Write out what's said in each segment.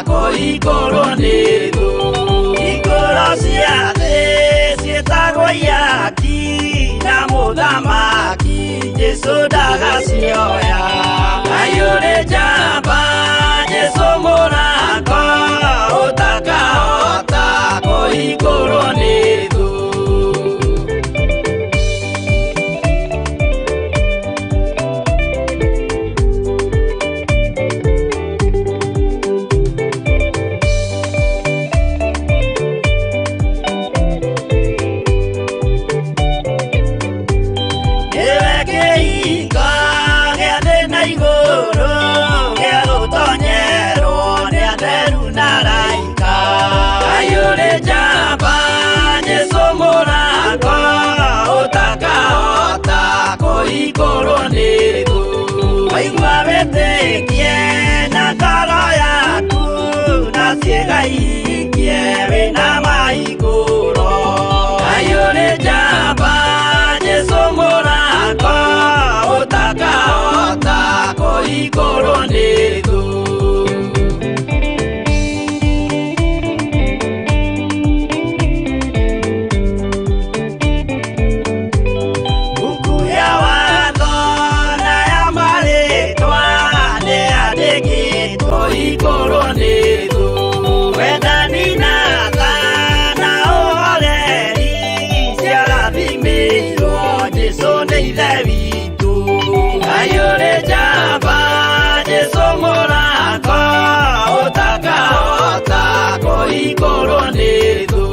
kũhingũrwo nĩ thũ. Hingũro cia thĩ ciĩtagwo ihaki na mũthamaki Jesũ ndagacioya. Ngai ũrĩ njamba Jesũ mũrango ũtakahota kũhingũrwo nĩ thũ. Waigua wĩtĩkie na ngoro yaku na ciĩga ikie wĩna mahingũro. Ngai ũrĩ njamba Jesũ mũrango ũtakahota kũhingũrwo nĩ thũ. Ngai ũrĩ njamba Jesũ mũrango ũtakahota kũhingũrwo nĩ thũ.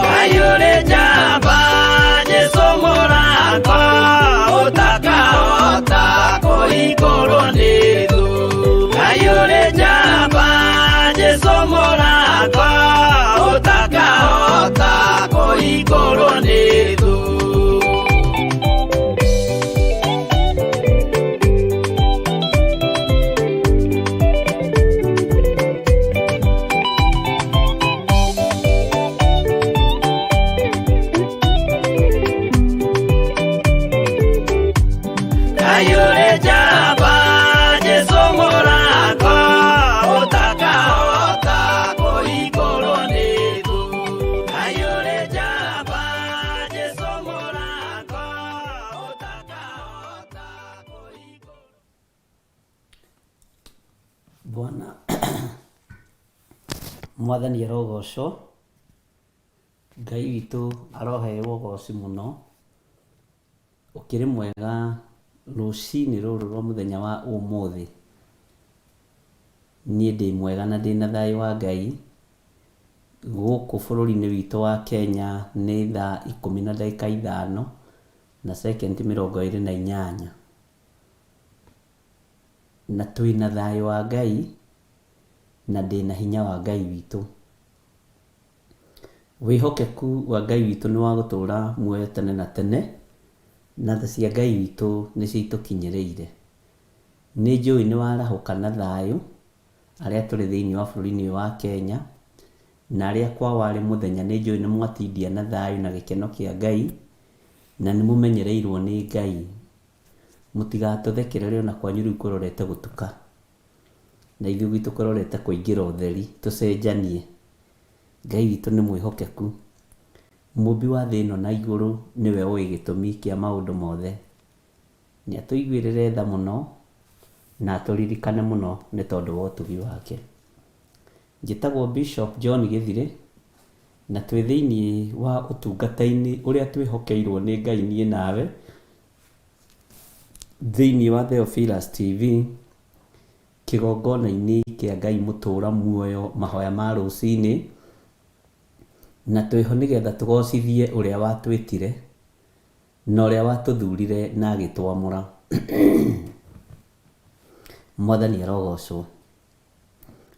Ngai ũrĩ njamba Jesũ mũrango ũtakahota kũhingũrwo nĩ thũ. Ngai ũrĩ njamba Jesũ mũrango ũtakahota kũhingũrwo nĩ thũ. Ngai ũrĩ njamba Jesũ mũrango ũtakahota kũhingũrwo nĩ thũ. Ngai ũrĩ njamba Jesũ mũrango ũtakahota kũhingũrwo. Bwana Mwathani arogocwo. Ngai witũ aroheo ũgoci mũno. Ũkĩrĩ mwega rũcinĩ rũrũ rwa mũthenya wa ũmũthĩ. Niĩ ndĩ mwega na ndĩna thayũ wa Ngai. Gũkũ bũrũri-inĩ witũ wa Kenya nĩ thaa 10:05 na sekendi 28. Na twĩna thayũ wa Ngai na ndĩna hinya wa Ngai witũ. Wĩhokeku wa Ngai witũ nĩ wa gũtũũra muoyo tene na tene. Na tha cia Ngai witũ nĩ citũkinyĩrĩire. Nĩ njũĩ nĩ warahũka na thayũ arĩa tũrĩ thĩinĩ wa bũrũri-inĩ wa Kenya, na arĩa kwao warĩ mũthenya nĩ njũĩ nĩ mwatindia na thayũ na gĩkeno kĩa Ngai na nĩ mũmenyereirwo nĩ Ngai. Mũtigatũthekerere ona kwanyu rĩu kũrorete gũtuka, na ithuĩ gwitũ kũrorete kũingĩra ũtheri. Tũcenjanie. Ngai witũ nĩ mwĩhokeku. Mũmbi wa thĩ ĩno na igũrũ nĩwe ũĩ gĩtũmi kĩa maũndũ mothe. Nĩ atũiguĩrĩre tha mũno na atũririkane mũno nĩ tondũ wa ũtugi wake. Njĩtagwo Bishop John Gĩthirĩ na twĩ thĩinĩ wa ũtungata-inĩ ũrĩa twĩhokeirwo nĩ Ngai niĩ nawe thĩinĩ wa Theophilus TV, kĩgongona-inĩ kĩa Ngai mũtũũra muoyo, mahoya ma rũcinĩ, na twĩho nĩgetha tũgocithie ũrĩa watwĩtire na ũrĩa watũthurire na agĩtwamũra. Mwathani arogocwo.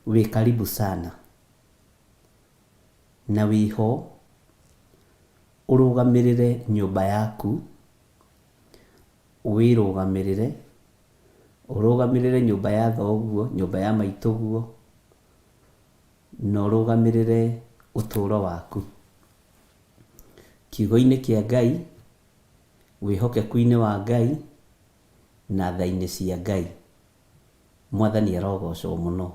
Wĩ karibu sana na wĩho urugamirire nyumba yaku, wirugamirire, urugamirire nyumba ya thoguo, nyumba ya maituguo, na urugamirire uturo waku. Kiugo-inĩ kĩa Ngai, wĩhokeku-inĩ wa Ngai, na tha-inĩ cia Ngai. Mwathani arogocwo mũno.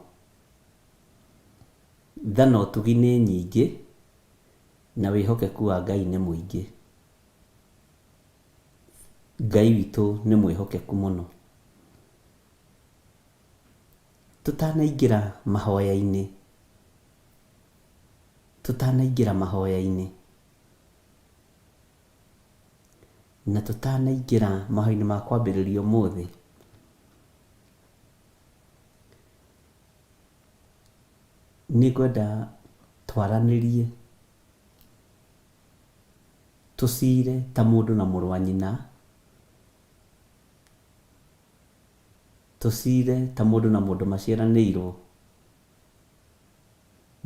Tha na ũtugi nĩ nyingĩ, na wĩhokeku wa Ngai nĩ mũingĩ. Ngai witũ nĩ mwĩhokeku mũno. Tũtanaingĩra mahoya-inĩ, na tũtanaingĩra mahoya-inĩ ma kwambĩrĩria ũmũthĩ, nĩngwenda twaranĩrie, tũcire ta mũndũ na mũrũ wa nyina, tũcire ta mũndũ na mũndũ maciaranĩirwo,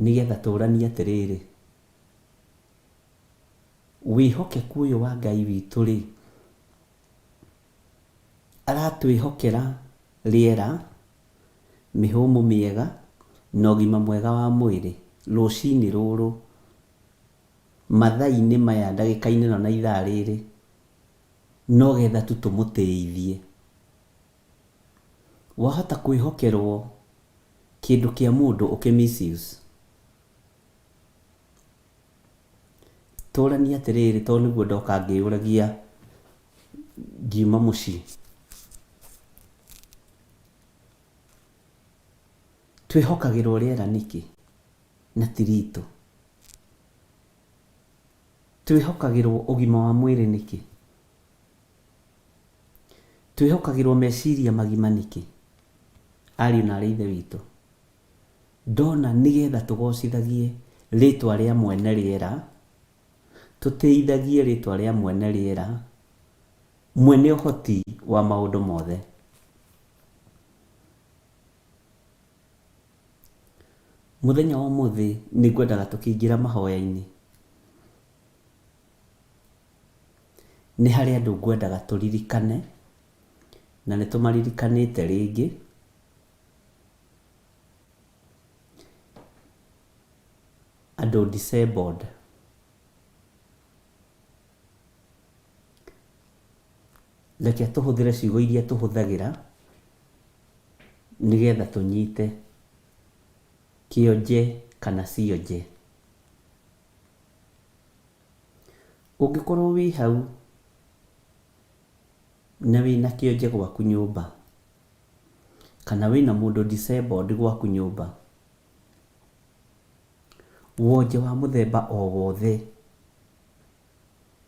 nĩgetha tũranie atĩrĩrĩ, wĩhokeku ũyũ wa Ngai witũ rĩ, aratwĩhokera rĩera, mĩhũmũ mĩega, na ũgima mwega wa mwĩrĩ, rũcinĩ rũrũ, mathaa-inĩ maya, ndagĩka-inĩ na ithaa rĩrĩ, no getha tu tũmũtĩithie. Wahota kwĩhokerwo kĩndũ kĩa mũndũ ũkĩ-misuse, tũranie atĩrĩrĩ, tondũ nĩguo ndoka ngĩũragia ngiuma mũciĩ. Twĩhokagĩrwo rĩera nĩkĩ? Na ti ritũ. Twĩhokagĩrwo ũgima wa mwĩrĩ nĩkĩ? Twĩhokagĩrwo meciria magima nĩkĩ? Ariũ na aarĩ a Ithe witũ, ndona nĩgetha tũgocithagie rĩtwa rĩa mwene rĩera, tũtĩithagie rĩtwa rĩa mwene rĩera, mwene ũhoti wa maũndũ mothe. Mũthenya wa ũmũthĩ nĩngwendaga tũkĩingĩra mahoya-inĩ, nĩ harĩ andũ ngwendaga tũririkane, na nĩ tũmaririkanĩte rĩngĩ. Andũ disabled, reke tũhũthĩre ciugo iria tũhũthagĩra nĩgetha tũnyite kĩonje kana cionje. Ũngĩkorwo wĩ hau na wĩna kĩonje gwaku nyũmba, kana wĩna mũndũ disabled gwaku nyũmba, wonje wa mũthemba o wothe,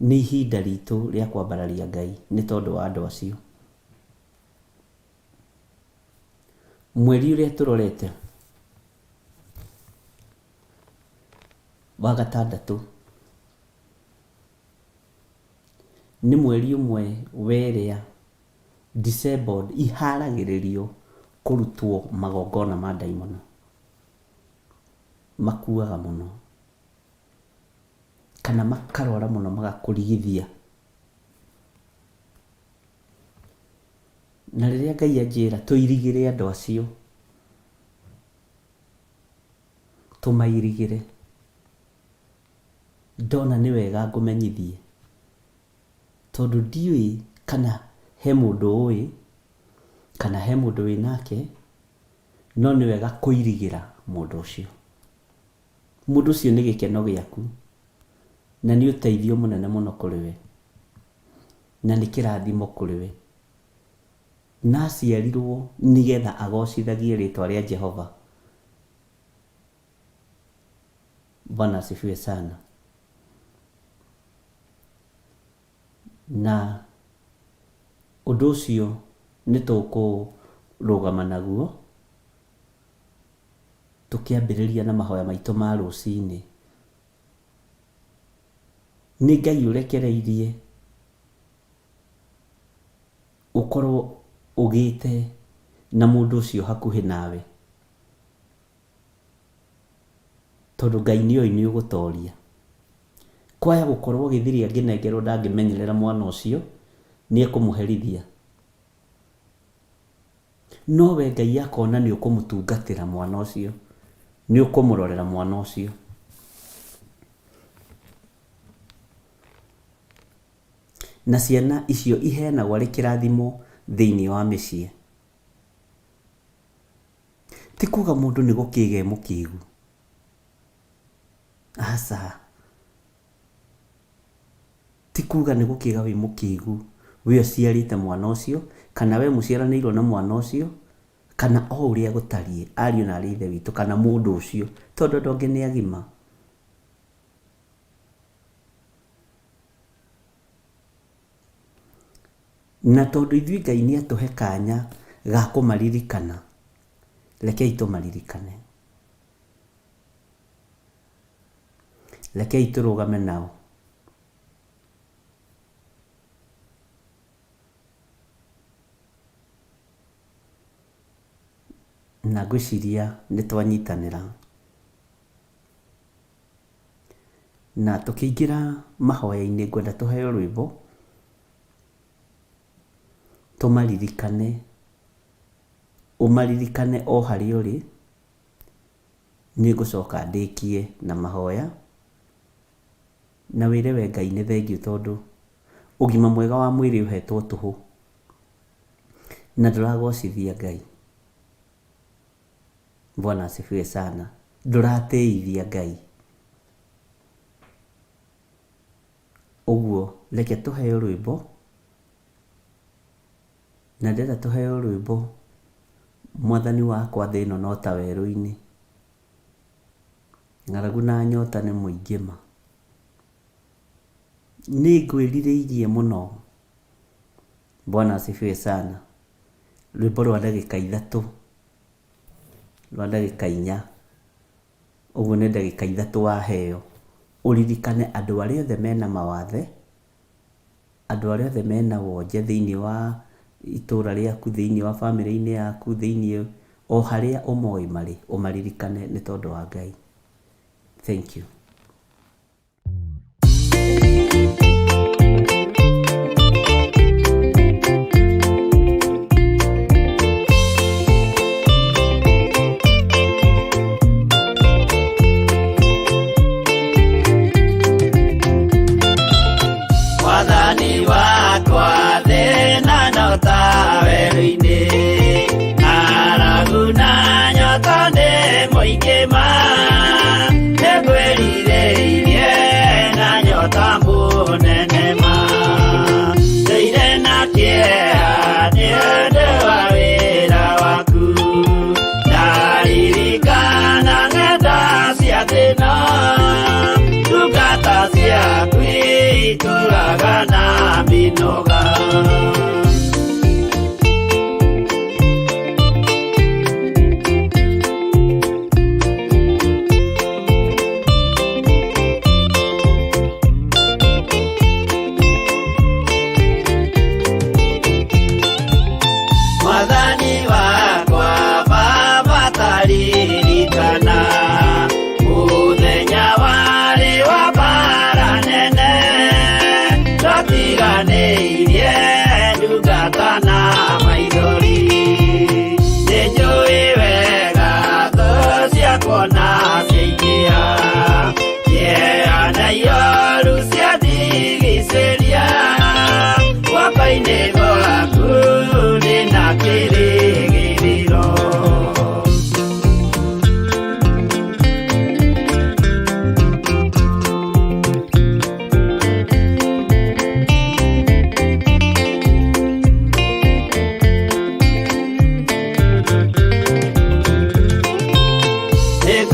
nĩ ihinda ritũ rĩa kwambararia Ngai nĩ tondũ wa andũ acio. Mweri ũrĩa tũrorete wa gatandatũ, nĩ mweri ũmwe werĩa disabled iharagĩrĩrio kũrutwo magongona ma ndaimono. Makuaga mũno, kana makarwara mũno magakũrigithia. Na rĩrĩa Ngai anjĩra tũirigĩre andũ acio, tũmairigĩre, ndona nĩ wega ngũmenyithie, tondũ ndiũĩ kana he mũndũ ũĩ, kana he mũndũ wĩnake, no nĩ wega kũirigĩra mũndũ ũcio. Mũndũ ũcio nĩ gĩkeno gĩaku, na nĩ ũteithio mũnene mũno kũrĩ we, na nĩ kĩrathimo kũrĩ we, na aciarirwo nĩgetha agocithagie rĩtwa rĩa Jehova. Bwana asifiwe sana. Na ũndũ ũcio nĩ tũkũrũgama naguo, tũkĩambĩrĩria na mahoya maitũ ma rũcinĩ. Nĩ Ngai ũrekereirie ũkorwo ũgĩte na mũndũ ũcio hakuhĩ nawe, tondũ Ngai nĩ oĩ nĩ ũgũtoria. kwaya gukorwo githiri anginengerwo ndangimenyerera mwana ucio nie kumuherithia no we Ngai akona ni ukumutungatira mwana ucio ni ukumurorera mwana ucio na ciana icio iheanagwo arĩ kĩrathimo thĩinĩ wa mĩciĩ ti kuga mũndũ nĩ gũkĩge mũkĩgu aca ti kuga nĩ gũkĩga wĩ mũkĩgu we ũciarĩte mwana ũcio kana we mũciaranĩirwo na mwana ũcio kana o ũrĩa gũtariĩ ariũ na arĩ ithe witũ kana mũndũ ũcio tondũ ndonge nĩ agima na tondũ ithuĩ Ngai nĩ atũhe kanya ga kũmaririkana rekei tũmaririkane rekei tũrũgame nao na ngwĩciria nĩ twanyitanĩra na tũkĩingĩra mahoya-inĩ ngwenda tũheo rwĩmbo tũmaririkane ũmaririkane o harĩa ũrĩ nĩ ngũcoka ndĩkie na mahoya na wĩre we Ngai nĩ thengiũ tondũ ũgima mwega wa mwĩrĩ ũhetwo tũhũ na ndũragocithia Ngai Bwana asifiwe sana ndũrateithia Ngai ũguo reke tũheo rwĩmbo na ndĩrenda tũheo rwĩmbo Mwathani wakwa thĩ ĩno no ta werũ-inĩ ng'aragu na nyota nĩ mũingĩ ma nĩ ngwĩrirĩirie mũno Bwana asifiwe sana rwĩmbo rwa ndagĩka 3 rwa ndagĩka 4 ũguo nĩ ndagĩka 3 waheo ũririkane andũ arĩa othe mena mawathe andũ arĩa othe mena wonje thĩinĩ wa itũra rĩaku thĩinĩ wa family-inĩ yaku thĩinĩ o harĩa ũmoĩ marĩ ũmaririkane nĩ tondũ wa Ngai thank you Mwathani wakwa thĩna no ta werũ-inĩ ng'aragu na nyota nĩ mũingĩ ma nĩ ngwĩrirĩirie na nyota mũnene ma ndũire na kĩeha nĩ ũndũ wa wĩra waku ndaririkana ng'enda cia thĩna ndungata ciaku itũraga na mĩnoga Mwathani wakwa Baba taririkana mũthenya warĩ wa mbara nene twatiganĩirie ndungata na maithori nĩ njũĩ wega thũ ciakwa na ciaingĩha kĩeha na ihoru ciandigicĩria guoko-inĩ gwaku ndĩna kĩrĩgĩrĩro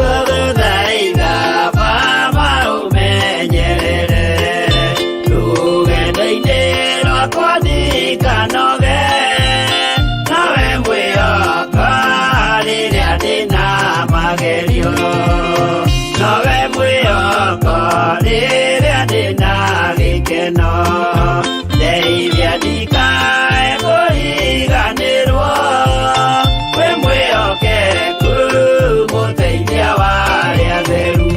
nĩngũgũthaitha Baba ũmenyerere rũgendo-inĩ rwakwa ndikanoge nawe mwĩhoko rĩrĩa ndĩna magerio nawe mwĩhoko rĩrĩa ndĩna gĩkeno ndeithia ndikae kũriganĩrwo wĩ mwĩhokeku mũteithia wa arĩa atheru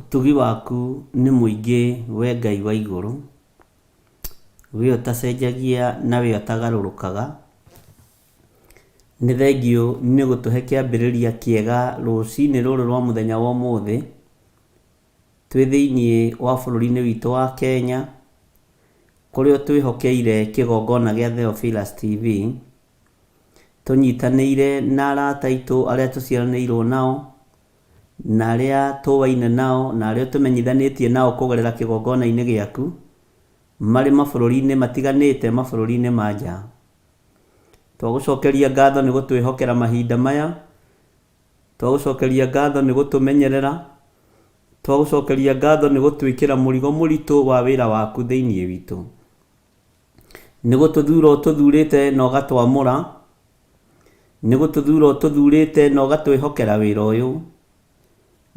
Ũtugi waku nĩ mũingĩ we Ngai wa igũrũ, we ũtacenjagia na we ũtagarũrũkaga. Nĩ thengio nĩ gũtũhe kĩambĩrĩria kĩega rũcinĩ rũrũ rwa mũthenya wa ũmũthĩ, twĩ thĩinĩ wa bũrũri-inĩ witũ wa Kenya, kũrĩa twĩhokeire kĩgongona gĩa Theophilus TV, tũnyitanĩire na arata aitũ arĩa tũciaranĩirwo nao, na arĩa tũwaine nao, na arĩa tũmenyithanĩtie nao kũgerera kĩgongona-inĩ gĩaku, marĩ mabũrũri-inĩ matiganĩte, mabũrũri-inĩ ma nja. Twagũcokeria ngatho nĩ gũtwĩhokera mahinda maya, twagũcokeria ngatho nĩ gũtũmenyerera, twagũcokeria ngatho nĩ gũtwĩkĩra mũrigo mũritũ wa wĩra waku thĩinĩ witũ. Nĩ gũtũthura ũtũthurĩte na ũgatwamũra, nĩ gũtũthura ũtũthurĩte na ũgatwĩhokera wĩra ũyũ.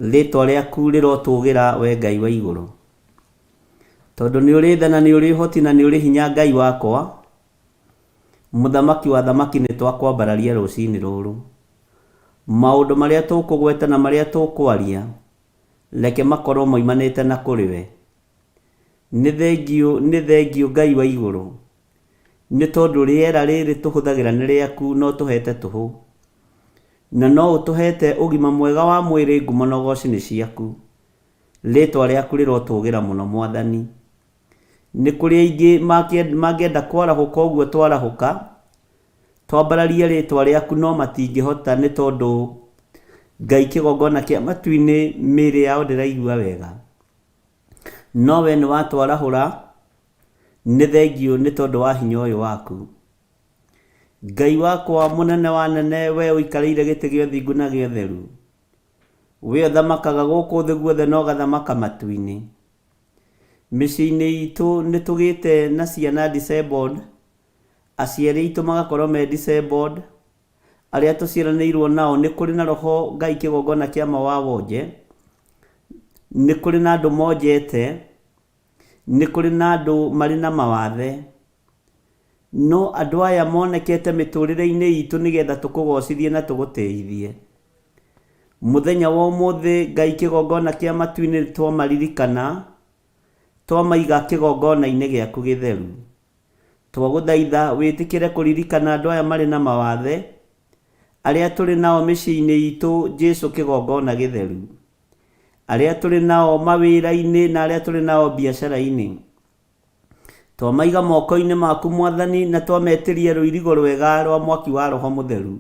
Rĩtwa rĩaku rĩrotũgĩra we Ngai wa igũrũ, tondũ nĩ ũrĩ tha na nĩ ũrĩ ũhoti na nĩ ũrĩ hinya. Ngai wakwa, mũthamaki wa thamaki, nĩ twakwambararia rũcinĩ rũrũ. Maũndũ marĩa tũkũgweta na marĩa tũkwaria, reke makorwo moimanĩte na kũrĩ we. Nĩ thengio Ngai wa igũrũ, nĩ tondũ rĩera rĩrĩ tũhũthagĩra nĩ rĩaku, no tũhete tũhũ, na no ũtũhete ũgima mwega wa mwĩrĩ, ngumo na ũgooci nĩ ciaku. Rĩtwa rĩaku rĩrotũgĩra mũno Mwathani. Nĩ kũrĩ aingĩ mangĩenda kwarahũka ũguo twarahũka, twambararie rĩtwa rĩaku, no matingĩhota nĩ tondũ Ngai kĩgongona kĩa matu-inĩ mĩĩrĩ yao ndĩraigua wega. No we nĩ watwarahũra, nĩ thengio nĩ tondũ wa hinya ũyũ waku. Ngai wakwa mũnene wa nene, we ũikarĩire gĩtĩ gĩa ũthingu na gĩa ũtheru, we ũthamakaga gũkũ thĩ guothe na ũgathamaka matu-inĩ. Mĩciĩ-inĩ itũ nĩ tũgĩte na ciana disabled, aciari aitũ magakorwo me disabled, arĩa tũciaranĩirwo nao nĩ kũrĩ na roho Ngai kĩgongona kĩa mawawonje, nĩ kũrĩ na andũ monjete, nĩ kũrĩ na andũ marĩ na mawathe. No andũ aya monekete mĩtũrĩre-inĩ itũ nĩgetha tũkũgocithie na tũgũteithie. Mũthenya wa ũmũthĩ Ngai kĩgongona kĩa matu-inĩ twamaririkana, twamaiga kĩgongona-inĩ gĩaku gĩtheru. Twagũthaitha wĩtĩkĩre kũririkana andũ aya marĩ na mawathe, arĩa tũrĩ nao mĩciĩ-inĩ itũ, Jesu kĩgongona gĩtheru, arĩa tũrĩ nao mawĩra-inĩ na arĩa tũrĩ nao biacara-inĩ. Twamaiga moko-inĩ maku Mwathani, na twametĩria rũirigo rwega rwa mwaki wa Roho Mũtheru.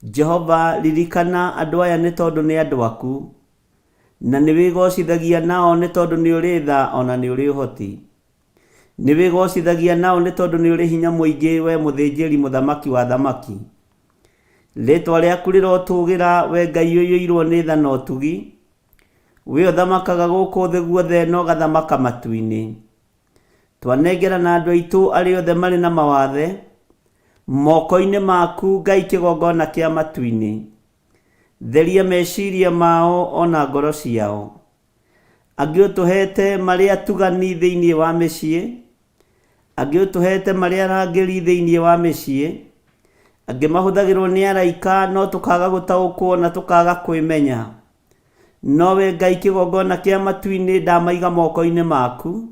Jehova, ririkana andũ aya nĩ tondũ nĩ andũ aku, na nĩ wĩgocithagia nao nĩ tondũ nĩ ũrĩ tha ona nĩ ũrĩ ũhoti. Nĩ wĩgocithagia nao nĩ tondũ nĩ ũrĩ hinya mũingĩ, we mũthĩnjĩri mũthamaki wa thamaki. Rĩtwa rĩaku rĩrotũgĩra we Ngai ũiyũirwo nĩ tha na ũtugi, we ũthamakaga gũkũ thĩ guothe na ũgathamaka matu-inĩ. Twanengera na andũ aitũ arĩa othe marĩ na mawathe moko-inĩ maku, Ngai kĩgongona kĩa matu-inĩ. Theria meciria mao ona ngoro ciao. Angĩ ũtũhete marĩ atugani thĩinĩ wa mĩciĩ, angĩ ũtũhete marĩ arangĩri thĩinĩ wa mĩciĩ, angĩ mahũthagĩrwo nĩ araika no tũkaga gũtaũkwo na tũkaga kwĩmenya. No we Ngai kĩgongona kĩa matu-inĩ ndamaiga moko-inĩ maku,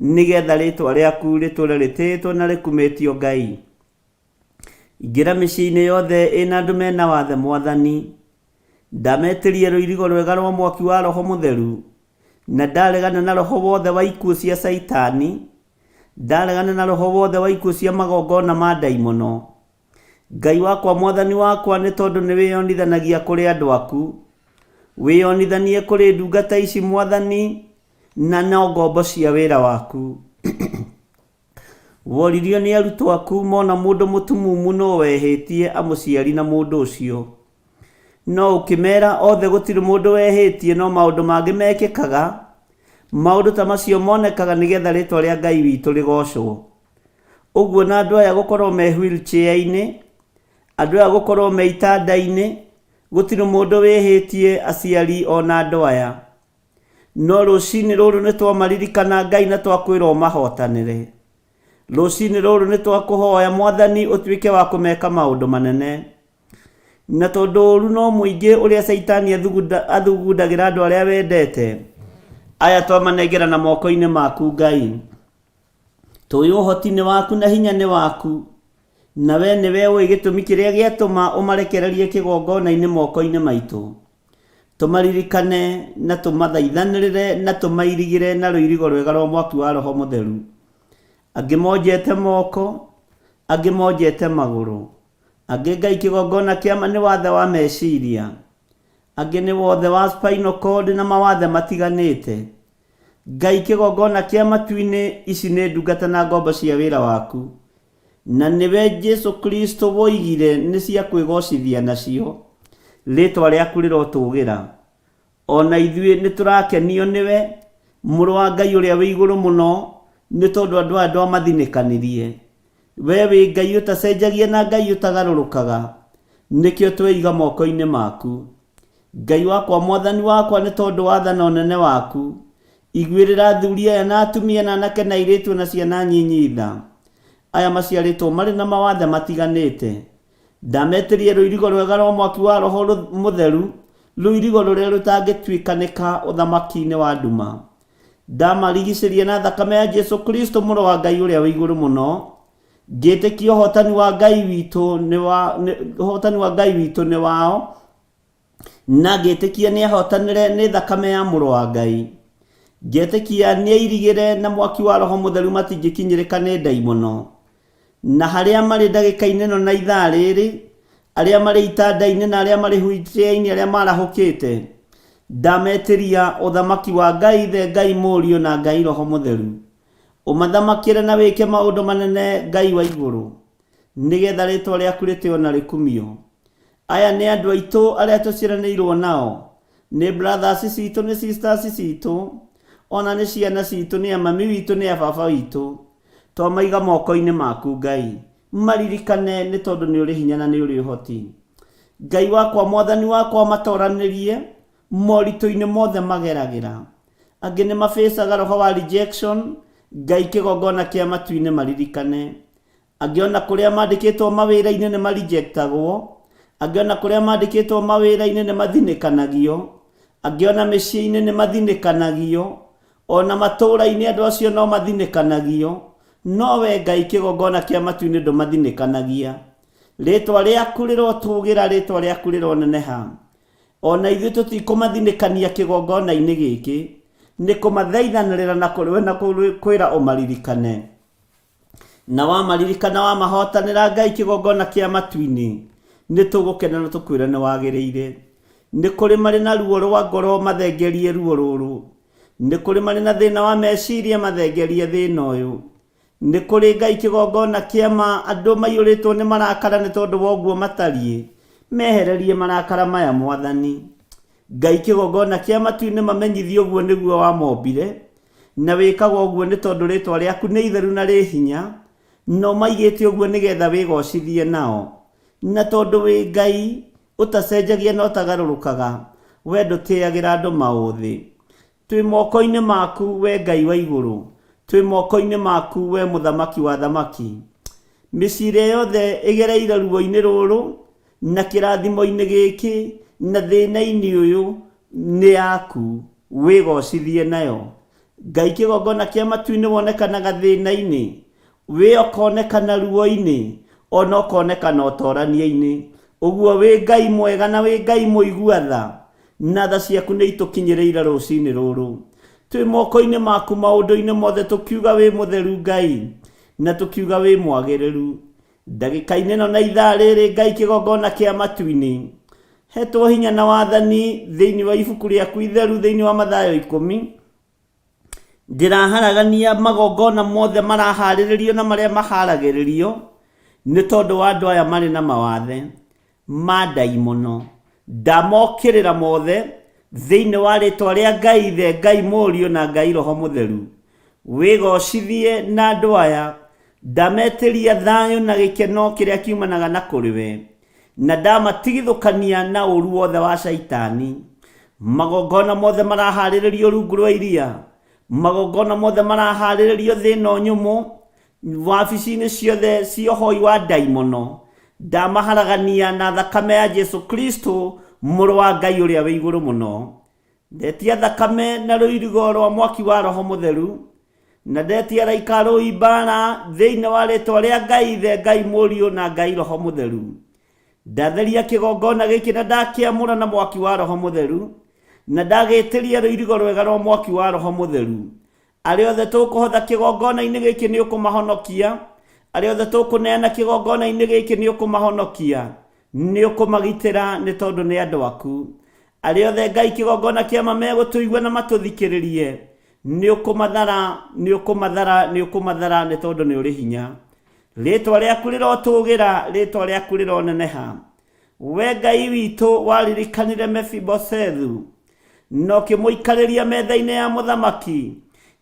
nĩgetha rĩtwa rĩaku rĩtũre rĩtĩĩtwo na rĩkumĩtio Ngai. Ingĩra mĩciĩ-inĩ yothe ĩna andũ mena wathe Mwathani, ndametĩria rũirigo rwega rwa mwaki wa Roho Mũtheru, na ndaregana na roho wothe wa ikuũ cia Saitani, ndaregana na roho wothe wa ikuũ cia magongona ma ndaimono. Ngai wakwa, Mwathani wakwa, nĩ tondũ nĩ wĩyonithanagia kũrĩ andũ aku, wĩyonithanie kũrĩ ndungata ici Mwathani, na no ngombo cia wĩra waku. Woririo nĩ arutwo aku mona mũndũ mũtumumu no wehĩtie amũciari na mũndũ ũcio, no ũkĩmera othe gũtirĩ mũndũ wehĩtie, no maũndũ mangĩ mekĩkaga, maũndũ ta macio monekaga nĩgetha rĩtwa rĩa Ngai witũ rĩgocwo. Ũguo na andũ aya gũkorwo me wheelchair-inĩ, andũ aya gũkorwo me itanda-inĩ, gũtirĩ mũndũ wehĩtie aciari ona andũ aya. No rũcinĩ rũrũ nĩ twamaririkana Ngai na twakwĩrwo mahotanĩre. Rũcinĩ rũrũ nĩ twakũhoya Mwathani ũtuĩke wa kũmeka maũndũ manene. na tondu uru no muingi uria Saitani athugundagira andu aria wendete, aya twamanengera na moko-ini maku Ngai. Tuyu hoti ni waku na hinya ni waku, na we niwe ui gitumi kiria giatuma umarekererie kigongona-ini moko-ini maitu. Tumaririkane na tumathaithanirire na tumairigire na ruirigo rwega rwa mwaki wa Roho Mutheru. Angi monjete moko, angi monjete maguru, angi Ngai kigongona kiama ni wathe wa meciria, angi ni wothe wa spinal cord na mawathe matiganite. Ngai kigongona kia matu-ini ici ni ndungata na ngombo cia wira waku, na niwe Jesu Kristo woigire ni cia kwigocithia nacio. Ritwa riaku rirotugira, ona ithuĩ ni turakenio niwe Mũrũ wa Ngai uria wi iguru muno, ni tondu andu amathinikanirie. We wi Ngai utacenjagia na Ngai utagarurukaga, nikio tweiga moko-ini maku. Ngai wakwa, Mwathani wakwa, ni tondu wathana unene waku, igwirira thuri aya na atumia na anake na airĩtu na ciana nyinyi tha aya maciarĩtwo marĩ na mawathe matiganĩte. Ndametĩrie rũirigo rwega rwa mwaki wa Roho Mutheru, rũirigo rũrĩa rũtangĩtuĩkanĩka ũthamaki-inĩ wa nduma. Ndamarigicĩria na thakame ya Jesu Kristo Mũrũ wa Ngai ũrĩa wĩ igũrũ mũno. Ngĩtĩkia ũhotani wa Ngai witũ nĩ wao, na ngĩtĩkia nĩ ahotanĩre nĩ thakame ya Mũrũ wa Ngai. Ngĩtĩkia nĩ airigĩre na mwaki wa Roho Mutheru matingĩkinyĩrĩka nĩ ndaimono. Na harĩa marĩ ndagĩka-inĩ ĩno na ithaa rĩrĩ, arĩa marĩ itanda-inĩ na arĩa marĩ wheelchair-inĩ, arĩa marahũkĩte, ndametĩria ũthamaki wa Ngai Ithe, Ngai Mũriũ na Ngai Roho Mutheru. Ũmathamakĩre na wĩke maũndũ manene Ngai wa igũrũ, nĩgetha rĩtwa rĩaku rĩtĩo na rĩkumio. Aya nĩ andũ aitũ arĩa tũciaranĩirwo nao, nĩ brothers citũ, nĩ sisters citũ, ona nĩ ciana citũ, nĩ mami witũ, nĩ baba witũ. Twamaiga moko-ini maku Ngai, maririkane nĩ tondu nĩ ũrĩ hinya na nĩ ũrĩ ũhoti. Ngai wakwa, Mwathani wakwa, matoranĩrie moritũ-inĩ mothe mageragĩra. Angĩ nĩ mafacaga roho wa rejection, Ngai kĩgongona kĩa matu-inĩ maririkane. Angĩ ona kũrĩa mandĩkĩtwo mawĩra-inĩ nĩ marejectagwo, angĩ ona kũrĩa mandĩkĩtwo mawĩra-inĩ nĩ mathinĩkanagio, angĩ ona mĩciĩ-inĩ nĩ mathinĩkanagio, ona matũũra-inĩ andũ acio no mathinĩkanagio. No we Ngai kĩgongona kĩa matu-inĩ ndũmathinĩkanagia. Rĩtwa rĩaku rĩrotũgĩra, rĩtwa rĩaku rĩroneneha. Ona ithuĩ tũtikũmathinĩkania kĩgongona-inĩ gĩkĩ, nĩ kũmathaithanĩrĩra na kũrĩwe na kwĩra ũmaririkane. Na wamaririkana wamahotanĩra Ngai kĩgongona kĩa matu-inĩ, nĩ tũgũkena na tũkwĩre nĩ wagĩrĩire. Nĩ kũrĩ marĩ na ruo rwa ngoro, mathengerie ruo rũrũ. Nĩ kũrĩ marĩ na thĩna wa meciria, mathengerie thĩna ũyũ. Nĩ kũrĩ Ngai kĩgongona kĩama andũ maiyũrĩtwo nĩ marakara nĩ tondũ wa ũguo matariĩ, mehererie marakara maya Mwathani. Ngai kĩgongona kĩa matu-inĩ mamenyithie ũguo nĩguo wamombire, na wĩkaga ũguo nĩ tondũ rĩtwa rĩaku nĩ itheru na rĩ hinya, no maigĩte ũguo nĩgetha wĩgocithie nao. Na tondũ wĩ Ngai ũtacenjagia na ũtagarũrũkaga, we ndũtĩagĩra andũ maũthĩ. Twĩ moko-inĩ maku we Ngai wa igũrũ, twĩ moko-inĩ maku we mũthamaki wa thamaki. Mĩciĩ yothe ĩgereire ruo-inĩ rũrũ na kĩrathimo-inĩ gĩkĩ na thĩna-inĩ ũyũ nĩ yaku, wĩgocithie nayo. Ngai kĩgongona kĩa matu-inĩ wonekanaga thĩna-inĩ, we ũkonekana ruo-inĩ, ona ũkonekana ũtorania-inĩ. Ũguo wĩ Ngai mwega na wĩ Ngai mũigua tha, na tha ciaku nĩ itũkinyĩrĩire rũcinĩ rũrũ. Twĩ moko-inĩ maku maũndũ-inĩ mothe, tũkiuga wĩ mũtheru Ngai, na tũkiuga wĩ mwagĩrĩru. Ndagĩka-inĩ ĩno na ithaa rĩrĩ Ngai kĩgongona kĩa matu-inĩ, hetwo hinya na wathani thĩinĩ wa ibuku rĩaku itheru, thĩinĩ wa Mathayo 10. Ndĩraharagania magongona mothe maraharĩrĩrio na marĩa maharagĩrĩrio nĩ tondũ wa andũ aya marĩ na mawathe ma ndaimono. Ndamokĩrĩra mothe thĩinĩ wa rĩtwa rĩa Ngai Ithe, Ngai Mũriũ na Ngai Roho Mutheru. Wĩgocithie na andũ aya, ndametĩria thayũ na gĩkeno kĩrĩa kiumanaga na kũrĩwe, na ndamatigithũkania na ũru wothe wa Saitani. Magongona mothe maraharĩrĩrio rungu rwa iria, magongona mothe maraharĩrĩrio thĩna nyũmũ, wabici-inĩ ciothe cia ũhoi wa ndaimono, ndamaharagania na thakame ya Jesu Kristo mũrũ wa Ngai ũrĩa wĩ igũrũ mũno. Ndetia thakame na rũirigo rwa mwaki wa Roho Mũtheru, na ndetia raika rũimbara thĩinĩ wa rĩtwa rĩa Ngai Ithe, Ngai Mũriũ na Ngai Roho Mũtheru. Ndatheria kĩgongona gĩkĩ na ndakĩamũra na mwaki wa Roho Mũtheru, na ndagĩtĩria rũirigo rwega rwa mwaki wa Roho Mũtheru. Arĩa othe tũkũhotha kĩgongona-inĩ gĩkĩ nĩ ũkũmahonokia, arĩa othe tũkũneana kĩgongona-inĩ gĩkĩ nĩ ũkũmahonokia, nĩ ũkũmagitĩra nĩ tondũ nĩ andũ aku. Arĩa othe Ngai kĩgongona kĩama megũtũigua na matũthikĩrĩrie, nĩ ũkũmathara nĩ tondũ nĩ ũrĩ hinya. Rĩtwa rĩaku rĩrotũgĩra, rĩtwa rĩaku rĩroneneha. We Ngai witũ waririkanire Mephibosethu na ũkĩmũikarĩria metha-inĩ ya mũthamaki.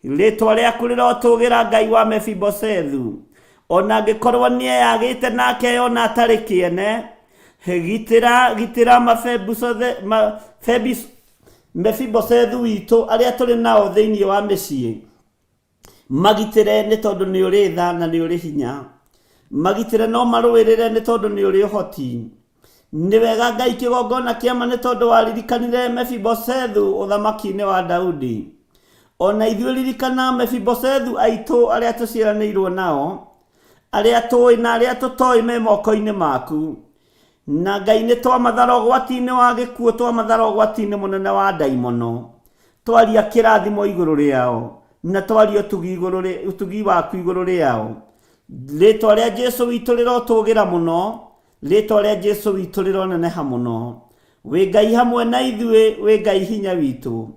Rĩtwa rĩaku rĩrotũgĩra, Ngai wa Mephibosethu. Ona angĩkorwo nĩeyagĩte nake ona atarĩ kĩene, gitĩra Mephibosethu witũ arĩa tũrĩ nao thĩinĩ wa mĩciĩ. Magitĩre nĩ tondũ nĩ ũrĩ tha na nĩ ũrĩ hinya. Magitĩre no marũĩrĩre nĩ tondũ nĩ ũrĩ ũhoti. Nĩ wega Ngai kĩgongona kĩama nĩ tondũ waririkanire Mephibosethu ũthamaki-inĩ wa Daudi. Ona ithuĩ ririkana Mephibosethu aitũ arĩa tũciaranĩirwo nao, arĩa tũĩ na arĩa tũtoĩ me moko-inĩ maku. Na Ngai nĩ twamathara ũgwati-inĩ wa gĩkuũ, twamathara ũgwati-inĩ mũnene wa ndaimono. Twaria kĩrathimo igũrũ rĩao, na twaria ũtugi waku igũrũ rĩao. Rĩtwa rĩa Jesu witũ rĩrotũgĩra mũno, rĩtwa rĩa Jesu witũ rĩroneneha mũno. Wĩ Ngai hamwe na ithuĩ, wĩ Ngai hinya witũ,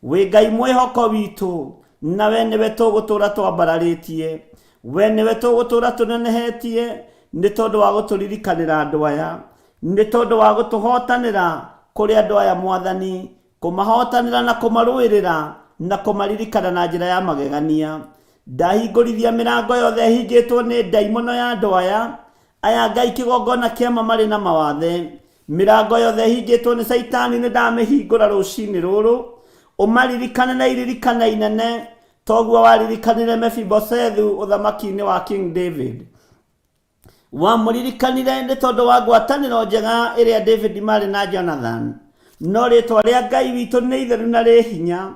wĩ Ngai mwĩhoko witũ, na we nĩwe tũgũtũra twambararĩtie, we nĩwe tũgũtũra tũnenehetie, nĩ tondũ wa gũtũririkanĩra andũ aya, nĩ tondũ wa gũtũhotanĩra kũrĩ andũ aya Mwathani, kũmahotanĩra na kũmarũĩrĩra na kũmaririkana na njĩra ya magegania. Ndahingũrithia mĩrango yothe hingĩtwo nĩ ndaimono ya andũ aya Ngai kĩgongona kĩama marĩ na mawathe. Mĩrango yothe hingĩtwo nĩ Saitani nĩ ndamĩhingũra rũcinĩ rũrũ. Ũmaririkane na iririkana inene, toguo waririkanire Mephibosethu ũthamaki-inĩ wa King David. Wamũririkanire nĩ tondũ wa ngwatanĩro njega ĩrĩa David marĩ na Jonathan. No rĩtwa rĩa Ngai witũ nĩ itheru na rĩ hinya.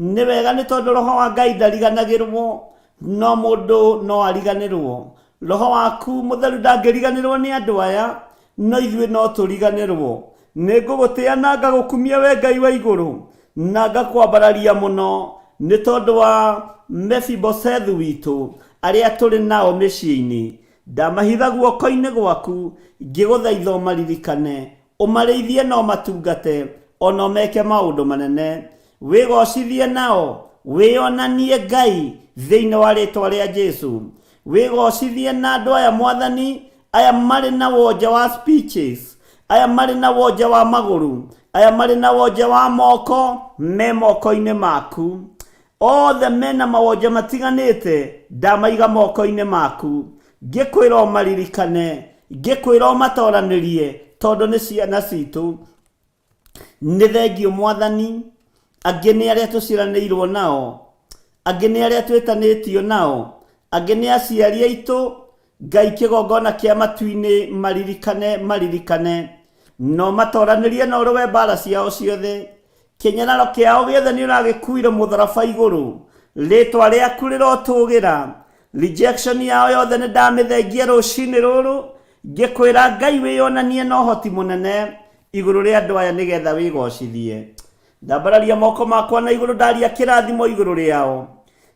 Nĩ wega nĩ tondũ Roho wa Ngai ndariganagĩrwo, no mũndũ no ariganĩrwo. Roho waku Mũtheru ndangĩriganĩrwo nĩ andũ aya, no ithuĩ no tũriganĩrwo. Nĩ ngũgũtĩĩa na ngagũkumia we Ngai wa igũrũ, na ngakwambararia mũno nĩ tondũ wa Mephibosethu witũ arĩa tũrĩ nao mĩciĩ-inĩ. Ndamahitha guoko-inĩ gwaku, ngĩgũthaitha ũmaririkane, ũmarĩithie na ũmatungate, ona ũmeke maũndũ manene. Wĩgocithie nao, wĩonanie Ngai thĩinĩ wa rĩtwa rĩa Jesu. Wĩgocithie na andũ aya Mwathani, aya marĩ na wonja wa speeches, aya marĩ na wonja wa magũrũ, aya marĩ na wonja wa moko, me moko-inĩ maku. Othe mena mawonja matiganĩte, ndamaiga moko-inĩ maku. Ngĩkwĩra ũmaririkane, ngĩkwĩra ũmatoranĩrie, tondũ nĩ ciana citũ. Nĩ thengio Mwathani. Angĩ nĩ arĩa tũciaranĩirwo nao, angĩ nĩ arĩa twĩtanĩtio nao, angĩ nĩ aciari aitũ. Ngai kĩgongona kĩa matu-inĩ maririkane, no matoranĩrie na ũrũwe mbara ciao ciothe. Kĩnyararo kĩao gĩothe nĩ ũragĩkuire mũtharaba igũrũ. Rĩtwa rĩaku rĩrotũgĩra. Rejection yao yothe nĩ ndamĩthengia rũcinĩ rũrũ. Ngĩkwĩra Ngai wĩyonanie na ũhoti mũnene igũrũ rĩa andũ aya nĩgetha wĩgocithie. Ndambararia moko makwa na igũrũ, ndaria kĩrathimo igũrũ rĩao,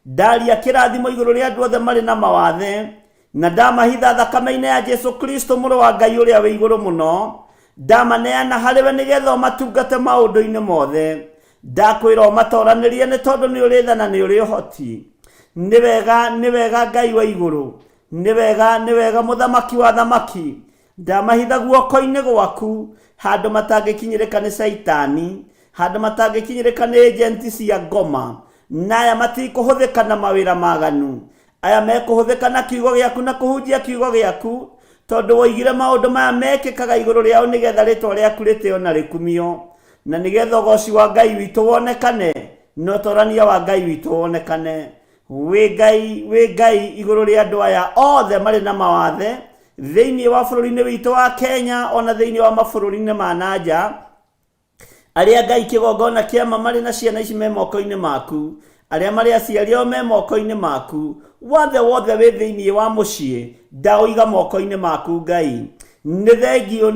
ndaria kĩrathimo igũrũ rĩa andũ othe marĩ na mawathe, na ndamahitha thakame-inĩ ya Jesu Kristo mũrũ wa Ngai ũrĩa wĩ igũrũ mũno. Ndamaneana harĩwe nĩgetha ũmatungate maũndũ-inĩ mothe. Ndakwĩra ũmatoranĩrie nĩ tondũ nĩ ũrĩ tha na nĩ ũrĩ ũhoti. Nĩ wega Ngai wa igũrũ, nĩ wega mũthamaki wa thamaki. Ndamahitha guoko-inĩ gwaku, handũ matangĩkinyĩrĩka nĩ Saitani, handũ matangĩkinyĩrĩka nĩ agenti cia ngoma. Na aya matikũhũthĩka na mawĩra maganu, aya mekũhũthĩka na kiugo gĩaku na kũhunjia kiugo gĩaku, tondũ woigire maũndũ maya mekĩkaga igũrũ rĩao nĩgetha rĩtwa rĩaku rĩtĩo na rĩkumio, na nĩgetha ũgoci wa Ngai witũ wonekane, na ũtorania wa Ngai witũ wonekane. Wĩ Ngai igũrũ rĩa andũ aya othe marĩ na mawathe, thĩinĩ wa bũrũri-inĩ witũ wa Kenya ona thĩinĩ wa mabũrũri-inĩ ma nanja, arĩa Ngai kĩgongona kĩama marĩ na ciana ici me moko-inĩ maku, arĩa marĩ aciari ao me moko-inĩ maku, wothe wĩ thĩinĩ wa mũciĩ, ndaũiga moko-inĩ maku Ngai. Nĩ thengio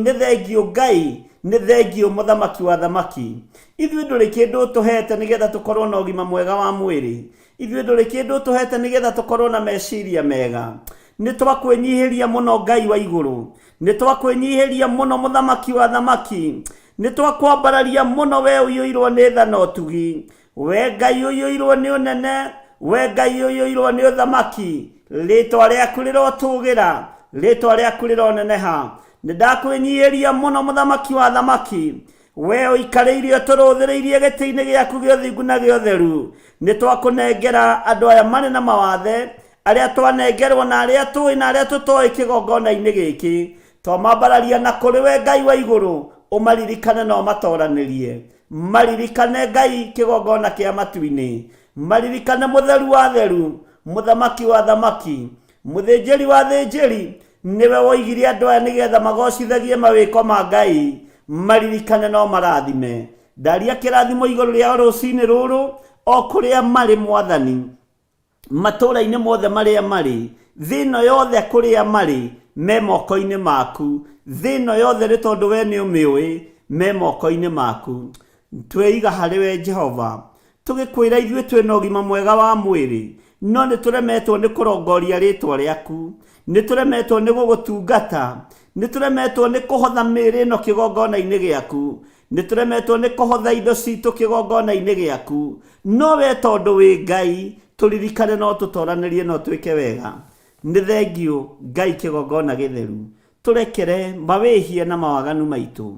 Ngai, nĩ thengio mũthamaki wa thamaki. Ithuĩ ndũrĩ kĩndũ tũhete nĩgetha tũkorwo na ũgima mwega wa mwĩrĩ, ithuĩ ndũrĩ kĩndũ tũhete nĩgetha tũkorwo na meciria mega. Nĩ twakwĩnyihĩria mũno Ngai wa igũrũ, nĩ twakwĩnyihĩria mũno mũthamaki wa thamaki, nĩ twakwambararia mũno we ũiyũirwo nĩ tha na ũtugi, we Ngai ũiyũirwo nĩ ũnene, we Ngai ũiyũirwo nĩ ũthamaki. Rĩtwa rĩaku rĩrotũgĩra, rĩtwa rĩaku rĩroneneha. Nĩ ndakwĩnyihĩria mũno mũthamaki wa thamaki, we ũikarĩire ũtũrũthĩrĩirie gĩtĩ-inĩ gĩaku gĩa ũthingu na gĩa ũtheru. Nĩ twakũnengera andũ aya marĩ na mawathe, arĩa twanengerwo na arĩa tũĩ na arĩa tũtoĩ kĩgongona-inĩ gĩkĩ, twamambararia na kũrĩ we Ngai wa igũrũ, ũmaririkane na ũmatoranĩrie. Maririkane Ngai kĩgongona kĩa matu-inĩ, maririkane mũtheru wa theru, mũthamaki wa thamaki, mũthĩnjĩri wa thĩnjĩri. Nĩwe woigire andũ aya nĩgetha magocithagie mawĩko ma Ngai, maririkane no marathime. Ndaria kĩrathimo igũrũ rĩao rũcinĩ rũrũ, o kũrĩa marĩ Mwathani, matũũra-inĩ mothe marĩa marĩ, thĩno yothe kũrĩa marĩ, me moko-inĩ maku. Thĩno yothe nĩ tondũ we nĩ ũmĩũĩ, me moko-inĩ maku. Tweiga harĩ we Jehova, tũgĩkwĩra ithuĩ twĩna ũgima mwega wa mwĩrĩ, no nĩ tũremetwo nĩ kũrongoria rĩtwa rĩaku, nĩ tũremetwo nĩ gũgũtungata, nĩ tũremetwo nĩ kũhotha mĩĩrĩ ĩno kĩgongona-inĩ gĩaku, nĩ tũremetwo nĩ kũhotha indo citũ kĩgongona-inĩ gĩaku. No we tondũ wĩ Ngai, tũririkane no tũtoranĩrie no twĩke wega. Nĩ thengio Ngai kĩgongona gĩtheru, tũrekere mawĩhia na mawaganu maitũ.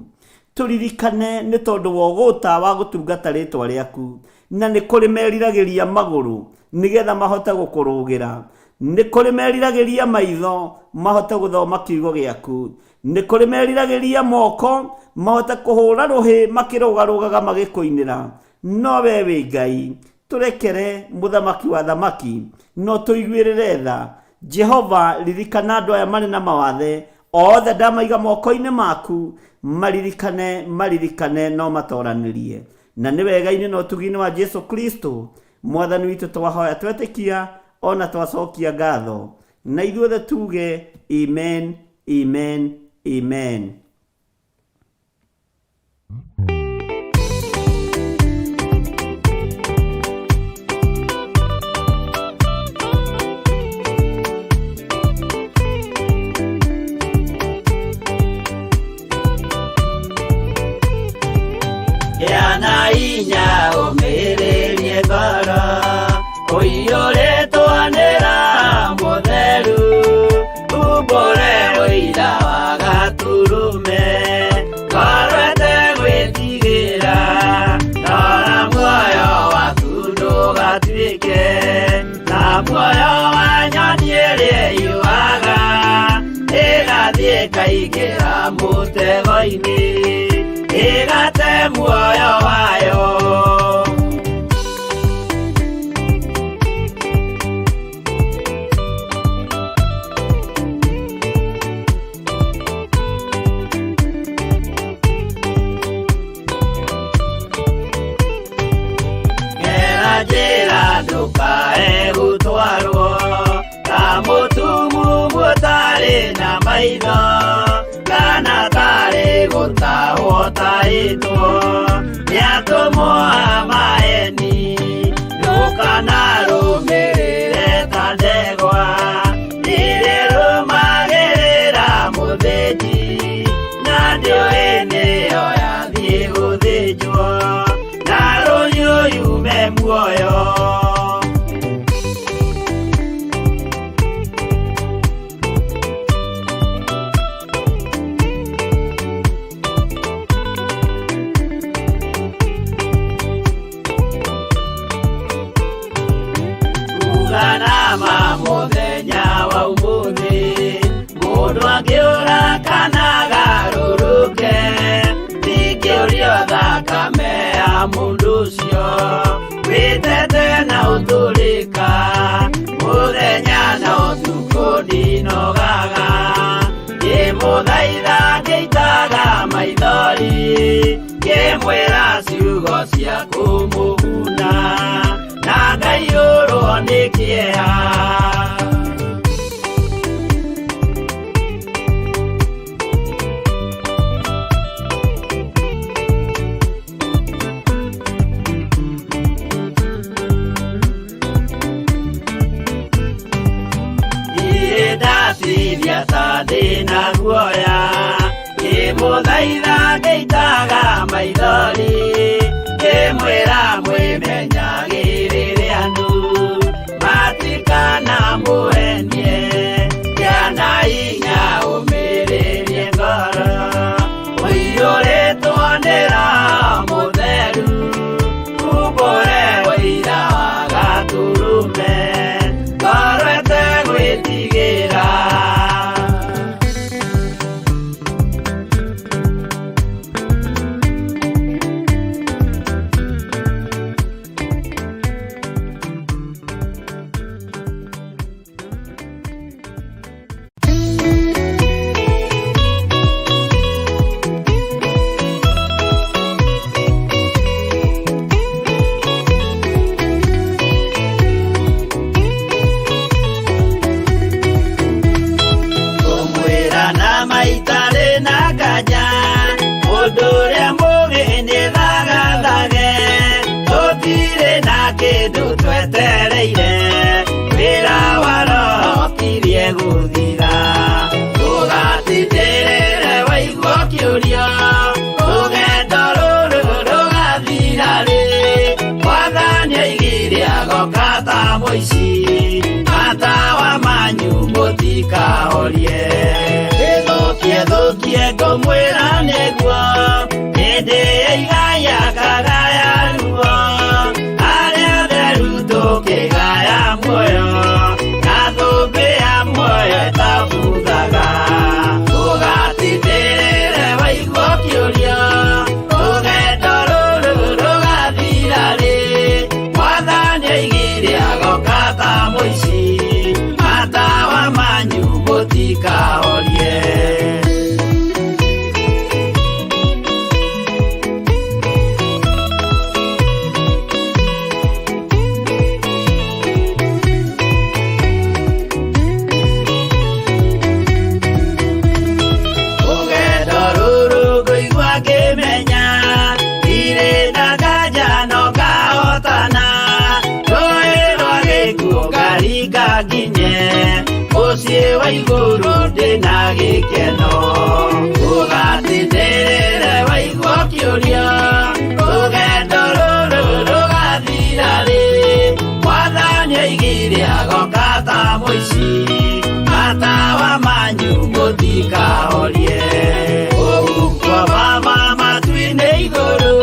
Tũririkane nĩ tondũ wa ũgũta wa gũtungata rĩtwa rĩaku, na nĩ kũrĩ meriragĩria magũrũ nĩgetha mahote gũkũrũgĩra, nĩ kũrĩ meriragĩria maitho mahote gũthoma kiugo gĩaku, nĩ kũrĩ meriragĩria moko mahote kũhũra rũhĩ makĩrũgarũgaga magĩkũinĩra. No we wĩ Ngai, tũrekere mũthamaki wa thamaki, no tũiguĩrĩre tha. Jehova, ririkana andũ aya marĩ na mawathe, othe ndamaiga moko-inĩ maku, maririkane no matoranĩrie. Na nĩ wega-inĩ na ũtugi-inĩ wa Jesu Kristo Mwathani witũ twahoya twetĩkia ona twacokia ngatho, na ithuothe tuge amen, amen, amen. Yana inya ũmĩrĩrie ngoro, ũiyũrĩtwanĩra mũtheru, umbũre ũira wa gaturume, korwete gwĩtigĩra, rora muoyo waku ndũgatuĩke na muoyo wa nyoni ĩrĩa yuaga, ĩgathiĩ ĩkaingĩra mũtego-inĩ, ĩgate muoyo wayo. Gera njĩra ndũkae gũtwarwo ta mũtumu mũtarĩ na maitho, kana tarĩ gũtahwo tahĩtwo nĩ atũmwo a maeni. Ndũkanarũmĩrĩre ta ndegwa ĩrĩrũmagĩrĩra mũthĩnji, na ndĩũĩ nĩyo yathiĩ gũthĩnjwo na rũhiũ yume muoyo. Uganama mũthenya wa ũmũthĩ, mũndũ angĩũra kana garũrũke, ndingĩũrio thakame ya mũndũ ũcio, wĩtete na ũtũrĩka, mũthenya na ũtukũ ndinogaga, ngĩmũthaitha ngĩitaga maithori, ngĩmwĩra ciugo cia kũmũguna, na ngaiyũrwo nĩ kĩeha. Ndacithia ta ndĩna guoya, ngĩmũthaitha ngĩitaga maithori, ngĩmwĩra mwĩmenyagĩrĩre andũ matikanamũhenie, gĩa na hinya ũmĩrĩrie ngoro, ũiyũrĩtwo nĩ Roho Mũtheru, umbũre ũira wa Gatũrũme, ngoro ĩtegwĩtigĩra. Mũndũ ũrĩa mũũgĩ nĩthagathage, tũtirĩ na kĩndũ twetereire, wĩra wa Roho tirie gũthira. Ndũgatindĩrĩre waigua ũkĩũrio, rũgendo rũrũ rũgathira rĩ, Mwathani oigire agoka ta mũici, matawa manyu mũtikahorie. Thũkie ngũmwĩra nĩguo, hĩndĩ ya igaya kagaya ruo, arĩa atheru tũkĩgaya muoyo, na thũmbĩ ya muoyo ĩtabuthaga. Ndũgatindĩrĩre waigua ũkĩũrio, rũgendo rũrũ rũgathira rĩ, Mwathani oigire agoka ta mũici, matawa manyu mũtikahorie. Mũciĩ wa igũrũ ndĩna gĩkeno, ndũgatindĩrĩre waigua ũkĩũrio, rũgendo rũrũ rũgathira rĩ, Mwathani oigire agoka ta mũici, matawa manyu mũtikahorie. Ũguo mama matu-inĩ igũrũ,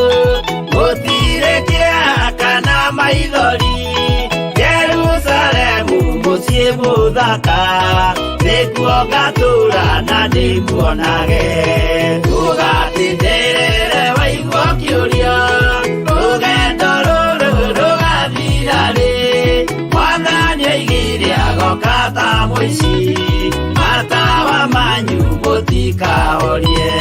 gũtirĩ kĩeha kana maithori, Jerusalemu mũciĩ mũthaka, nĩkuo ngatũũra na ndĩmuonage. Ndũgatindĩrĩre waigua ũkĩũrio, rũgendo rũrũ rũgathira rĩ, Mwathani oigire agoka ta mũici, matawa manyu mũtikahorie.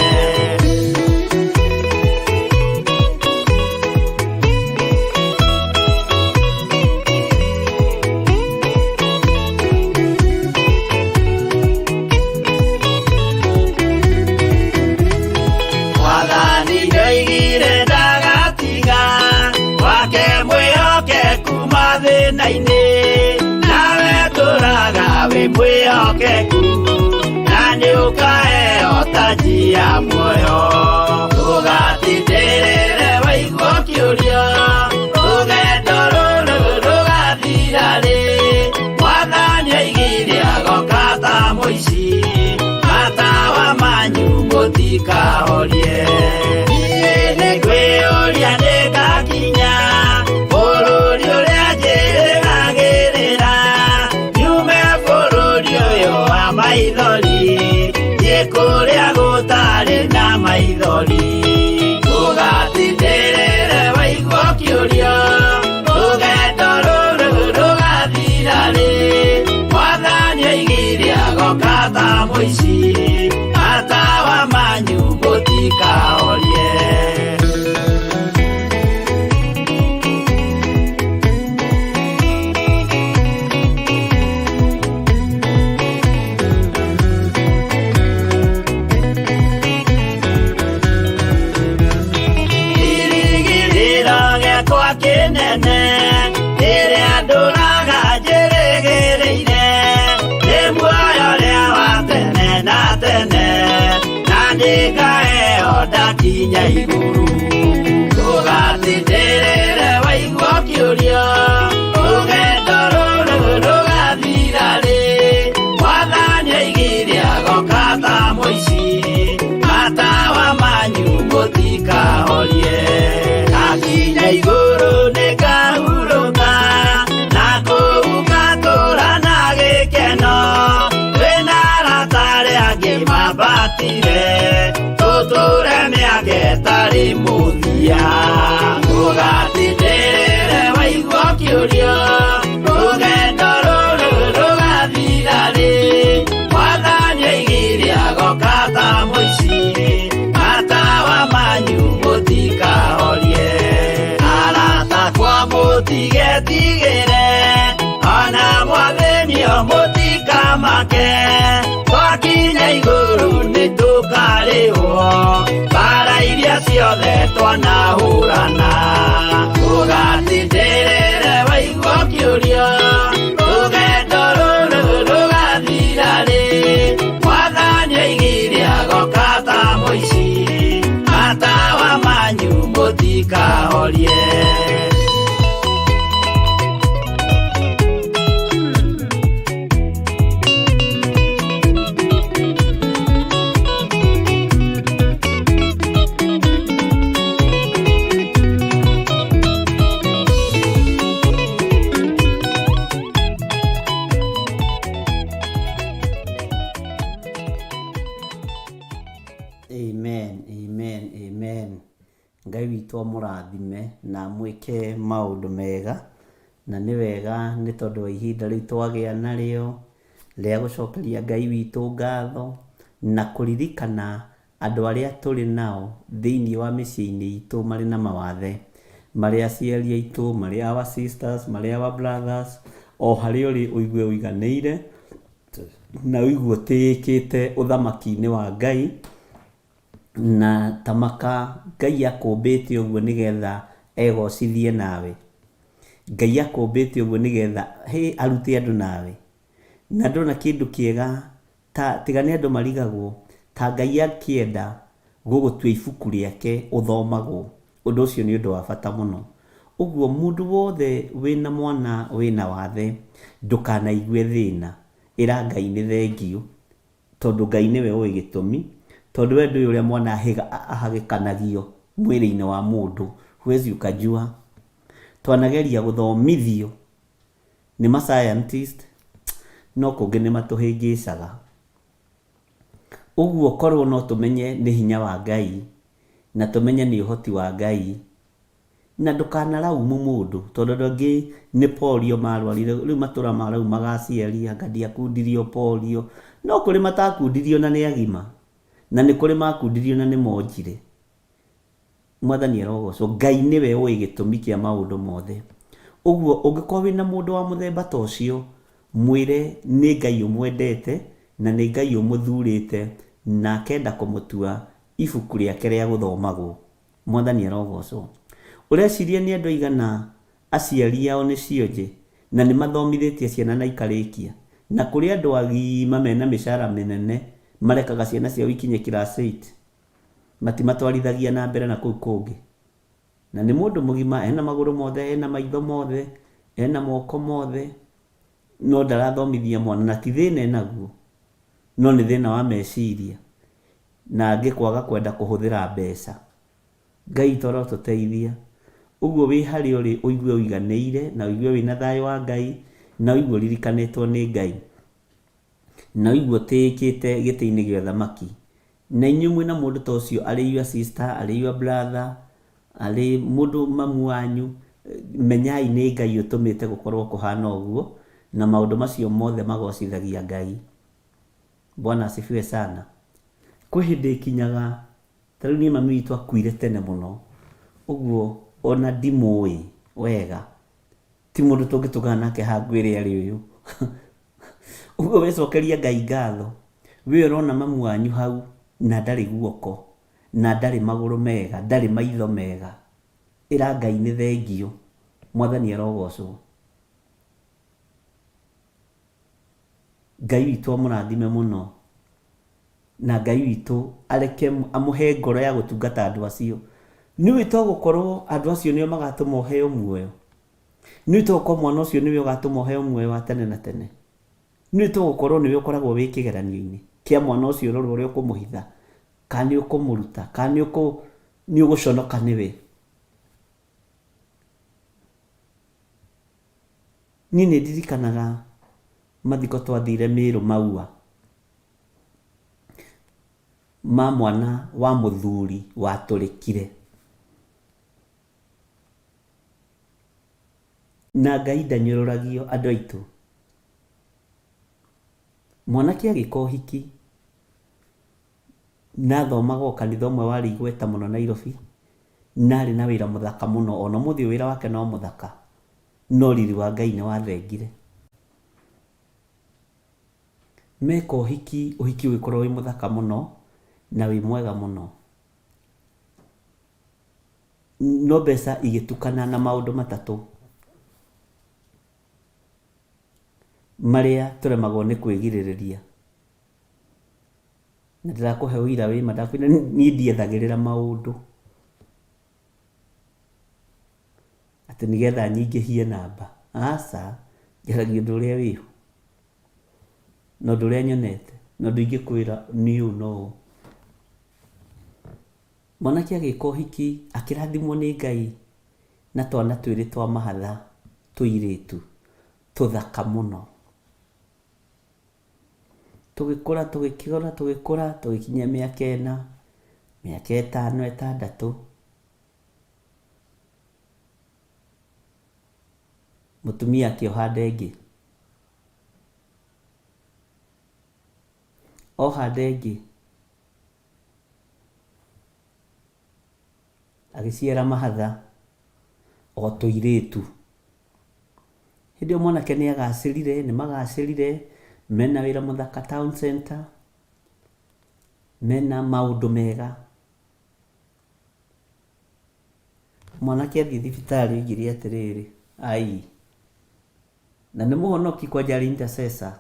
Nawe tũraga wĩ mwĩhokeku, na nĩũkaheo taji ya muoyo. Ndũgatindĩrĩre waigua ũkĩũrio, rũgendo rũrũ rũgathira rĩ, Mwathani oigire agoka ta mũici, matawa manyu mũtikahorie. Niĩ nĩngwĩyũria nĩngakinya bũrũri ũrĩa njĩrĩgagĩrĩra, nyume bũrũri ũyũ wa maithori, thiĩ kũrĩa gũtarĩ na maithori. Ndũgatindĩrĩre waigua ũkĩũrio, rũgendo rũrũ rũgathira rĩ, Mwathani oigire agoka ta mũici, mũtikahorie. Kwa kĩnene rĩrĩa ndũraga njĩrĩgĩrĩire nĩ muoyo rĩa wa tene na tene, na ndĩngaheo ndakinya igũrũ. Ndũgatindĩrĩre waigua ũkĩũrio rũgendo rũrũ rũgathira rĩ, Mwathani oigire agoka ta mũici, matawa manyu mũtikahorie. Ngakinya igũrũ nĩngahurũka, na kũu ngatũũra na gĩkeno, twĩna arata arĩa angĩ mambatire, tũtũũre mĩaka ĩtarĩ mũthia. Ndũgatindĩrĩre waigua ũkĩũrio rũgendo rũrũ rũgathira rĩ, Mwathani oigire agoka ta mũici, matawa manyu mũtikahorie. Arata kwa mũtigetigĩre, ona mwathĩnio mũtikamake, twakinya igũrũ nĩtũkarĩhwo mbara iria ciothe twanahũrana. Ndũgatindĩrĩre waigua ũkĩũrio rũgendo rũrũ rũgathira rĩ, Mwathani oigire agoka ta mũici, matawa manyu mũtikahorie. Amen, amen, amen. Ngai witũ amũrathime na mwĩke maũndũ mega, na nĩ wega nĩ tondũ wa ihinda rĩu twagĩa narĩo rĩa gũcokeria Ngai witũ ngatho na kũririkana andũ arĩa tũrĩ nao thĩinĩ wa mĩciĩ-inĩ itũ marĩ na mawathe, marĩ aciari aitũ, marĩ our sisters, marĩ our brothers, o harĩa ũrĩ ũigue ũiganĩire na ũigue ũtĩĩkĩte ũthamaki-inĩ wa Ngai, na tamaka Ngai akũmbĩte ũguo nĩgetha egocithie nawe. Ngai akũmbĩte ũguo nĩgetha arute andũ nawe. Na ndona kĩndũ kĩega tiga nĩ andũ marigagwo, ta Ngai akĩenda gũgũtua ibuku rĩake ũthomagwo. Ũndũ ũcio nĩ ũndũ wa bata mũno. Ũguo mũndũ wothe wĩna mwana wĩna wathe ndũkanaigue thĩna, ĩra Ngai nĩ thengio, tondũ Ngai nĩwe ũĩ gĩtũmi, tondũ we ndũĩ ũrĩa mwana ahagĩkanagio mwĩrĩ-inĩ wa mũndũ, huwezi ukajua. Twanageria gũthomithio nĩ ma scientist, no kũngĩ nĩ matũhĩngĩcaga. Ũguo korwo no tũmenye nĩ hinya wa Ngai na tũmenye nĩ ũhoti wa Ngai, na ndũkanaraumu mũndũ, tondũ andũ angĩ nĩ polio marwarire, rĩu matũra marau magaciaria anga ndiakundirio polio, no kũrĩ matakundirio na nĩ agima, na nĩ kũrĩ makundirio na nĩ monjire. Mwathani arogocwo. Ngai nĩwe ũĩ gĩtũmi kĩa maũndũ mothe. Ũguo ũngĩkorwo wĩna mũndũ wa mũthemba ta ũcio, mwĩre nĩ Ngai ũmwendete na nĩ Ngai ũmũthurĩte na akenda kũmũtua ibuku rĩake rĩa gũthomagwo. Mwathani arogocwo. Ũreciria nĩ andũ aigana aciari ao nĩ cionje na nĩ mathomithĩtie ciana na ikarĩkia, na kũrĩ andũ agima mena mĩcara mĩnene marekaga ciana ciao ikinye class 8, matimatwarithagia na mbere na kũu kũngĩ. Na nĩ mũndũ mũgima, ena magũrũ mothe, ena maitho mothe, ena moko mothe, no ndarathomithia mwana, na ti thĩna enaguo, no nĩ thĩna wa meciria na angĩ kwaga kwenda kũhũthĩra mbeca. Ngai toro tũteithia. Ũguo wĩ harĩa ũrĩ ũigue ũiganĩire na ũigue wĩna thayũ wa Ngai na ũigue ũririkanĩtwo nĩ Ngai na ũigue ũtĩĩkĩte gĩtĩ-inĩ gĩa ũthamaki. Na inyuĩ mwĩna mũndũ ta ũcio, arĩ your sister, arĩ your brother, arĩ mũndũ mamu wanyu, menyai nĩ Ngai ũtũmĩte gũkorwo kũhana ũguo, na maũndũ macio mothe magocithagia Ngai. Bwana asifiwe sana. Kwĩ hĩndĩ ikinyaga tarĩu niĩ mami witũ akuire tene mũno, ũguo ona ndimũĩ wega, ti mũndũ tũngĩtũngana nake hangwĩre arĩ ũyũ. Ũguo wĩcokeria Ngai ngatho, we ũrona mamu wanyu hau na ndarĩ guoko, na ndarĩ magũrũ mega, ndarĩ maitho mega, ĩra Ngai nĩ thengio, Mwathani arogocwo. Ngai witũ amũrathime mũno, na Ngai witũ areke amũhe ngoro ya gũtungata andũ acio. Nĩ wĩtwo gũkorwo andũ acio nĩo magatũma ũheo muoyo, nĩ wĩtwo gũkorwo mwana ũcio nĩwe ũgatũma ũheo muoyo wa tene na tene, nĩ wĩtwo gũkorwo nĩwe ũkoragwo wĩ kĩgeranio-inĩ kĩa mwana ũcio rora ũrĩa ũkũmũhitha, kana nĩ ũkũmũruta, kana nĩ ũgũconoka nĩwe. Niĩ nĩ ndirikanaga mathiko twathire Mĩrũ Maua ma mwana wa mũthuri watũrĩkire, na Ngai ndanyũrũragio andũ aitũ. Mwanake agĩka ũhiki, na thomaga o kanitha ũmwe warĩ igweta mũno Nairobi, na arĩ na wĩra mũthaka mũno, ona mũthĩ wĩra wake no mũthaka, no riri wa Ngai nĩ wathengire. Meka ũhiki, ũhiki ũgĩkorwo wĩ mũthaka mũno na wĩ mwega mũno, no mbeca igĩtukana na maũndũ matatũ marĩa tũremagwo nĩ kwĩgirĩrĩria. Na ndĩrakũhe ũira wĩ mandakwĩna niĩ ndiethagĩrĩra maũndũ atĩ nĩgetha nyingĩhie namba, aca, njaragia ũndũ ũrĩa wĩho na ũndũ ũrĩa nyonete na ũndũ ingĩkwĩra nĩ ũũ no ũũ. Mwanake agĩka ũhiki, akĩrathimwo nĩ Ngai na twana twĩrĩ twa mahatha tũirĩtu tũthaka mũno. Tũgĩkũra tũgĩkinyia mĩaka 4, mĩaka 5, 6, mũtumia akĩoha ndengĩ, oha ndengĩ agĩciara mahatha o tũirĩtu. Hĩndĩ ĩyo mwanake nĩ magacĩrire, mena wĩra mũthaka town center, mena maũndũ mega. Mwanake athiĩ thibitarĩ oigire atĩrĩrĩ, ai, na nĩ mũhonoki kwanja arĩ intercessor,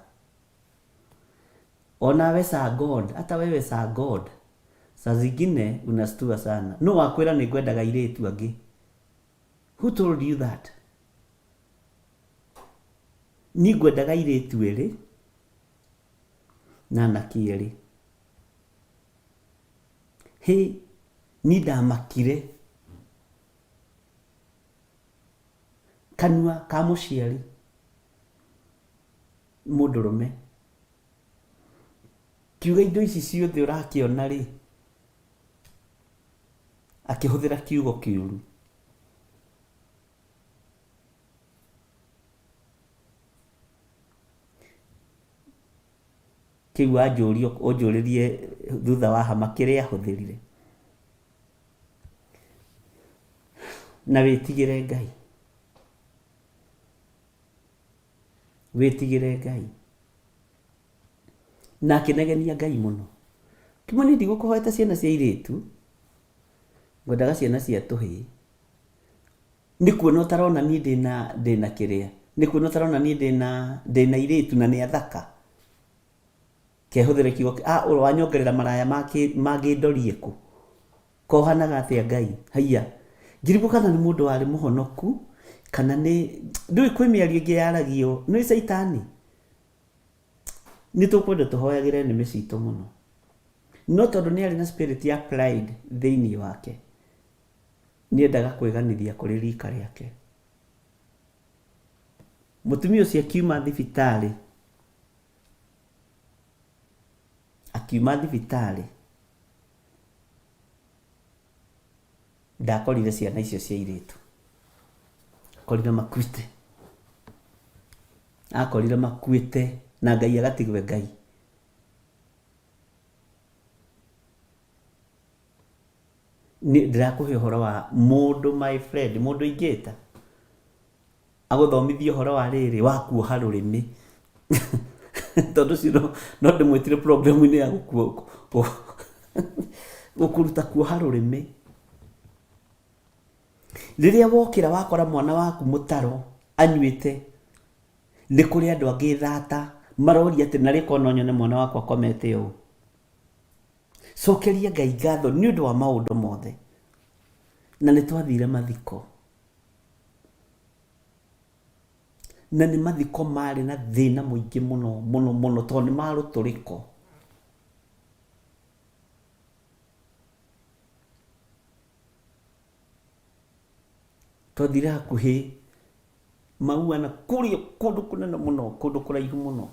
onawe sa God, hata wewe sa God, saa zingine unastua sana. No wakwĩra nĩ ngwendaga airĩtu angĩ. Who told you that? Ni ngwendaga airĩtu erĩ na anake erĩ. Ni ndamakire. Kanua ka mũciari mũndũrũme kiuga indo ici ciothe ũrakĩona rĩ, akĩhũthĩra kiugo kĩũru. Kĩu onjũrĩrie thutha wa hama kĩrĩa ahũthĩrire. Na wĩtigĩre Ngai, wĩtigĩre Ngai. Na akĩnegenia Ngai mũno. Kiugo nĩ ndigũkũhoete ciana cia airĩtu, ngwendaga ciana cia tũhĩĩ. Nĩ kuona ũtarona niĩ ndĩna kĩrĩa, nĩ kuona ũtarona niĩ ndĩna airĩtu na nĩ athaka. Kehũthĩre kiugo ũrĩ wanyongerera maraya mangĩndorie kũ, kohanaga atĩa Ngai. Haiya, ngirigwo kana nĩ mũndũ warĩ mũhonoku, kana ndũĩ kwĩ mĩario ĩngĩ yaragio nĩ Saitani. Nĩ tũkwenda tũhoyagĩre nĩmĩ citũ mũno, no tondũ nĩ arĩ na spirit ya pride thĩinĩ wake, nĩ endaga kwĩganithia kũrĩ rika rĩake. Mũtumia ũcio akiuma thibitarĩ, ndakorire ciana icio cia airĩtu, akorire makuĩte, na Ngai agatigwe Ngai. ndirakuhe horo wa mundu my friend mundu ingita aguthomithia horo wa riri wa kuoha rurimi tondu ciro no ndimwitire problem ni ya gukuruta kuoha rurimi. Riria wokira wakora mwana waku mutaro anyuite ni kuri andu angi thata maroria ati na riko no nyone mwana wakwa komete u. Cokeria Ngai ngatho ni undu wa maundu mothe na ni twathire mathiko na ni mathiko mari na thina muingi muno tondu ni maruturiko. Twathire hakuhi maua na kuria kundu kunene muno kundu kuraihu muno.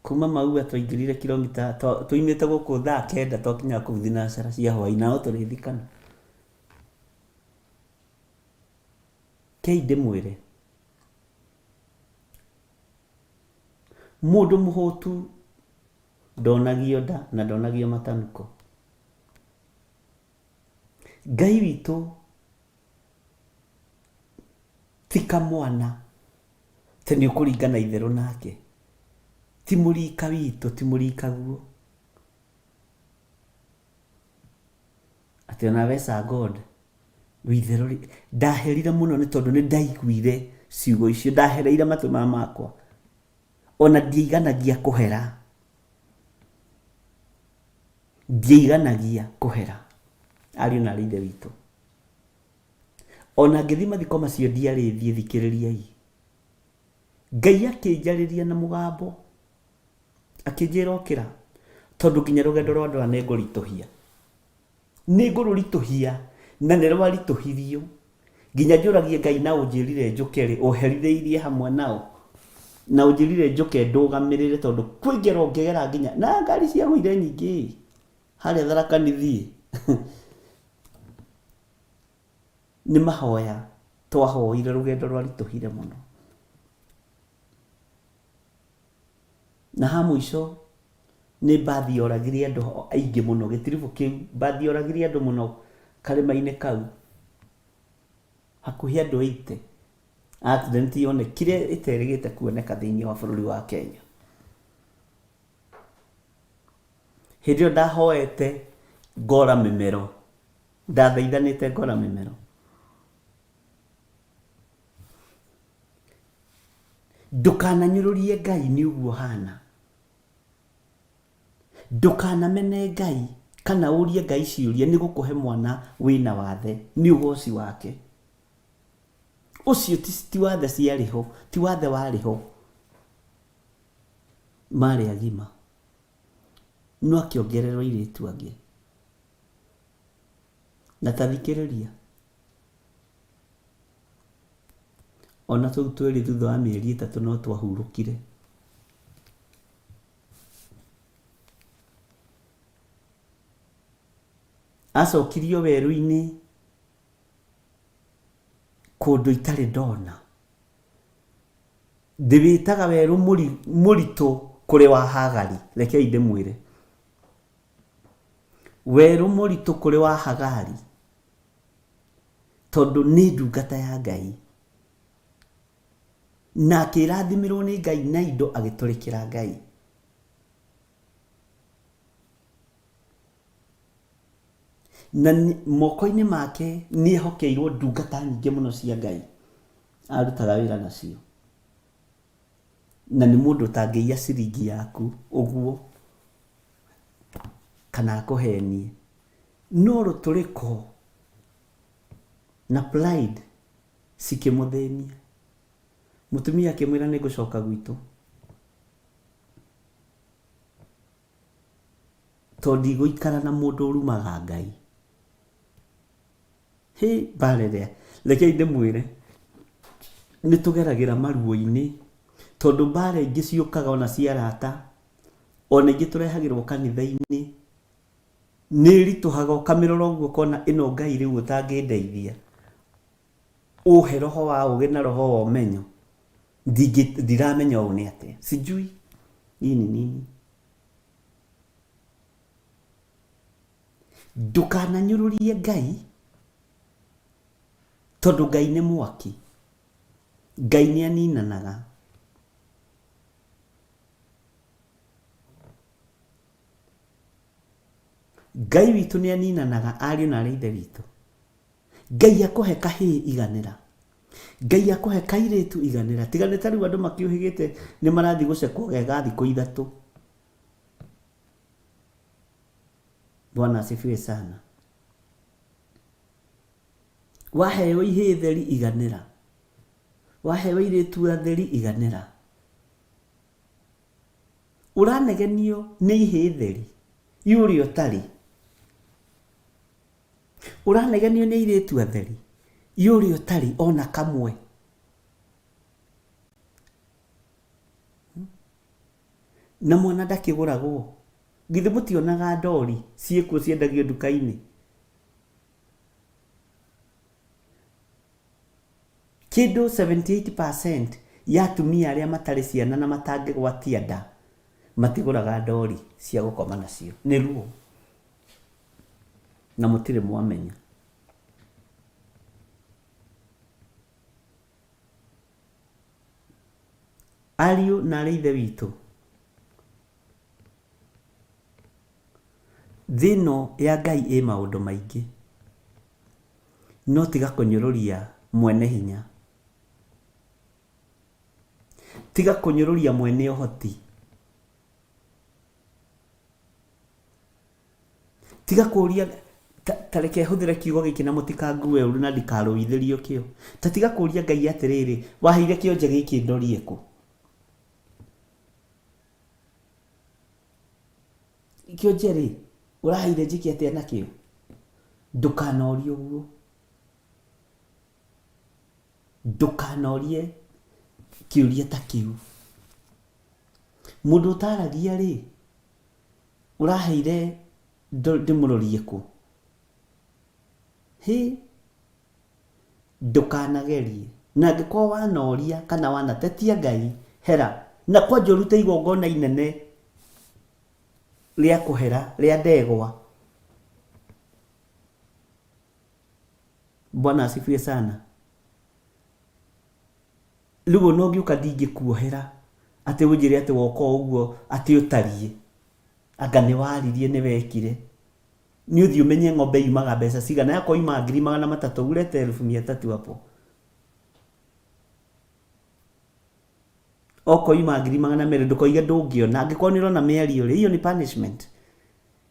Kuma maua twaingirire kilomita tuimite guku thaa 9 twakinya kuu thinacara cia hwainĩ nao turithikana. Kei ndimwire mundu muhutu ndonagio nda na ndonagio matanuko. Ngai witu tika mwana te ni ukuringana itheru nake ti murika witu ti murika guo ati ona wesa God witheru ndaherire muno ni tondu ni ndaiguire ciugo icio ndahereire matu makwa ona ndiiganagia kuhera ari na rinde witu ona ngithi mathiko macio ndiarithie thikiririai. Ngai akinjariria na mugambo akinjira okira tondu nginya rugendo rwa ndwa ningururituhia na nĩ rwarituhirio nginya njuragie Ngai na unjirire njukeri uherithiirie hamwe nao na unjirire njuke ndugamirire tondu kwingera ongegera nginya na ngari cia guire nyingi haria Tharaka Nithi ni mahoya twahoire rugendo rwarituhire muno na ha mwisho ni bathi oragire andu aingi muno gitiribu kiu bathi oragire andu muno karima-ini kau hakuhi andu 80 accident yonekire iterigite kuoneka thiini wa bururi wa Kenya. Hidio ndahoete ngora mimero ndathaithanite ngora mimero ndukananyururie Ngai ni uguo hana ndukanamene Ngai kana urie Ngai ciuria ni gukuhe mwana wina wathe ni ugoci wake ucio ti wathe ciariho ti wathe wariho mari agima no akiongererwo iritu angi na tathikiriria ona tu twiri thutha wa mieri 3 no twahurukire acokirio weru-ini kundu itari ndona ndiwitaga weru muritu kuri wa Hagari rekei ndimwire weru muritu kuri wa Hagari tondu ni ndungata ya Ngai na akirathimirwo ni Ngai na indo agiturikira Ngai na moko-ini make ni hokeirwo ndungata nyingi muno cia Ngai arutaga wira nacio na ni mundu tangiia ciringi yaku uguo kana akuhenie no ruturiko na pride sikimuthenia mutumia akimwira ni gucoka gwitu tondi guikara na mundu urumaga Ngai barere rekei ndimwire ni tugeragira maruo-ini tondu bare ingi ciukaga ona ciarata ona ingi turehagirwo kanitha-ini ni rituhaga ukamirora uguo kona ino Ngai riu utangindeithia uhe roho wa ugi na roho wa umenyo ndiramenya u ni atia sijui nini Ndukananyururie Ngai tondu Ngai nĩ mwaki. Ngai nĩ aninanaga. Ngai witũ nĩ aninanaga ariũ na arĩ ithe witũ. Ngai akũhe kahĩĩ iganĩra. Ngai akũhe kairĩtu iganĩra. Tiga nĩ ta rĩu andũ makiũhĩgĩte nĩ marathiĩ gũcekwo gega thikũ ithatũ. Bwana asifiwe sana. Waheo ihĩĩ theri iganĩra. Waheo irĩtu atheri iganĩra. Ũranegenio nĩ ihĩĩ theri. Yũrĩ ũtarĩ. Ũranegenio nĩ irĩtu atheri. Yũrĩ ũtarĩ ona kamwe. Na mwana ndakĩgũragwo. Githĩ mũtionaga ndori ciĩkuo ciendagio nduka-inĩ? Kĩndũ 78% ya atumia arĩa matarĩ ciana na matangĩgwatia nda matigũraga ndori cia gũkoma nacio. Nĩ ruo. Na mũtirĩ mwamenya. Ariũ na arĩ ithe witũ, thĩno ya Ngai ĩ maũndũ maingĩ, no tiga kũnyũrũria mwene hinya, tiga kũnyũrũria mwene ũhoti, tiga kũria ta reke hũthĩre kiugo gĩkĩ na mũtikangue ũru na ndikarũithĩrio kĩo. Ta tiga kũria Ngai atĩrĩrĩ, waheire kĩonje gĩkĩ ndorie kũ? Kĩonje rĩ, ũraheire njĩke atĩa nakĩo? Ndũkanorie ũguo. Ndũkanorie kĩũria ta kĩu. Mũndũ ũtaragia rĩ, ũraheire ndĩmũrorie kũ? Hĩ, ndũkanagerie. Na angĩkorwo wanoria kana wanatetia Ngai, hera. Na kwanja ũrute igongona inene rĩa kũhera, rĩa ndegwa. Bwana asifiwe sana. Rĩu no ngĩũka ndingĩkuohera atĩ ũnjĩre atĩ woka ũguo atĩ ũtariĩ. Anga nĩ waririe nĩ wekire. Nĩ ũthiĩ ũmenye ng'ombe yumaga mbeca cigana. Yakwa yuma 300,000 urete 300,000 hapo. Oko yuma 200,000 ndũkoige ndũngĩona. Angĩkorwo nĩ ũrona mĩario rĩ, iyo nĩ punishment.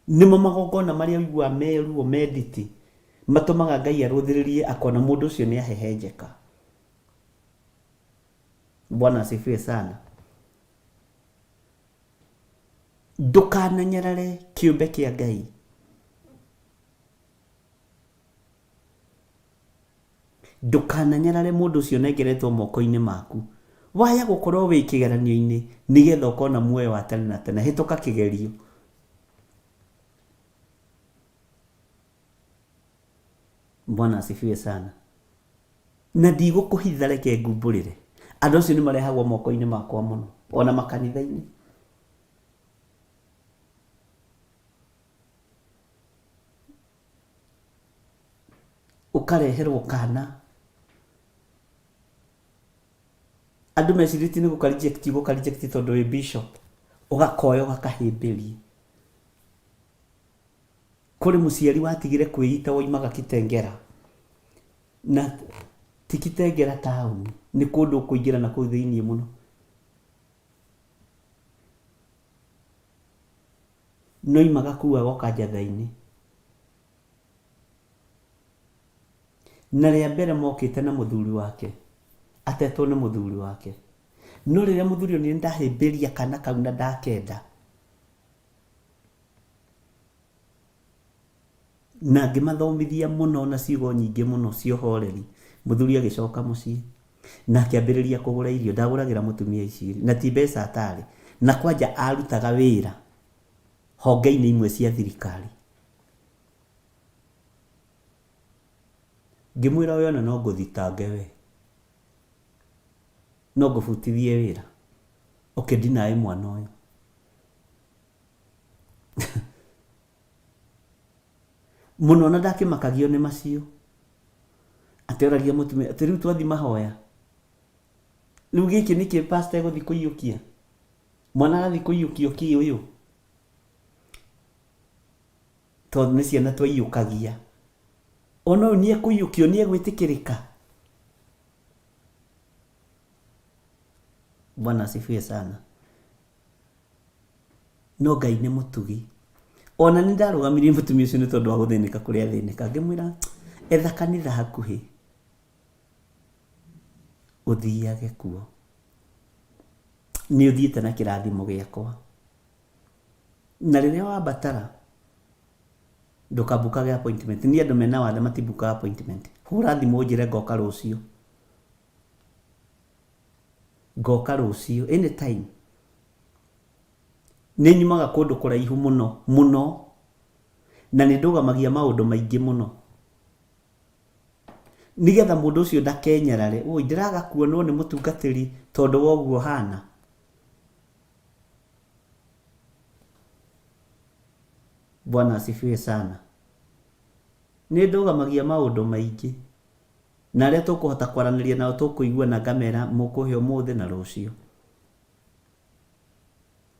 Nĩmo magongona marĩa ũigua meruo mediti matũmaga Ngai arũthĩrĩrie akona mũndũ ũcio nĩ ahehenjeka. Bwana asifiwe sana. Ndũkananyarare kĩũmbe kĩa Ngai. Ndũkananyarare mũndũ ũcio nengeretwo moko-inĩ maku. Waya gũkorwo wĩ kĩgeranio-inĩ nĩgetha ũkona muoyo wa tene na tene. Hĩtũka kĩgerio. Bwana asifiwe sana. Na ndigũkũhitha reke ngumbũrĩre. Andũ acio nĩ marehagwo moko-inĩ makwa mũno. Ona makanitha-inĩ. Ũkareherwo kana. Andũ mecirĩtie nĩ gũka-reject tondũ wĩ bishop. Ũgakoya ũgakahĩmbĩria. Kũrĩ mũciari watigire kwĩita woimaga Kitengera. Na ti Kitengera taũni. Nĩ kũndũ ũkũingĩra na kũu thĩiniĩ mũno. Noimaga kuu agoka njatha-inĩ. Na rĩa mbere mokĩte na mũthuri wake. Atetwo nĩ mũthuri wake. No rĩrĩa mũthuri nĩ ndahĩmbĩria kana kau na ndakenda. Na ngĩmathomithia mũno na ciugo nyingĩ mũno cia ũhoreri. Mũthuri agĩcoka mũciĩ. Na akĩambĩrĩria kũgũra irio. Ndagũragĩra mũtumia ici. Na ti mbeca atarĩ. Na kwanja arutaga wĩra honge-inĩ imwe cia thirikari. Ngĩmwĩra we ona no ngũthitange we. No ngũbutithie wĩra. Oke ndinae mwana ũyũ. muno na ndakimakagio nĩ macio atĩ oragia mũtumia atĩ rĩu twathi mahoya rĩu gĩkĩ nĩkĩ pastor egũthi kũiyũkia mwana arathi kũiyũkio kĩ ũyũ tondũ nĩ ciana twaiyũkagia ona ũyũ nĩekũiyũkio nĩegwĩtĩkĩrĩka. Bwana asifiwe sana. No Ngai nĩ mũtugi. Ona nĩ ndarũgamirie mũtumia ũcio nĩ tondũ wa gũthĩnĩka kũrĩa athĩnĩka ngĩmwĩra etha kanitha hakuhĩ ũthiage kuo nĩ ũthiĩte na kĩrathimo gĩakwa na rĩrĩa wabatara ndũkambukage appointment. Nĩ andũ mena wathe matibũkaga appointment. Hũra thimũ ũnjĩre ngoka rũciũ, ngoka rũciũ anytime. Nĩ nyumaga kũndũ kũraihu mũno mũno na nĩ ndũgamagia maũndũ maingĩ mũno nĩgetha mũndũ ũcio ndakenyerare ũĩ ndĩraga kuonwo nĩ mũtungatĩri tondũ woguo hana. Bwana asifiwe sana. Nĩ ndũgamagia maũndũ maingĩ na arĩa tũkũhota kwaranĩria nao tũkũiguana ngamera mũkũhe ũmũthĩ na rũciũ.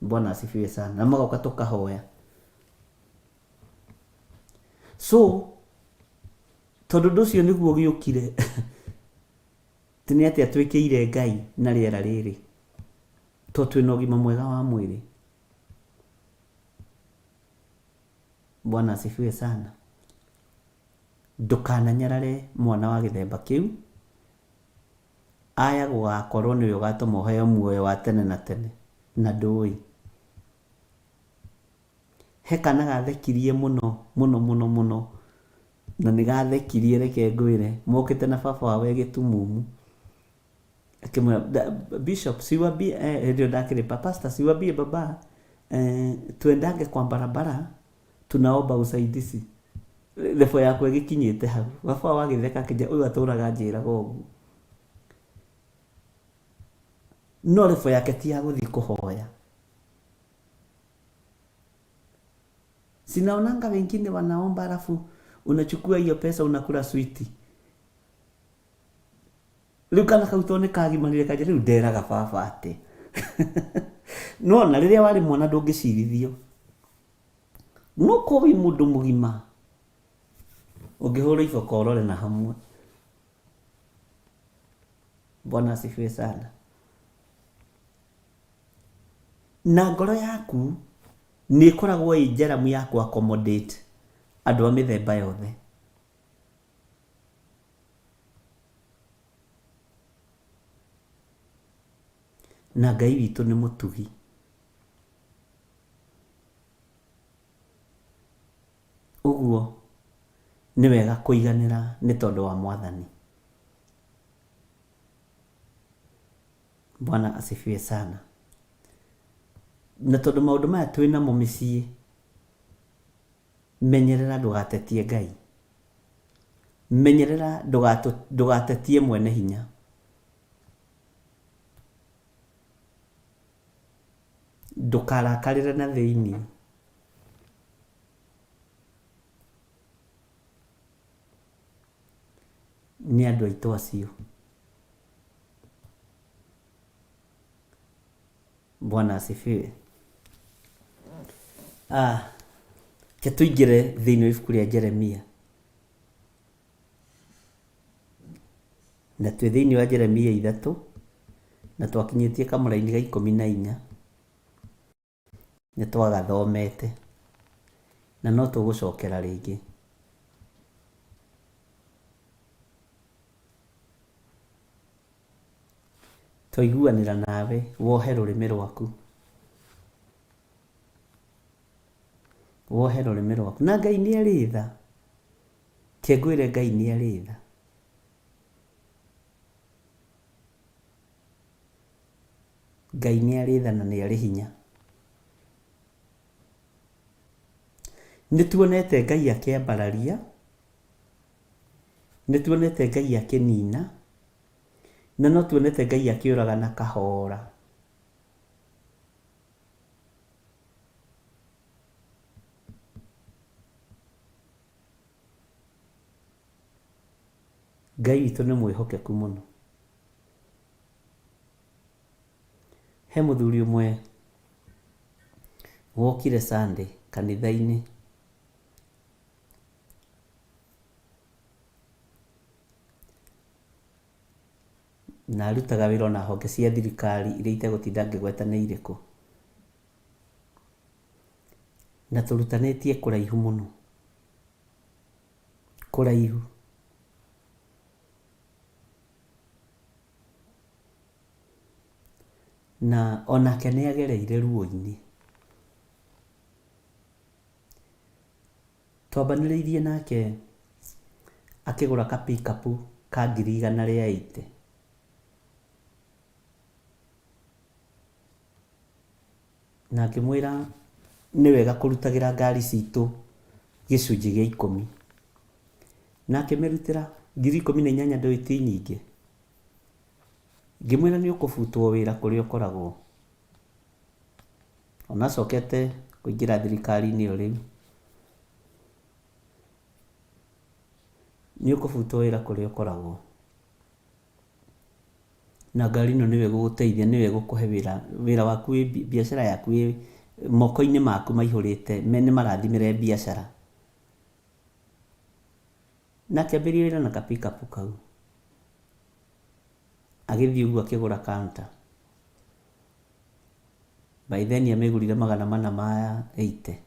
Bwana asifiwe sana. Na magoka tukahoya. So tondũ ũndũ ũcio nĩguo gĩũkire ti nĩ atĩ atwĩkĩire Ngai na rĩera rĩrĩ tondũ twĩna ũgima mwega wa mwĩrĩ. Bwana asifiwe sana. Ndũkananyarare mwana wa gĩthemba kĩu aya gũgakorwo nĩwe ũgatũma ũheo muoyo wa tene na tene na ndũĩ. He kana gathekirie mũno mũno mũno mũno na nĩ gathekirie reke ngwĩre mokĩte na baba wawe gĩtumumu akĩmwĩra Bishop siwambie ndio ndakĩrĩpa pastor siwambie baba tuendange kwa barabara tunaomba usaidizi lefo yakwe gĩkinyĩte hau. Baba wagĩtheka kĩnja ũyũ atũraga njĩraga ũguo no lefo yake ti ya gũthi kũhoya. Sinaonanga wengine wanaomba alafu unachukua hiyo pesa unakula switi. Rĩu kana kau tone kagimanire kaje rĩu nderaga baba ate. No na rĩrĩa warĩ mwana ndũngĩcirithio. No ko wĩ mũndũ mũgima. Ũngĩhũra iboko ũrore na hamwe. Bwana asifiwe sana. Na ngoro yaku nĩ ĩkoragwo ĩ njaramu ya ku accommodate andũ a mĩthemba yothe. Na Ngai witũ nĩ mũtugi. Ũguo nĩ wega kũiganĩra nĩ tondũ wa Mwathani. Bwana asifiwe sana. Na tondũ maũndũ maya twĩna mo mĩciĩ menyerera ndũgatetie Ngai. Menyerera ndũgatetie mwene hinya. Ndũkarakarĩre na thĩinĩ. Nĩ andũ aitũ acio. Bwana asifiwe. Ketũingĩre thĩinĩ wa ibuku rĩa Jeremia. Na twĩ thĩinĩ wa Jeremia 3 na twakinyĩtie kamũra-inĩ ga 14 nĩ twagathomete na no tũgũcokera rĩngĩ. Twaiguanĩra nawe wohe rũrĩmĩ rwaku. Wohe rũrĩmĩ rwaku. Na Ngai nĩ arĩ tha. Kĩngwĩre Ngai nĩ arĩ tha. Ngai nĩ arĩ tha na nĩ arĩ hinya. Nĩ tuonete Ngai akĩambararia. Nĩ tuonete Ngai akĩnina. Na no tuonete Ngai akĩũraga na kahora. Ngai witũ nĩ mwĩhokeku mũno. He mũthuri ũmwe wokire Sunday kanitha-inĩ, na arutaga wĩra na honge cia thirikari iria itegũtinda ngĩgweta nĩ irĩkũ, na tũrutanĩtie kũraihu mũno, kũraihu. Na onake nĩ agereire ruo-inĩ. Twambanĩrĩirie nake akĩgũra ka pick-up ka 180,000. Na ngĩmwĩra nĩ wega kũrutagĩra ngari citũ gĩcunjĩ gĩa 10. Na akĩmĩrutĩra 18,000 ndũĩ ti nyingĩ. Ngĩmwĩra nĩ ũkũbutwo wĩra kũrĩa ũkoragwo. Ona acokete kũingĩra thirikari-inĩ o rĩu. Nĩ ũkũbutwo wĩra kũrĩa ũkoragwo. Na ngari ĩno nĩwe gũgũteithia, nĩwe gũkũhe wĩra waku, biacara yaku moko-inĩ maku maihũrĩte, nĩ marathimĩre biacara. Na akĩambĩrĩria wĩra na ka pick-up kau. Agĩthiĩ ũguo akĩgũra counter. By then amĩgũrire 480.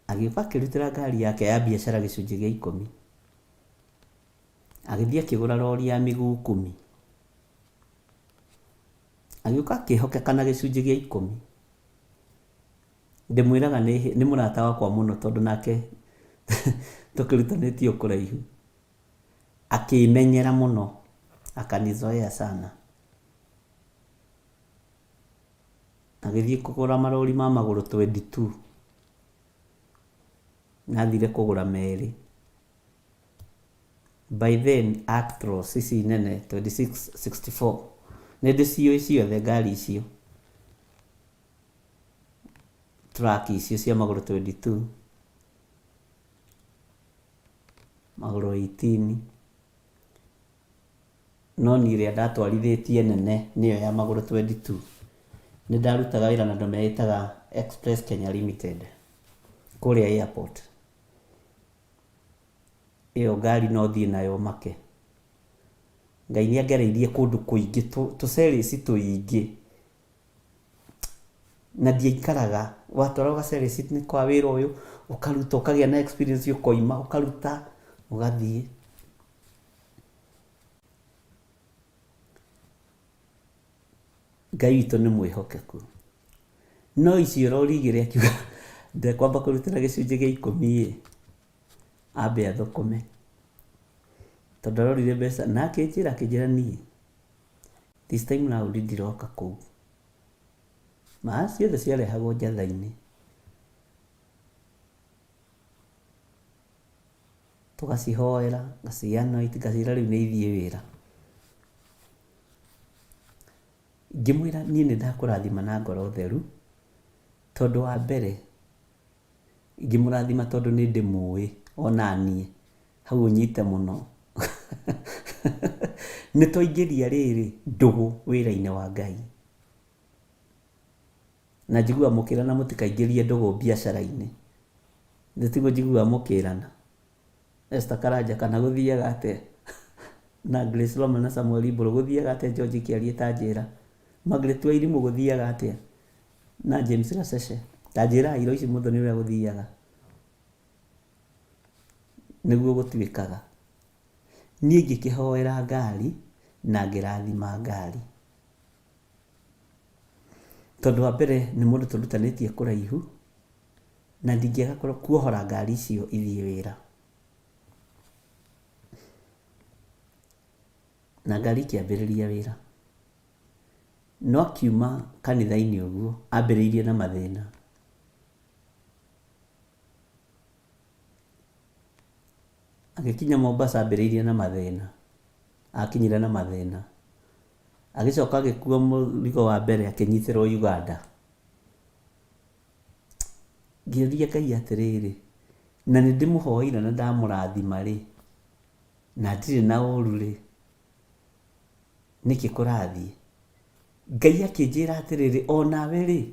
Agĩũka akĩrutĩra ngari yake ya biacara gĩcunjĩ gĩa 10. Agĩthiĩ akĩgũra lori ya miguu 10. Agĩũka akĩhokeka na gĩcunjĩ gĩa 10. Ndĩmwĩraga nĩ mũrata wakwa mũno tondũ nake tũkĩrutanĩtio kũraihu. Akĩmenyera mũno, akanizoea sana. Agĩthiĩ kũgũra marori ma magũrũ 22. Na athire kũgũra merĩ. By then Actros ici nene 2664 nĩ ndĩciũĩ ciothe ngari icio, truck icio cia magũrũ 22, magũrũ 18. No niĩ ĩrĩa ndatwarithĩtie nene nĩyo ya magũrũ 22. Nĩ ndarutaga wĩra na andũ meĩtaga Express Kenya Limited kũrĩa airport. Ĩyo ngari no thiĩ nayo make. Ngai nĩ angereirie kũndũ kũingĩ, tũservice tũingĩ. Na ndiaikaraga, watwara ũgaservice nĩ kwa wĩra ũyũ, ũkaruta ũkagĩa na experience, ũkoima ũkaruta ũgathiĩ. Ngai witũ nĩ mwĩhokeku. No icio rori igĩrĩ akiuga ndekwamba kũrutĩra gĩcunjĩ gĩa 10 ambe athũkũme. Tondũ arorire mbeca na akĩnjĩra niĩ this time round ndiroka kũu. Maa ciothe ciarehagwo njatha-inĩ. Tũgacihoera, ngacianoint, ngacira rĩu nĩ ithiĩ wĩra. Ngĩmwĩra niĩ nĩ ndakũrathima na ngoro theru, tondũ wa mbere ngĩmũrathima tondũ nĩ ndĩmũĩ ona niĩ hau ũnyite mũno. Nĩ twaingĩria rĩrĩ ndũgũ wĩra-inĩ wa Ngai. Na njigua mũkĩrana mũtikaingĩrie ndũgũ biacara-inĩ. Nĩ tiguo njigua mũkĩrana. Esther Karanja kana gũthiaga atĩa na Grace Loma na Samuel Ibũrũ gũthiaga atĩa, George Kĩarie tanjĩra. Margaret Wairimũ gũthiaga atĩa na James Gacece tanjĩra iro ici mũndũ nĩ ũrĩa gũthiaga. Nĩguo gũtuĩkaga. Niĩ ngĩkĩhoera ngari na ngĩrathima ngari. Tondũ wa mbere nĩ mũndũ tũrutanĩtie kũraihu na ndingĩaga kuohora ngari icio ithiĩ wĩra. Na ngari ikĩambĩrĩria wĩra. No akiuma kanitha-inĩ ũguo ambĩrĩirie na mathĩna. Agĩkinya Mombasa ambĩrĩirie na mathĩna. Akinyire na mathĩna. Agĩcoka agĩkua mũrigo wa mbere akĩnyitĩrwo Uganda. Ngĩũria Ngai atĩrĩrĩ, na nĩ ndĩmũhoeire na ndamũrathima rĩ, na ndirĩ na ũru rĩ, nĩkĩ kũrathiĩ? Ngai akĩnjĩra atĩrĩrĩ, o nawe rĩ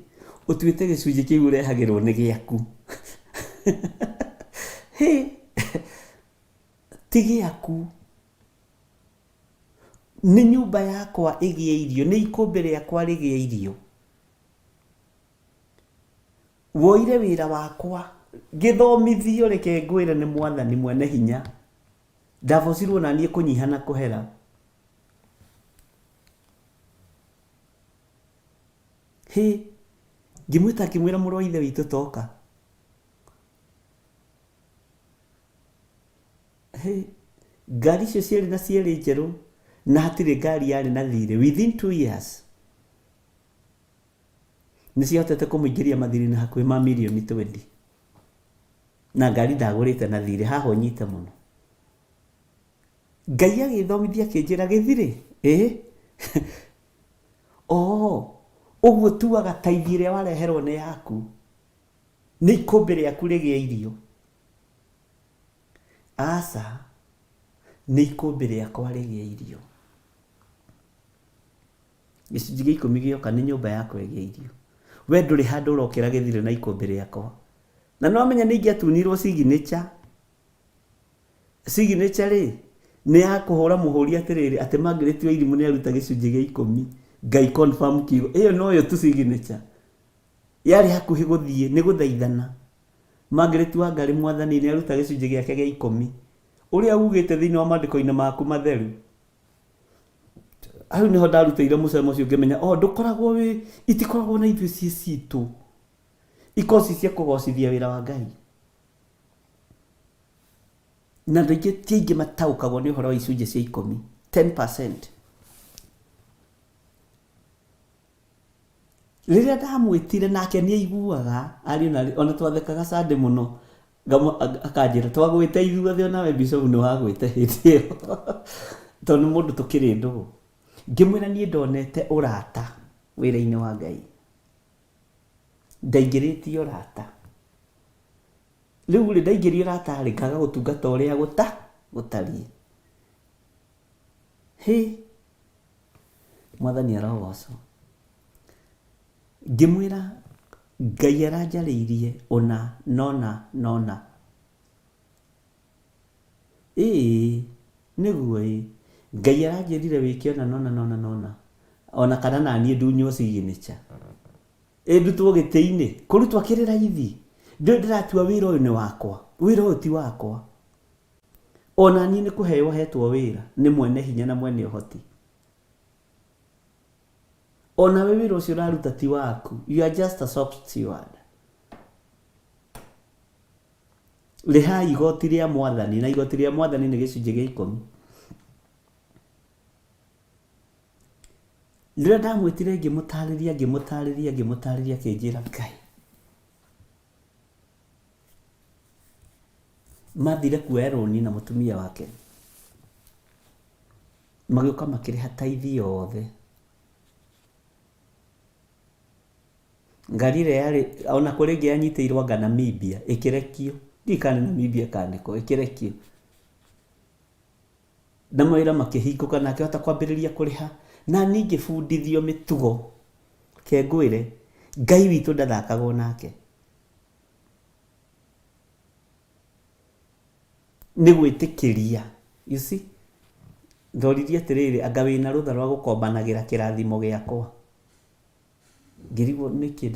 ũtuĩte gĩcunjĩ kĩu ũrehagĩrwo nĩ gĩaku. Ti gĩaku, nĩ nyũmba yakwa ĩgĩe irio, nĩ ikũmbĩ rĩakwa rĩgĩe irio. Woire wĩra wakwa gĩthomithio, reke ngwĩre nĩ Mwathani mwene hinya, ndabocirwo na niĩ kũnyiha na kũhera. Ngĩmwĩta ngĩmwĩra mũrũ wa ithe witũ toka. Ngari icio cierĩ na cierĩ njerũ, na hatirĩ ngari yarĩ na thirĩ. Within 2 years nĩ cihotete kũmũingĩria mathirĩ-inĩ hakuhĩ ma mirioni 20, na ngari ndagũrĩte na thirĩ. Haha ũnyite mũno. Ngai agĩthomithia akĩnjĩra gĩthirĩ, ũguo tuaga taithi ĩrĩa wareherwo nĩ yaku, nĩ ikũmbĩ rĩaku rĩgĩe irio. Aca, nĩ ikũmbĩ rĩakwa rĩgĩe irio. Gĩcunjĩ gĩa 10 gĩoka nĩ nyũmba yakwa ĩgĩe irio. We ndũrĩ handũ ũrokĩra gĩthirĩ na ikũmbĩ rĩakwa. Na no amenya nĩ ingĩatunirwo signature. Signature rĩ, nĩ ya kũhũra mũhũri atĩrĩrĩ, atĩ Margaret Wairimu nĩ aruta gĩcunjĩ gĩa 10. Ngai confirm kiugo. Ĩyo no yo tu signature. Yarĩ hakuhĩ gũthiĩ nĩ gũthaithana. Margaret Wangari Mwathani nĩ aruta gĩcunjĩ gĩake gĩa 10. Ũrĩa ugĩte thĩinĩ wa maandĩko-inĩ maku matheru. Hau niho ndarutĩire mũcamo ũcio ngĩmenya, ndũkoragwo itikoragwo na ithuĩ citũ. Ikoci cia kũgocithia wĩra wa Ngai. Na andũ aingĩ ti aingĩ mataũkagwo nĩ ũhoro wa icunjĩ cia 10. 10%. Rĩrĩa ndamwĩtire nake nĩ aiguaga, ona twathekaga Sunday mũno, akanjĩra twagwĩte ithuothe, onawe Bishop nĩ wagwĩte hĩndĩ ĩyo, tondũ mũndũ tũkĩrĩ ndũgũ. Ngĩmwĩra niĩ ndonete ũrata wĩra-inĩ wa Ngai, ndaingĩrĩtie ũrata. Rĩu rĩ ndaingĩria ũrata rĩ, ngaga gũtungata ũrĩa gũtariĩ. Mwathani arogocwo. Ngĩmwĩra Ngai aranjarĩirie ona nona. Nĩguo Ngai aranjĩrire wĩke ona nona. Ona kana naniĩ ndunywo signature. Ndutwo gĩtĩ-inĩ, kũrutwo kĩrĩ raithi. Ndĩratua wĩra ũyũ nĩ wakwa, wĩra ũyũ ti wakwa. Ona niĩ nĩ kũheo hetwo wĩra nĩ mwene hinya na mwene ũhoti. Ona we wĩra ũcio ũraruta ti waku, you are just a soft steward. Rĩha igoti rĩa Mwathani, na igoti rĩa Mwathani nĩ gĩcunjĩ gĩa 10. Rĩrĩa ndamwĩtire ngĩmũtarĩria akĩnjĩra, Ngai, mathire kuoya rũni na mũtumia wake, magĩũka makĩrĩha taithi yothe. Ngari ĩrĩa yarĩ ona kũrĩ ĩngĩ yanyitĩirwo anga Namibia ĩkĩrekio, ndikane Namibia kandĩkwo ĩkĩrekio, na mawĩra makĩhingũka na akĩhota kwambĩrĩria kũrĩha. Na niĩ ngĩbundithio mĩtugo, kengwĩre Ngai witũ ndathakagwo nake, nĩ gwĩtĩkĩria. You see, ndoririe atĩrĩrĩ, anga wĩna rũtha rwa gũkombanagĩra kĩrathimo gĩakwa. Ngĩrigwo nĩkĩ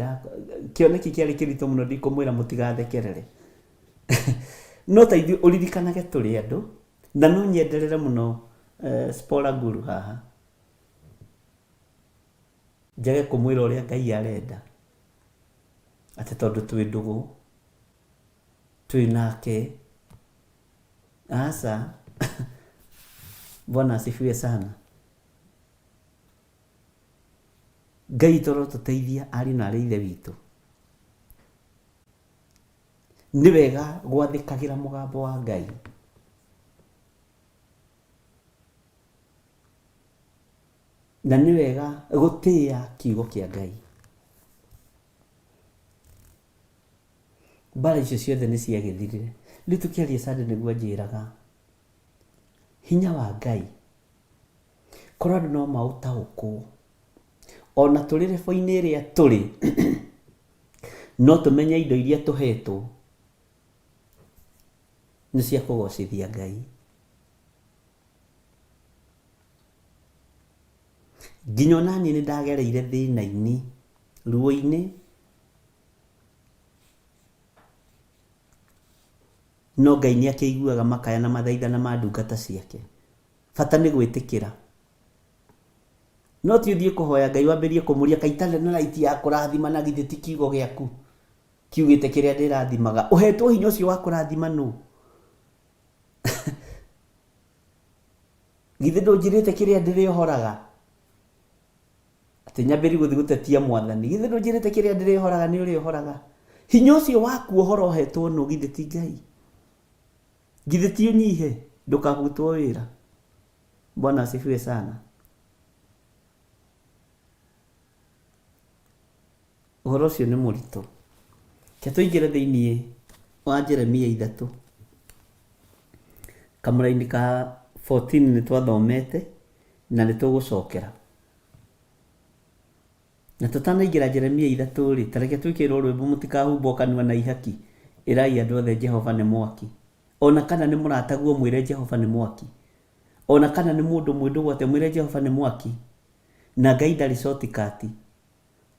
kĩoneki kĩarĩ kĩritũ mũno, ndikũmwĩra mũtigathekerere. No ta ithuĩ ũririkanage tũrĩ andũ, na no nyenderere mũno Spora Guru haha, njage kũmwĩra ũrĩa Ngai arenda, atĩ tondũ twĩ ndũgũ, twĩ nake. Aca, Bwana asifiwe sana. Ngai toro tũteithia ari na arĩ ithe witũ. Nĩ wega gwathĩkagĩra mũgambo wa Ngai. Na nĩ wega gũtĩĩa kiugo kĩa Ngai. Mbara icio ciothe nĩ ciagĩthirire. Rĩu tũkĩaria Sunday nĩguo njĩraga, hinya wa Ngai korwo andũ no maũtaũkwo ona tũrĩ rebo-inĩ ĩrĩa tũrĩ no tũmenye indo iria tũhetwo nĩ cia kũgocithia Ngai. Nginya onaniĩ nĩ ndagereire thĩna-inĩ ruo-inĩ no Ngai nĩ akĩiguaga makaya na mathaithana ma ndungata ciake. Bata nĩ gwĩtĩkĩra. No ti ũthiĩ kũhoya Ngai wambĩrĩrie kũmũria kaitare na raiti ya kũrathima na githĩ ti kiugo gĩaku kiugĩte kĩrĩa ndĩrathimaga. Ũhetwo hinya ũcio wa kũrathima nũ? Githĩ ndũnjĩrĩte kĩrĩa ndĩrĩhoraga atĩ nyambĩrĩrie gũthiĩ gũtetia Mwathani? Githĩ ndũnjĩrĩte kĩrĩa ndĩrĩhoraga nĩ ũrĩhoraga? Hinya ũcio waku ũhoro ũhetwo nũ githĩ ti Ngai? Githĩ ti ũnyihe ndũkabutwo wĩra? Bwana asifiwe sana. Ũhoro ũcio nĩ mũritũ. Ke tũingĩre thĩinĩ wa Jeremia 3 kamũra-inĩ ka 14 nĩ twathomete na nĩ tũgũcokera. Na tũtanaingĩra Jeremia 3 rĩ, ta reke twĩkĩrwo rwĩmbo mũtikahumbo kanua na ihaki ĩrai andũ othe Jehova nĩ mwaki. Ona kana nĩ mũrataguo mwĩre Jehova nĩ mwaki. Ona kana nĩ mũndũ mwĩndũ wote mwĩre Jehova nĩ mwaki. Na Ngai ndarĩ shortcut.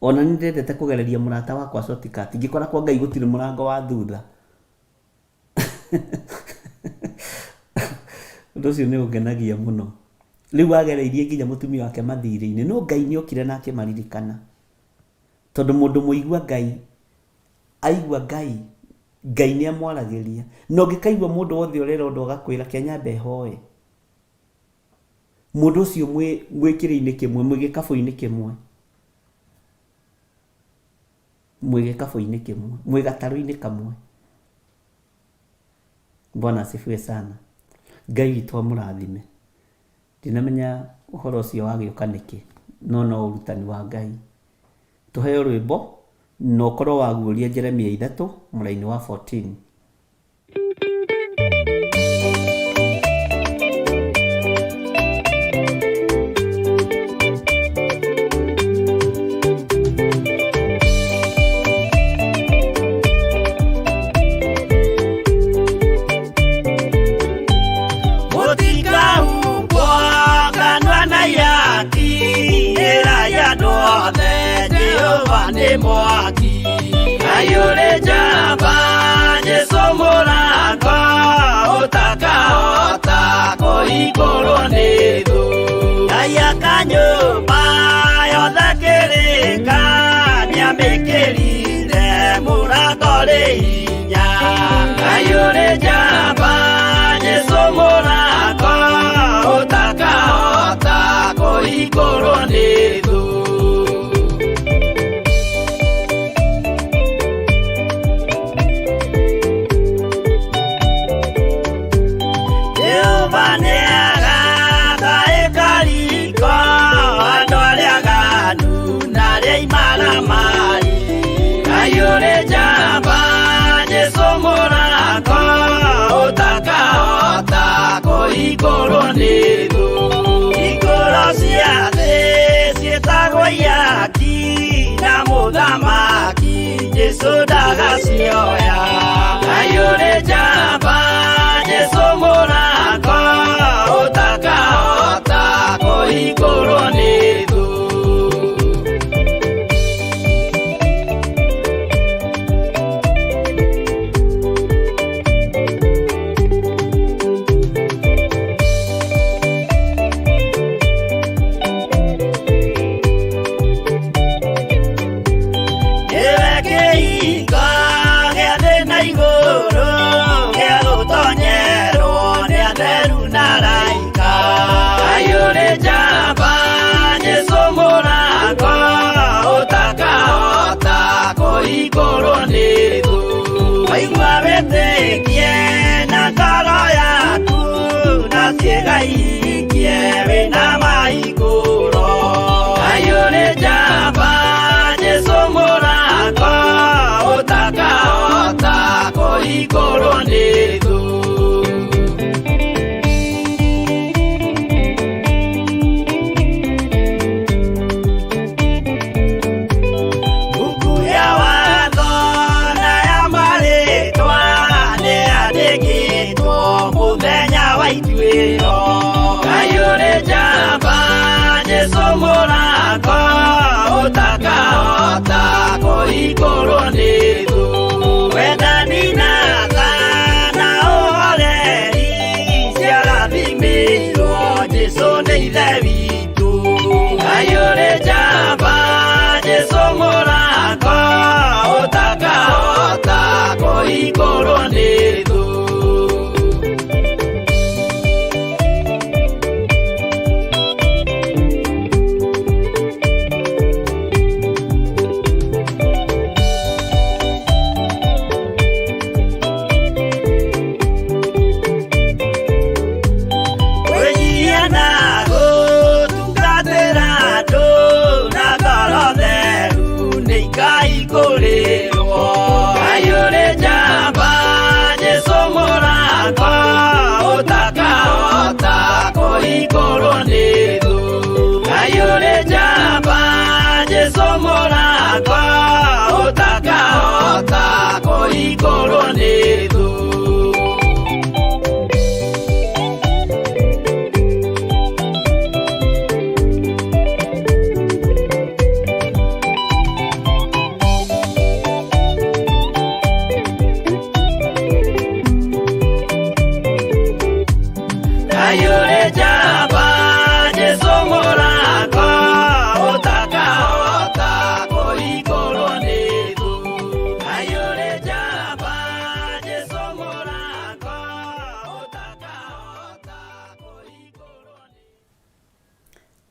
Ona nĩ ndendete kũgereria mũrata wakwa shortcut. Ngĩkora kwa Ngai gũtirĩ mũrango wa thutha. Ũndũ ũcio nĩ ũngenagia mũno. Rĩu agereirie nginya mũtumia wake mathirĩ-inĩ. No Ngai nĩ okire na akĩmaririkana. Tondũ mũndũ mũigua Ngai aigua Ngai, Ngai nĩ amwaragĩria. No ngĩkaigua mũndũ wothe ũrera ũndũ agakwĩra Kenyambe hoe. Mũndũ ũcio mwĩkĩrĩ-inĩ kĩmwe, mwĩgĩkabũ-inĩ kĩmwe. Mwĩgĩkabũ-inĩ kĩmwe, mwĩgatarũ-inĩ kamwe. Bwana asifiwe sana. Ngai witũ amũrathime. Ndinamenya ũhoro ũcio wagĩũka nĩkĩ, no ũrutani wa Ngai. Tũheo rwĩmbo na ũkorwo waguũria Jeremia 3 mũra-inĩ wa 14. Mwaki ayore jamba Yesu mũrango ũtakahota kũhingũrwo nĩ thũ. Aya kanyũmba yothe kĩrĩka nĩamĩkĩrire mũrango rĩ hinya. Ayore jamba Yesu mũrango ũtakahota kũhingũrwo nĩ thũ. Ayore jamba Yesu mũrango ũtakahota kũhingũrwo nĩ thũ. Hingũro cia thĩ ciĩtagwo ihaki na mũthamaki Jesũ ndagacioya. Ayore jamba Yesu mũrango ũtakahota kũhingũrwo nĩ thũ. Waigua wĩtĩkie na ngoro yaku na ciĩga ikie wĩna mahingũro. Ayũrĩ njamba Jesũ mũrango ũtakahota kũhingũrwo nĩ thũ. kũhingũrwo nĩ thũ. Wendani na tha na ũhoreri ciarathimĩirwo Jesũ nĩ ithe witũ. Ngai ũrĩ njamba, Jesũ mũrango, ũtakahota kũhingũrwo nĩ thũ.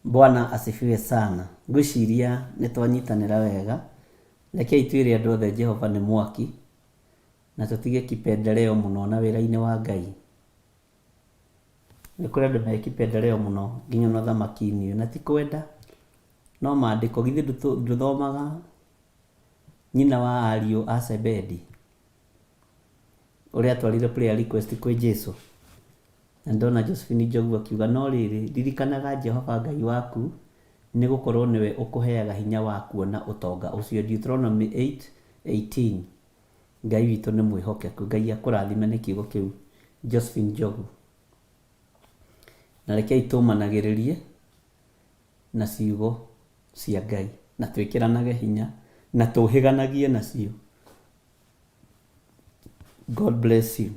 Bwana asifiwe sana. Ngwĩciria nĩ twanyitanĩra wega. Rekei twĩre andũ othe Jehova nĩ mwaki na tũtige kipendeleo mũno na wĩra-inĩ wa Ngai. Nĩ kũrĩ andũ me kipendeleo mũno nginya na thamaki-inĩ na ti kwenda, no maandĩko githĩ ndũthomaga nyina wa ariũ a Zebedi ũrĩa atwarire prayer request kwĩ Jesũ. Na ndona Josephine Njogu akiuga no rĩrĩ ririkanaga Jehova Ngai waku nĩ gũkorwo nĩwe ũkũheaga hinya wa kuona ũtonga ũcio. Deuteronomy 8:18. Ngai witũ nĩ mwĩhokeku. Ngai akũrathime nĩ kiugo kĩu Josephine Njogu. Na rekei tũmanagĩrĩrie na ciugo cia Ngai na twĩkĩranage hinya na tũhĩganagie nacio. God bless you.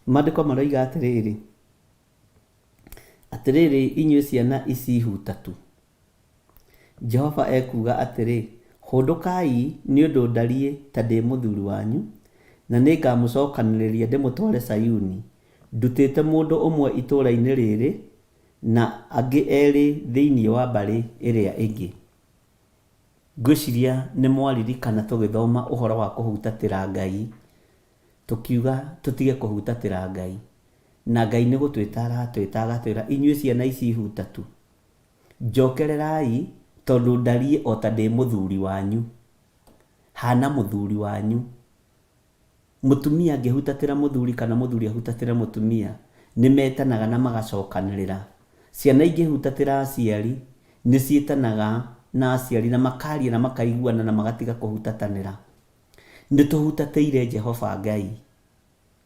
Maandĩko maroiga atĩrĩrĩ, inyuĩ ciana ici hutatu, Jehova ekuga atĩrĩ, hũndũkai nĩ ũndũ ndariĩ ta ndĩ mũthuri wanyu, na nĩngamũcokanĩrĩria ndĩmũtware Sayuni. Ndutĩte mũndũ ũmwe itũũra-inĩ rĩrĩ na angĩ erĩ thĩinĩ wa mbarĩ ĩrĩa ĩngĩ. Ngwĩciria nĩ mwaririkana tũgĩthoma ũhoro wa kũhutatĩra Ngai, tukiuga tutige kũhutatĩra Ngai, na Ngai nĩ gũtwĩtara twĩra inyuĩ ciana ici hutatu, njokererai tondũ ndariĩ o ta ndĩ mũthuri wanyu, hana mũthuri wanyu. Mũtumia angĩhutatĩra mũthuri kana mũthuri ahutatĩra mũtumia nĩ metanaga na magacokanĩrĩra. Ciana ingĩhutatĩra aciari nĩ ciĩtanaga na aciari na makaria na makaiguana na magatiga kũhutatanĩra. Nĩ tũhutatĩire Jehova Ngai.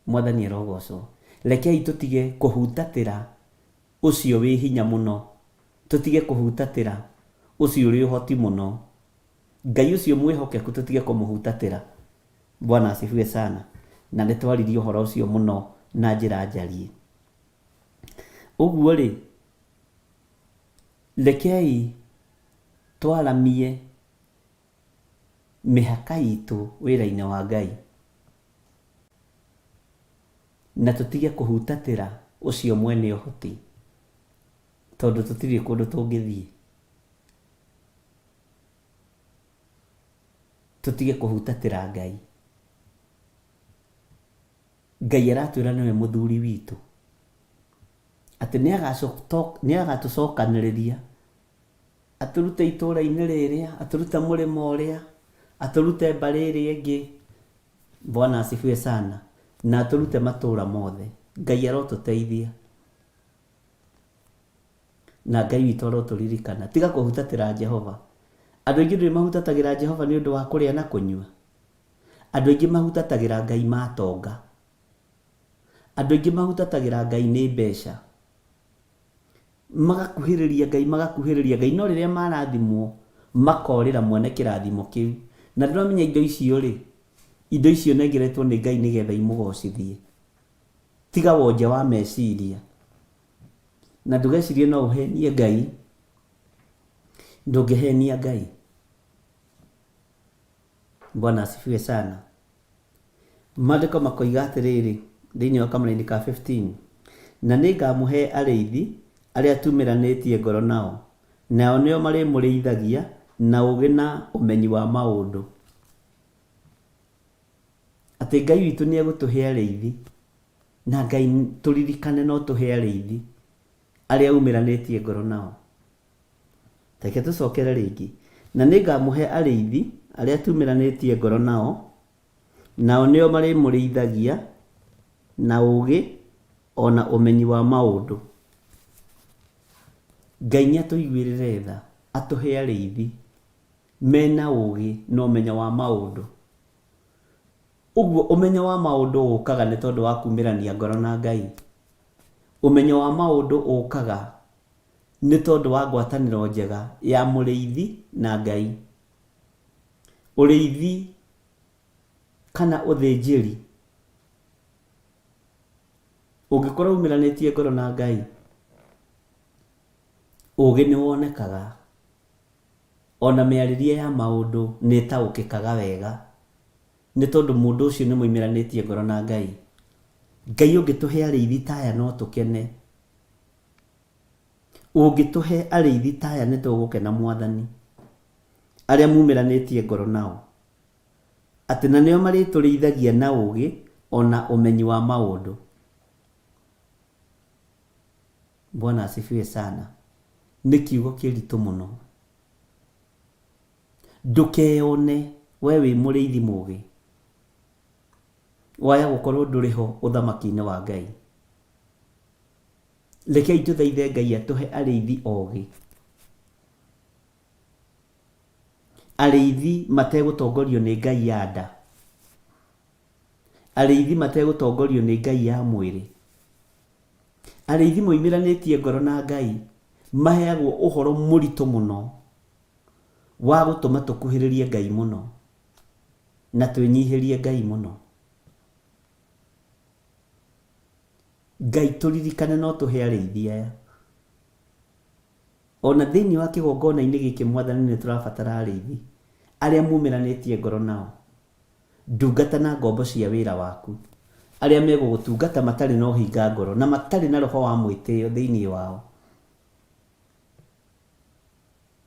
Mwathani arogocwo. Rekei tũtige kũhutatĩra ũcio wĩ hinya mũno, tũtige kũhutatĩra ũcio ũrĩ ũhoti mũno. Ngai ũcio mwĩhokeku tũtige kũmũhutatĩra. Bwana asifiwe sana. Na nĩ twaririe ũhoro ũcio mũno na njĩra njariĩ. Ũguo rĩ, rekei twaramie mĩhaka itũ wĩra-inĩ wa Ngai na tũtige kũhutatĩra ũcio mwene ũhoti, tondũ tũtirĩ kũndũ tũngĩthiĩ. Tũtige kũhutatĩra Ngai. Ngai aratwĩra nĩwe mũthuri witũ, atĩ nĩ agatũcokanĩrĩria, atũrute itũũra-inĩ rĩrĩa, atũrute mũrĩmo ũrĩa, atũrute mbarĩ ĩrĩa ĩngĩ. Bwana asifiwe sana. Na atũrute matũũra mothe. Ngai arotũteithia. Na Ngai witũ arotũririkana. Tiga kũhutatĩra Jehova. Andũ aingĩ nĩ mahutatagĩra Jehova nĩ ũndũ wa kũrĩa na kũnyua. Andũ aingĩ mahutatagĩra Ngai matonga. Andũ aingĩ mahutatagĩra Ngai nĩ mbeca. Magakuhĩrĩria Ngai no rĩrĩa marathimwo makorĩra mwene kĩrathimo kĩu. na ndĩramenya indo icio rĩ, indo icio nengeretwo nĩ Ngai nĩgetha imũgocithie, tiga wonje wa meciria. Na ndũgecirie no ũhenie Ngai, ndũngĩhenia Ngai. Bwana asifiwe sana. Maandĩko makoiga atĩrĩrĩ thĩinĩ wa Kamũra-inĩ ka 15, na nĩngamũhe arĩithi arĩa tumĩranĩtie ngoro nao, nao nĩo marĩmũrĩithagia na ũũgĩ na ũmenyi wa maũndũ. Atĩ Ngai witũ nĩ egũtũhe arĩithi, na Ngai tũririkane no tũhe arĩithi arĩa umĩranĩtie ngoro nao. Reke tũcokere rĩngĩ, na nĩngamũhe arĩithi arĩa tumĩranĩtie ngoro nao, nao nĩo marĩmũrĩithagia na ũũgĩ ona ũmenyi wa maũndũ. Ngai nĩatũiguĩrĩre tha, atũhe arĩithi mena ũũgĩ na ũmenyo wa maũndũ. Ũguo ũmenyo wa maũndũ ũkaga nĩ tondũ wa kumĩrania ngoro na Ngai. Ũmenyo wa maũndũ ũkaga nĩ tondũ wa ngwatanĩro njega ya mũrĩithi na Ngai. Ũrĩithi kana ũthĩnjĩri ũngĩkorwo umĩranĩtie ngoro na Ngai, ũũgĩ nĩ wonekaga, ona mĩarĩrie ya maũndũ nĩ ĩtaũkĩkaga wega, nĩ tondũ mũndũ ũcio nĩ mũimĩranĩtie ngoro na Ngai. Ngai ũngĩtũhe arĩithi taya no tũkene, ũngĩtũhe arĩithi taya nĩ tũgũkena Mwathani, arĩa mumĩranĩtie ngoro nao, atĩ na nĩo marĩtũrĩithagia na ũũgĩ ona ũmenyi wa maũndũ. Bwana asifiwe sana. Nĩ kiugo kĩritũ mũno. Ndũkeyone we wĩ mũrĩithi mũũgĩ waya gũkorwo ndũrĩ ho ũthamaki-inĩ wa Ngai. Rekei tũthaithe Ngai atũhe arĩithi oogĩ, arĩithi mategũtongorio nĩ Ngai ya nda, arĩithi mategũtongorio nĩ Ngai ya mwĩrĩ, arĩithi moimĩranĩtie ngoro na Ngai, maheagwo ũhoro mũritũ mũno wa gũtũma tũkuhĩrĩrie Ngai mũno na twĩnyihĩrie Ngai mũno. Ngai tũririkane no tũhe arĩithi aya. Ona thĩinĩ wa kĩgongona-inĩ gĩkĩ Mwathani nĩ tũrabatara arĩithi arĩa mumĩranĩtie ngoro nao, ndungata na ngombo cia wĩra waku, arĩa megũgũtungata matarĩ na ũhinga ngoro na matarĩ na roho wa mwĩtĩo thĩinĩ wao,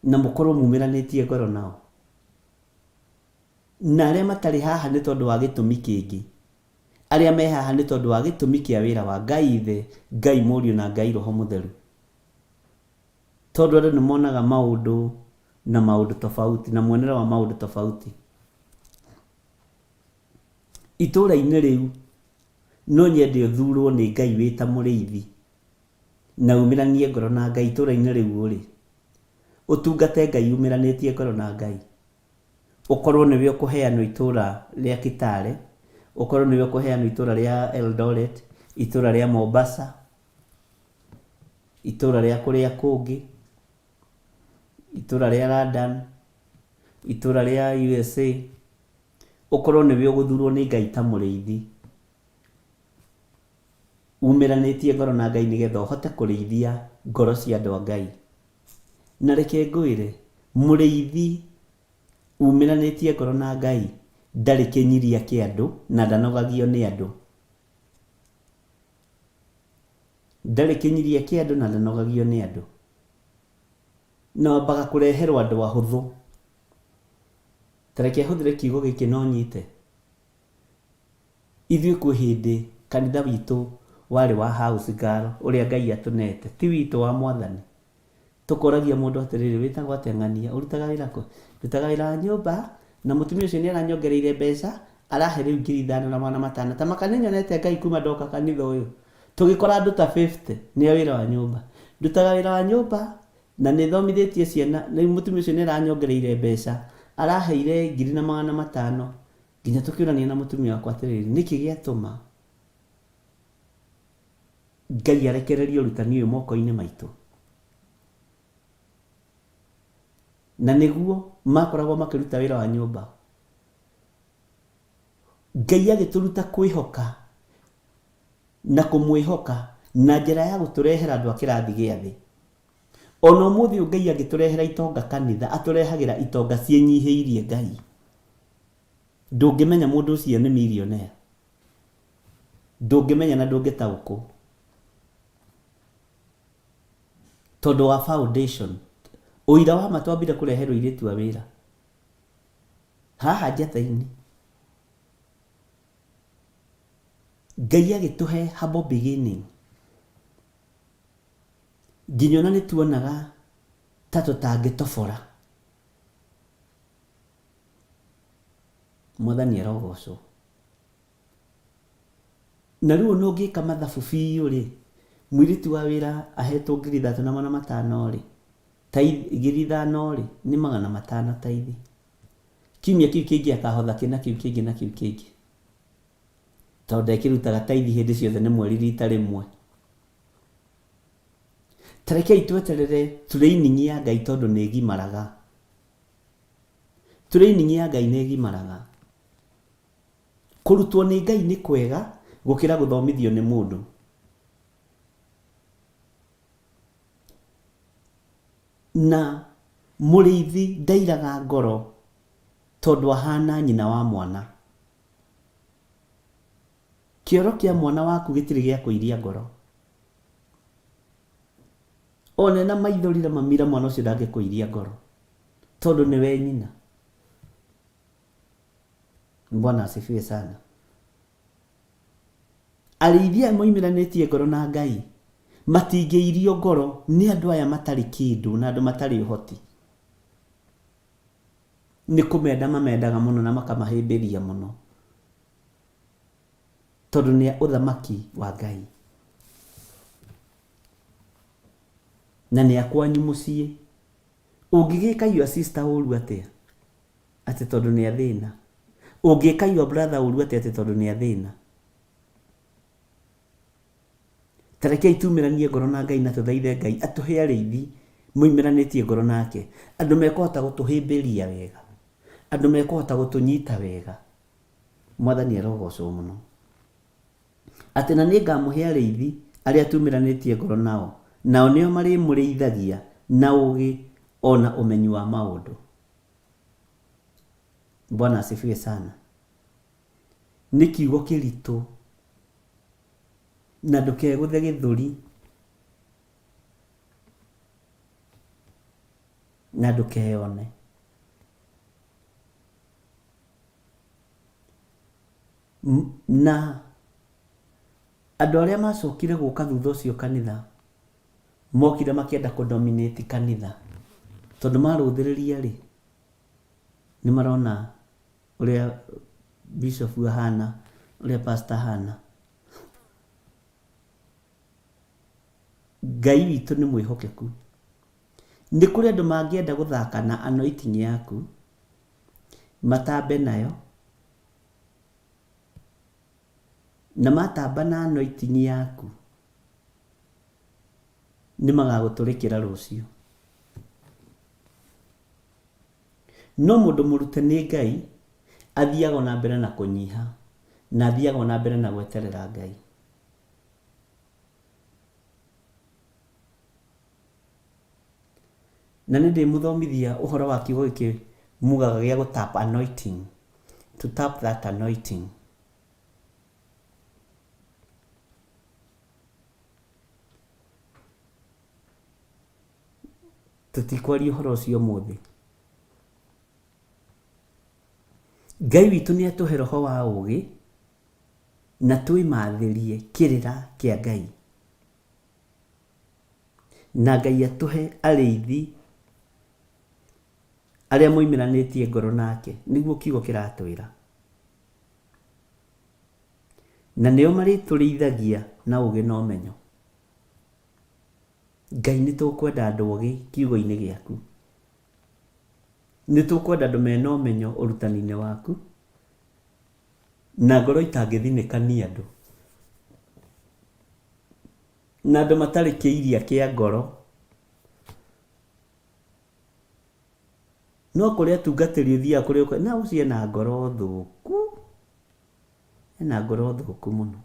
na mũkorwo mumĩranĩtie ngoro nao. Na arĩa matarĩ haha nĩ tondũ wa gĩtũmi kĩngĩ, arĩa me haha nĩ tondũ wa gĩtũmi kĩa wĩra wa Ngai Ithe, Ngai Mũriũ na Ngai Roho Mũtheru. Tondũ andũ nĩ monaga maũndũ na maũndũ tofauti, na muonere wa maũndũ tofauti. Itũũra-inĩ rĩu no nyende ũthurwo nĩ Ngai wĩ ta mũrĩithi na umĩranie ngoro na Ngai. Itũũra-inĩ rĩu ũrĩ ũtungate Ngai umĩranĩtie ngoro na Ngai. Ũkorwo nĩwe ũkũheanwo itũũra rĩa Kitale, ũkorwo nĩwe ũkũheanwo itũũra rĩa Eldoret, itũũra rĩa Mombasa, itũũra rĩa kũrĩa kũngĩ, itũũra rĩa London, itũũra rĩa USA, ũkorwo nĩwe ũgũthurwo nĩ Ngai ta mũrĩithi umĩranĩtie ngoro na Ngai, nĩgetha ũhote kũrĩithia ngoro cia andũ a Ngai. Na reke ngwĩre, mũrĩithi umĩranĩtie ngoro na Ngai ndarĩ kĩnyiria kĩa andũ na ndanogagio nĩ andũ. Ndarĩ kĩnyiria kĩa andũ na ndanogagio nĩ andũ. Na wambaga kũreherwo andũ ahũthũ. Tareke hũthĩre kiugo gĩkĩ no nyite. Ithuĩ kwĩ hĩndĩ kanitha witũ warĩ wa house girl ũrĩa Ngai atũnete, ti witũ wa Mwathani. Tũkoragia mũndũ atĩrĩrĩ, wĩtagwo atĩa ng'ania, ũrutaga wĩra kũ? Ndutaga wĩra wa nyũmba, na mũtumia ũcio nĩ aranyongereire mbeca, arahe rĩu 5,500. Ta maka nĩnyonete Ngai kuma ndoka kanitha ũyũ. Tũgĩkora andũ ta 50 nĩ wĩra wa nyũmba. Ndutaga wĩra wa nyũmba na nĩ thomithĩtie ciana, rĩu mũtumia ũcio nĩ aranyongereire mbeca, araheire 5,500. Nginya tũkĩũrania na mũtumia wakwa atĩrĩrĩ, nĩkĩ gĩatũma Ngai arekererie ũrutani ũyũ moko-inĩ maitũ? Na nĩguo makoragwo makĩruta wĩra wa nyũmba. Ngai agĩtũruta kwĩhoka na kũmwĩhoka na njĩra ya gũtũrehera andũ a kĩrathi gĩa thĩ. Ona ũmũthĩ Ngai agĩtũrehera itonga kanitha, atũrehagĩra itonga ciĩnyihĩirie Ngai. Ndũngĩmenya mũndũ ũcio nĩ millionaire. Ndũngĩmenya na ndũngĩtaũkwo. Tondũ wa foundation. Ũira wa matwambire kũreherwo airĩtu a wĩra. Haha njata-inĩ. Ngai agĩtũhe humble beginning. Nginya ona nĩtuonaga ta tũtangĩtobora. Mwathani arogocwo. Na rĩu no ũngĩka mathabu biũ rĩ, mũirĩtu wa wĩra ahetwo 3,500 rĩ, ta 5,000 rĩ, nĩ 500 taithi. Kiumia kĩu kĩngĩ akahotha kĩna kĩu kĩngĩ na kĩu kĩngĩ. Tondũ ndekĩrutaga taithi hĩndĩ ciothe nĩ mweri rita rĩmwe. Tarekei tweterere training ya Ngai tondũ nĩ ĩgimaraga. Training ya Ngai nĩ ĩgimaraga. Kũrutwo nĩ Ngai nĩ kwega gũkĩra gũthomithio nĩ mũndũ. Na mũrĩithi ndairaga ngoro tondũ ahana nyina wa mwana. Kĩoro kĩa mwana waku gĩtirĩ gĩa kũiria ngoro. One na maithori na mamira mwana ũcio ndangĩkũiria ngoro tondũ nĩwe nyina. Bwana asifiwe sana. Arĩithia moimiranĩtie ngoro na Ngai matingĩirio ngoro nĩ andũ aya matarĩ kĩndũ na andũ matarĩ ũhoti. Nĩ kũmenda mamendaga mũno na makamahĩmbĩria mũno tondũ nĩ ũthamaki wa Ngai. Na nĩ akwanyu mũciĩ. Ũngĩgĩka your sister ũru atĩa atĩ tondũ nĩ athĩna. Ũngĩka your brother ũru atĩa atĩ tondũ nĩ athĩna. Tarekei tumĩranie ngoro na Ngai na tũthaithe Ngai atũhe arĩithi moimiranĩtie ngoro nake. Andũ mekũhota gũtũhĩmbĩria wega. Andũ mekũhota gũtũnyita wega. Mwathani arogocwo mũno. Atĩ na nĩ ngamũhe arĩithi arĩa tumĩranĩtie ngoro nao. Nao nĩo marĩ mũrĩithagia na ũgĩ ona ũmenyi wa maũndũ. Bwana asifiwe sana. Nĩ kiugo kĩritũ na ndũkegũthe gĩthũri na ndũkeyone. Na andũ arĩa macokire gũka thutha ũcio kanitha mokire makĩenda kũdominate kanitha tondũ marũthĩrĩria rĩ, nĩ marona ũrĩa bishop ahana, ũrĩa pastor ahana. Ngai witũ nĩ mwĩhokeku. Nĩ kũrĩ andũ mangĩenda gũthaka na anointing yaku matambe nayo, na matamba na anointing yaku nĩ magagũtũrĩkĩra rũciũ. No mũndũ mũrute nĩ Ngai athiaga na mbere na kũnyiha na athiaga na mbere na gweterera Ngai. Na nĩ ndĩmũthomithia ũhoro wa kiugo gĩkĩ mugaga gĩa gũtap anointing, to tap that anointing. Tũtikwaria ũhoro ũcio mũthĩ. Ngai witũ nĩ atũhe roho wa ũgĩ na twĩmathĩrie kĩrĩra kĩa Ngai. Na Ngai atũhe arĩithi arĩa moimiranĩtie ngoro nake, nĩguo kiugo kĩratwĩra. Na nĩo marĩtũrĩithagia na ũgĩ na ũmenyo. Ngai nĩ tũkwenda andũ ũgĩ kiugo-inĩ gĩaku. Nĩ tũkwenda andũ mena ũmenyo ũrutani-inĩ waku na ngoro itangĩthinĩkania andũ. Na andũ matarĩ kĩiria kĩa ngoro. No kũrĩ atungatĩri ũthiaga kũrĩ na ũcio na ngoro thũku. ena ngoro thuku muno.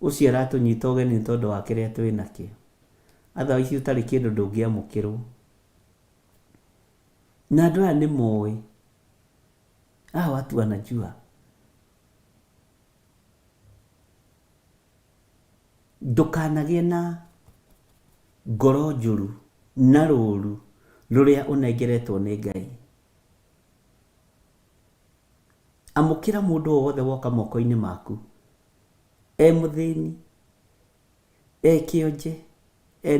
Ucio aratunyita ũgeni nĩ tondũ wa kĩrĩa twĩ nakĩo. Otherwise ũtarĩ kĩndũ ndũngĩamũkĩrwo. Na andũ aya nĩ moĩ. Watu wanajua. Ndũkanagĩe na ngoro njũru na rũru rũrĩa ũnengeretwo nĩ Ngai. Amũkĩra mũndũ o wothe woka moko-inĩ maku. Mũthĩni, kĩonje,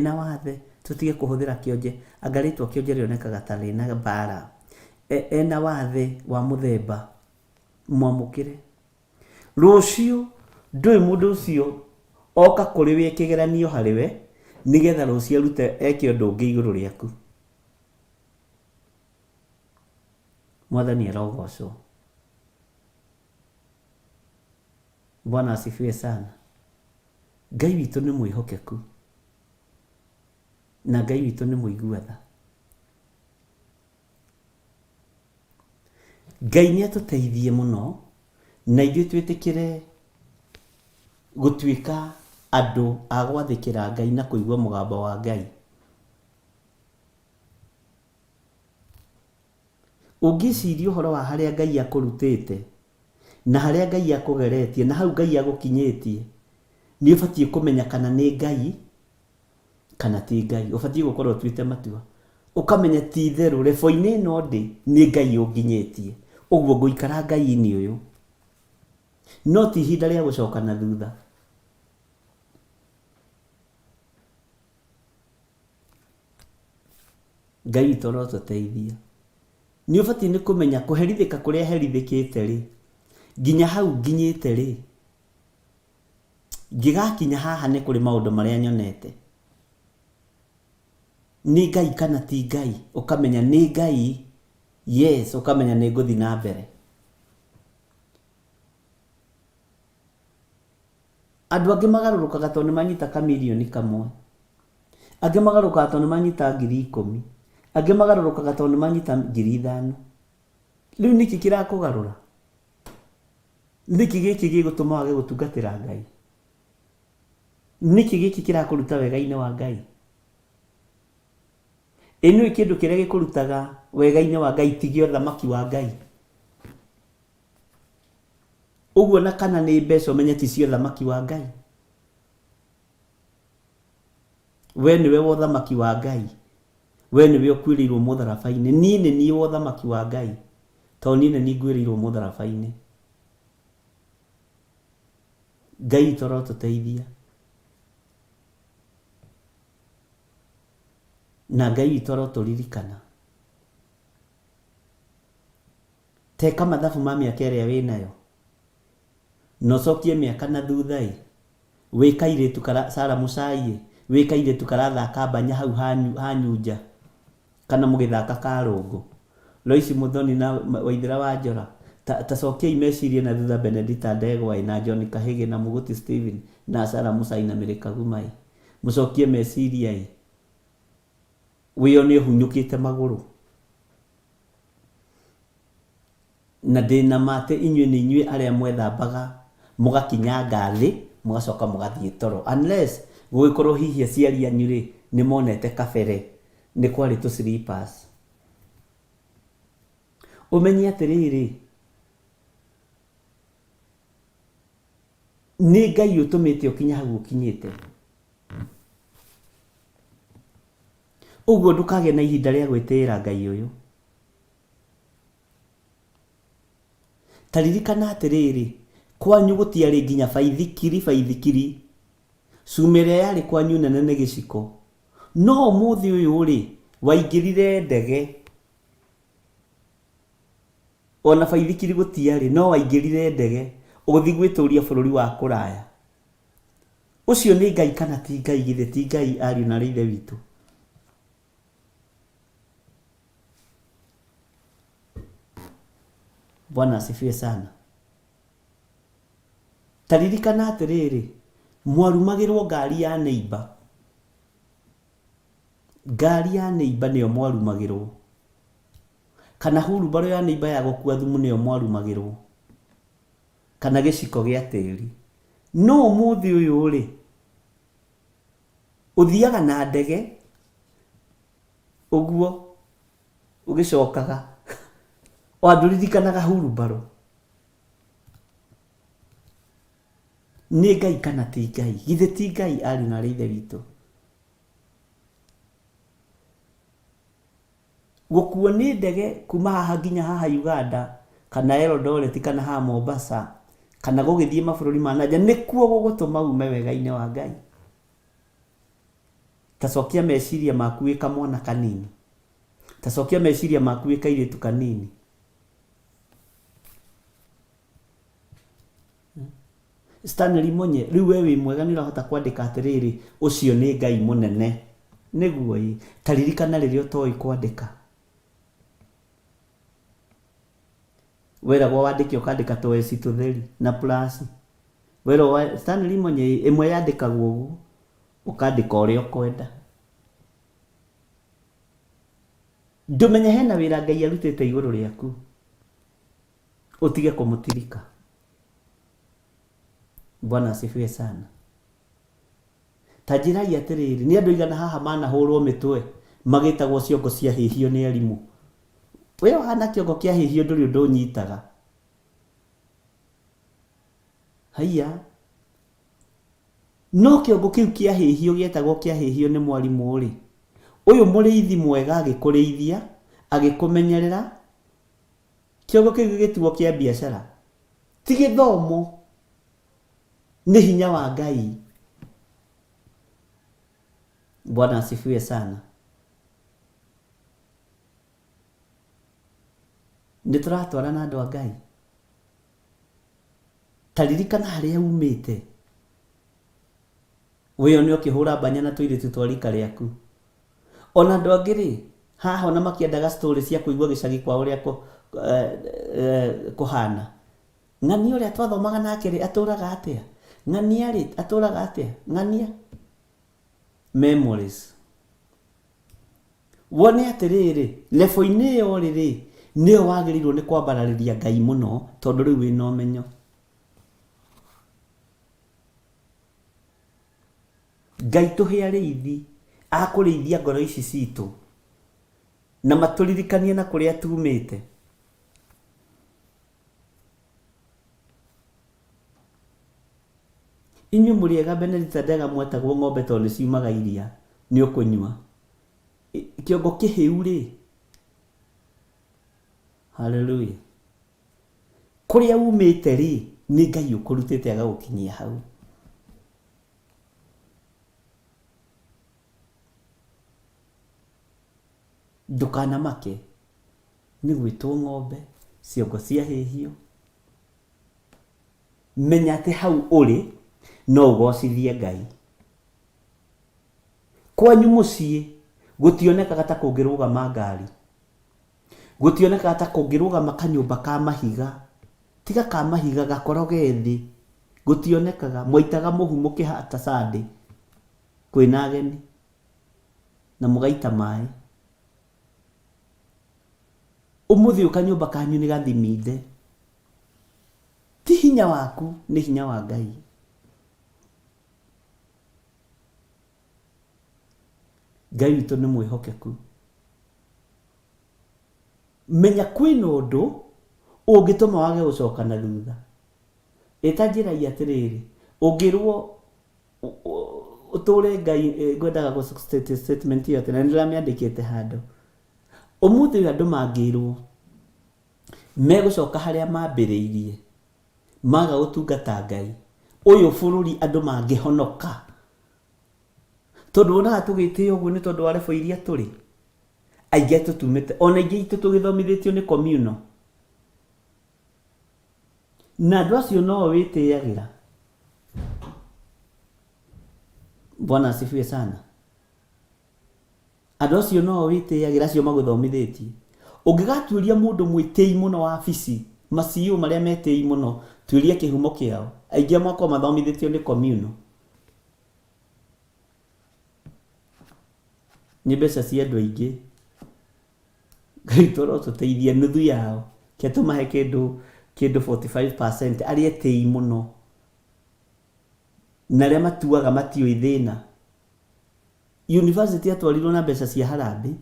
na wathe, tũtige kũhũthĩra kĩonje. Anga rĩtwa kĩonje rĩonekaga ta rĩna mbara. Na wathe wa mũthemba, mwamũkĩre. Rũciũ, ndũĩ mũndũ ũcio oka kũrĩ we kĩgeranio harĩ we, nĩgetha rũciũ arute eke ũndũ ũngĩ igũrũ rĩaku. Mwathani arogocwo. Bwana asifiwe sana. Ngai witũ nĩ mwĩhokeku. Na Ngai witũ nĩ mũigua tha. Ngai nĩ atũteithie mũno, na ithuĩ twĩtĩkĩre gũtuĩka andũ a gwathĩkĩra Ngai na kũigua mũgambo wa Ngai. Ũngĩciria ũhoro wa harĩa Ngai akũrutĩte na harĩa Ngai akũgeretie na hau Ngai agũkinyĩtie, nĩ ũbatiĩ kũmenya kana nĩ Ngai kana ti Ngai. Ũbatiĩ gũkorwo ũtuĩte matua, ũkamenya ti itherũ rebo-inĩ ĩno ndĩ nĩ Ngai ũnginyĩtie, ũguo ngũikara Ngai-inĩ ũyũ, no ti ihinda rĩa gũcoka na thutha. Ngai witũ arotũteithia. Nĩ ũbatiĩ nĩ kũmenya kũherithĩka kũrĩa herithĩkĩte rĩ, nginya hau nginyĩte rĩ, ngĩgakinya haha nĩ kũrĩ maũndũ marĩa nyonete. Nĩ Ngai kana ti Ngai? Ũkamenya nĩ Ngai, yes, ũkamenya nĩ ngũthiĩ na mbere. Andũ angĩ magarũrũkaga tondũ nĩ manyita kamirioni kamwe, angĩ magarũrũkaga tondũ nĩ manyita 10,000, angĩ magarũrũkaga tondũ nĩ manyita 5,000. Rĩu nĩkĩ kĩrakũgarũra? Nĩkĩ gĩkĩ gĩgũtũma wage gũtungatĩra Ngai? Nĩkĩ gĩkĩ kĩrakũruta wega-inĩ wa Ngai? Nĩ kĩndũ kĩrĩa gĩkũrutaga wega-inĩ wa Ngai tigĩ ũthamaki wa Ngai. Ũguo na kana nĩ mbeca ũmenye ti cio ũthamaki wa Ngai. We nĩwe wa ũthamaki wa Ngai. We nĩwe ũkuĩrĩirwo mũtharaba-inĩ. Niĩ nĩ niĩ wa ũthamaki wa Ngai, tondũ niĩ nĩ niĩ nguĩrĩirwo mũtharaba-inĩ. Ngai witũ arotũteithia. Na Ngai witũ arotũririkana. Teka mathabu ma mĩaka ĩrĩa wĩnayo, na ũcokie mĩaka na thutha-ĩ, wĩ kairĩtu Sara Mũchai, wĩ kairĩtu karathaka mbanya hau hanyu nja, kana mũgĩthaka karũngũ. Loisi Muthoni na Waithĩra wa Njora, ta cokiai meciria na thutha Benedita Ndegwa na John Kahĩgĩ na Mũgũti Stephen na Sara Mũchai na Mary Kagumai. Mũcokie meciria-ĩ, wĩone ũhunyũkĩte magũrũ. Na ndĩna mate inyuĩ nĩ inyuĩ arĩa mwethambaga mũgakinyanga thĩ mũgacoka mũgathiĩ toro, unless gũgĩkorwo hihi aciari anyu rĩ nĩ monete kabere nĩ kwarĩ tũ slippers. Ũmenye atĩrĩrĩ, nĩ Ngai ũtũmĩte ũkinya hau ũkinyĩte. Ũguo ndũkagĩa na ihinda rĩa gwĩtĩĩra Ngai ũyũ. Taririkana atĩrĩrĩ, kwanyu gũtiarĩ nginya baithikiri. Cuma ĩrĩa yarĩ kwanyu nene nĩ gĩciko. No ũmũthĩ ũyũ rĩ, waingĩrire ndege. Ona baithikiri gũtiarĩ, no waingĩrire ndege ũgũthiĩ gwĩtũria bũrũri wa kũraya. Ũcio nĩ Ngai kana ti Ngai? Githĩ ti Ngai ariũ na ithe witũ? Bwana asifiwe sana. Taririkana atĩrĩrĩ, mwarumagĩrwo ngari ya neighbor. Ngari ya neighbor nĩyo mwarumagĩrwo. kana hurubaro ya neighbor ya gũkua thumu nĩyo mwarumagĩrwo, kana gĩciko gĩa tĩri. No ũmũthĩ ũyũ rĩ, ũthiaga na ndege ũguo ũgĩcokaga wandũririkanaga hurubaro. Nĩ Ngai kana ti Ngai? Githĩ ti Ngai ari na Ithe witũ? Gũkuo nĩ ndege kuma haha nginya haha Uganda kana Eldoret kana haha Mombasa kana gũgĩthiĩ mabũrũri ma nanja nĩkuo gũgũtũma ume wega-inĩ wa Ngai. Tacokia meciria maku wĩ kamwana kanini, tacokia meciria maku wĩ kairĩtu kanini. Stanley Monye, rĩu we wĩ mwega nĩ ũrahota kwandĩka atĩrĩrĩ, ũcio nĩ Ngai mũnene. Nĩguo ĩ, ta ririkana rĩrĩa ũtoĩ kwandĩka. Weragwo wandĩke ũkandĩka tũeci tũtheri na plus. Werwo Stanley Monye ĩmwe yandĩkagwo ũguo ũkandĩka ũrĩa ũkwenda. Ndũmenye hena wĩra Ngai arutĩte igũrũ rĩaku, ũtige kũmũtirika. Bwana asifiwe sana. Tajirai atĩrĩrĩ, nĩ andũ igana haha manahũrwo mĩtwe magĩtagwo ciongo cia hĩhio nĩ arimũ. We wahana kĩongo kĩa hĩhio ndũrĩ ũndũ ũnyitaga. Haiya, no kĩongo kĩu kĩa hĩhio gĩetagwo kĩa hĩhio nĩ mwarimũ rĩ, ũyũ mũrĩithi mwega agĩkũrĩithia agĩkũmenyerera, kĩongo kĩu gĩgĩtuo kĩa biacara, ti gĩthomo, nĩ hinya wa Ngai. Bwana asifiwe sana. Nĩtũratwara na andũ a Ngai. Taririkana harĩa umĩte. Wĩyo nĩ ũkĩhũra mbanya na tũirĩtu twa rika rĩaku. Ona andũ angĩ rĩ, haha ona makĩendaga story cia kũigua gĩcagi kwa ũrĩa kũhana. Ng'ania ũrĩa twathomaga nake rĩ atũraga atĩa? Ng'ania rĩ atũraga atĩa? Ng'ania memories. Wone atĩrĩrĩ, level-inĩ ĩyo rĩ, nĩyo wagĩrĩirwo nĩ kwambararĩria Ngai mũno, tondũ rĩu wĩna ũmenyo. Ngai tũhe arĩithi akũrĩithia ngoro ici citũ na matũririkanie na kũrĩa tumĩte. Inyuĩ mũrĩega Benedict Ndega mwetagwo ng'ombe tondũ nĩciumaga iria nĩ ũkũnyua. Kĩongo kĩhĩu rĩ. Hallelujah. Kũrĩa umĩte rĩ, nĩ Ngai ũkũrutĩte agagũkinyia hau. Ndũkanamake, nĩ gwĩtwo ng'ombe, ciongo cia hĩhio. Menya atĩ hau ũrĩ no ũgocithie Ngai. Kwanyu mũciĩ gũtionekaga ta kũngĩrũgama ngari, gũtionekaga ta kũngĩrũgama kanyũmba ka mahiga, tiga ka mahiga gakoroge thĩ, gũtionekaga. Mwaitaga mũhu mũkĩhata Sunday kwĩna ageni na mũgaita maĩ. Ũmũthĩ kanyũmba kanyu nĩ gathiminde. Ti hinya waku, nĩ hinya wa Ngai. Ngai witũ nĩ mwĩhokeku. Menya kwĩna ũndũ ũngĩtũma wage gũcoka na thutha. Ĩta njĩrai atĩrĩrĩ, ũngĩrwo ũtũre Ngai, ngwendaga gũ statement ĩyo atĩ na nĩndĩramĩandĩkĩte handũ. Ũmũthĩ ũyũ andũ mangĩrwo megũcoka harĩa mambĩrĩirie, maga gũtungata Ngai, ũyũ bũrũri andũ mangĩhonoka. Tondũ wonaga tũgĩtĩo ũguo nĩ tondũ wa level iria tũrĩ. Aingĩ aitũ tumĩte, ona aingĩ aitũ tũgĩthomithĩtio nĩ communal. Na andũ acio no wĩtĩagĩra. Bwana asifiwe sana. Andũ acio no wĩtĩagĩra, acio magũthomithĩtie. Ũngĩgatuĩria mũndũ mwĩtĩi mũno wa wabici, maciũ marĩa metĩi mũno, tuĩria kĩhumo kĩao. Aingĩ amwe mathomithĩtio nĩ communal. Nĩ mbeca cia andũ aingĩ. Ngai toro tuteithie nuthu yao ke tumahe kindu 45% aria tei muno na ria matuaga matioi thina. University atwarirwo na mbeca cia harambe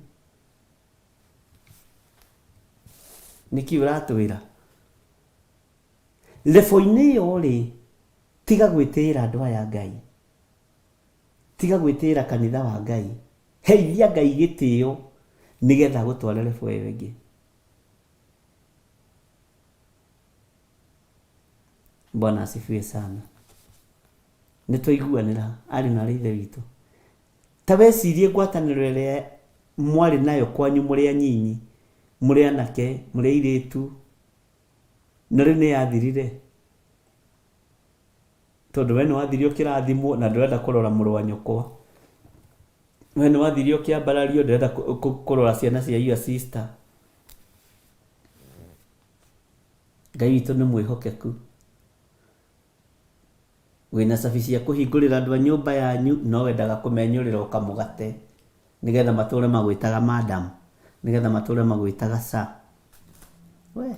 niki uratwira level-ini yo ri tiga gwitira andu aya Ngai, tiga gwitira kanitha wa Ngai, heithia Ngai gitio nigetha gutwara level ĩyo ĩngĩ. Bwana asifiwe sana. Nitwaiguanira ari na ithe witũ. Ta wecirie ngwatanĩro ĩrĩa mwarĩ nayo kwanyu mũrĩ anyinyi, mũrĩ anake, mũrĩ airĩtu, na rĩu nĩyathirire tondũ we nĩwathirio kĩrathimo na ndũrenda kũrora mũrũ wa nyũkwa. We nĩwathirio kĩambarario ndũrenda kũrora ciana cia your sister. Ngai witũ nĩ mwĩhokeku. Wĩna cabi cia kũhingũrĩra andũ a nyũmba yanyu no wendaga kũmenyũrĩra ũkamũgate nigetha matũre magwĩtaga madam, nigetha matũre magwĩtaga sir. We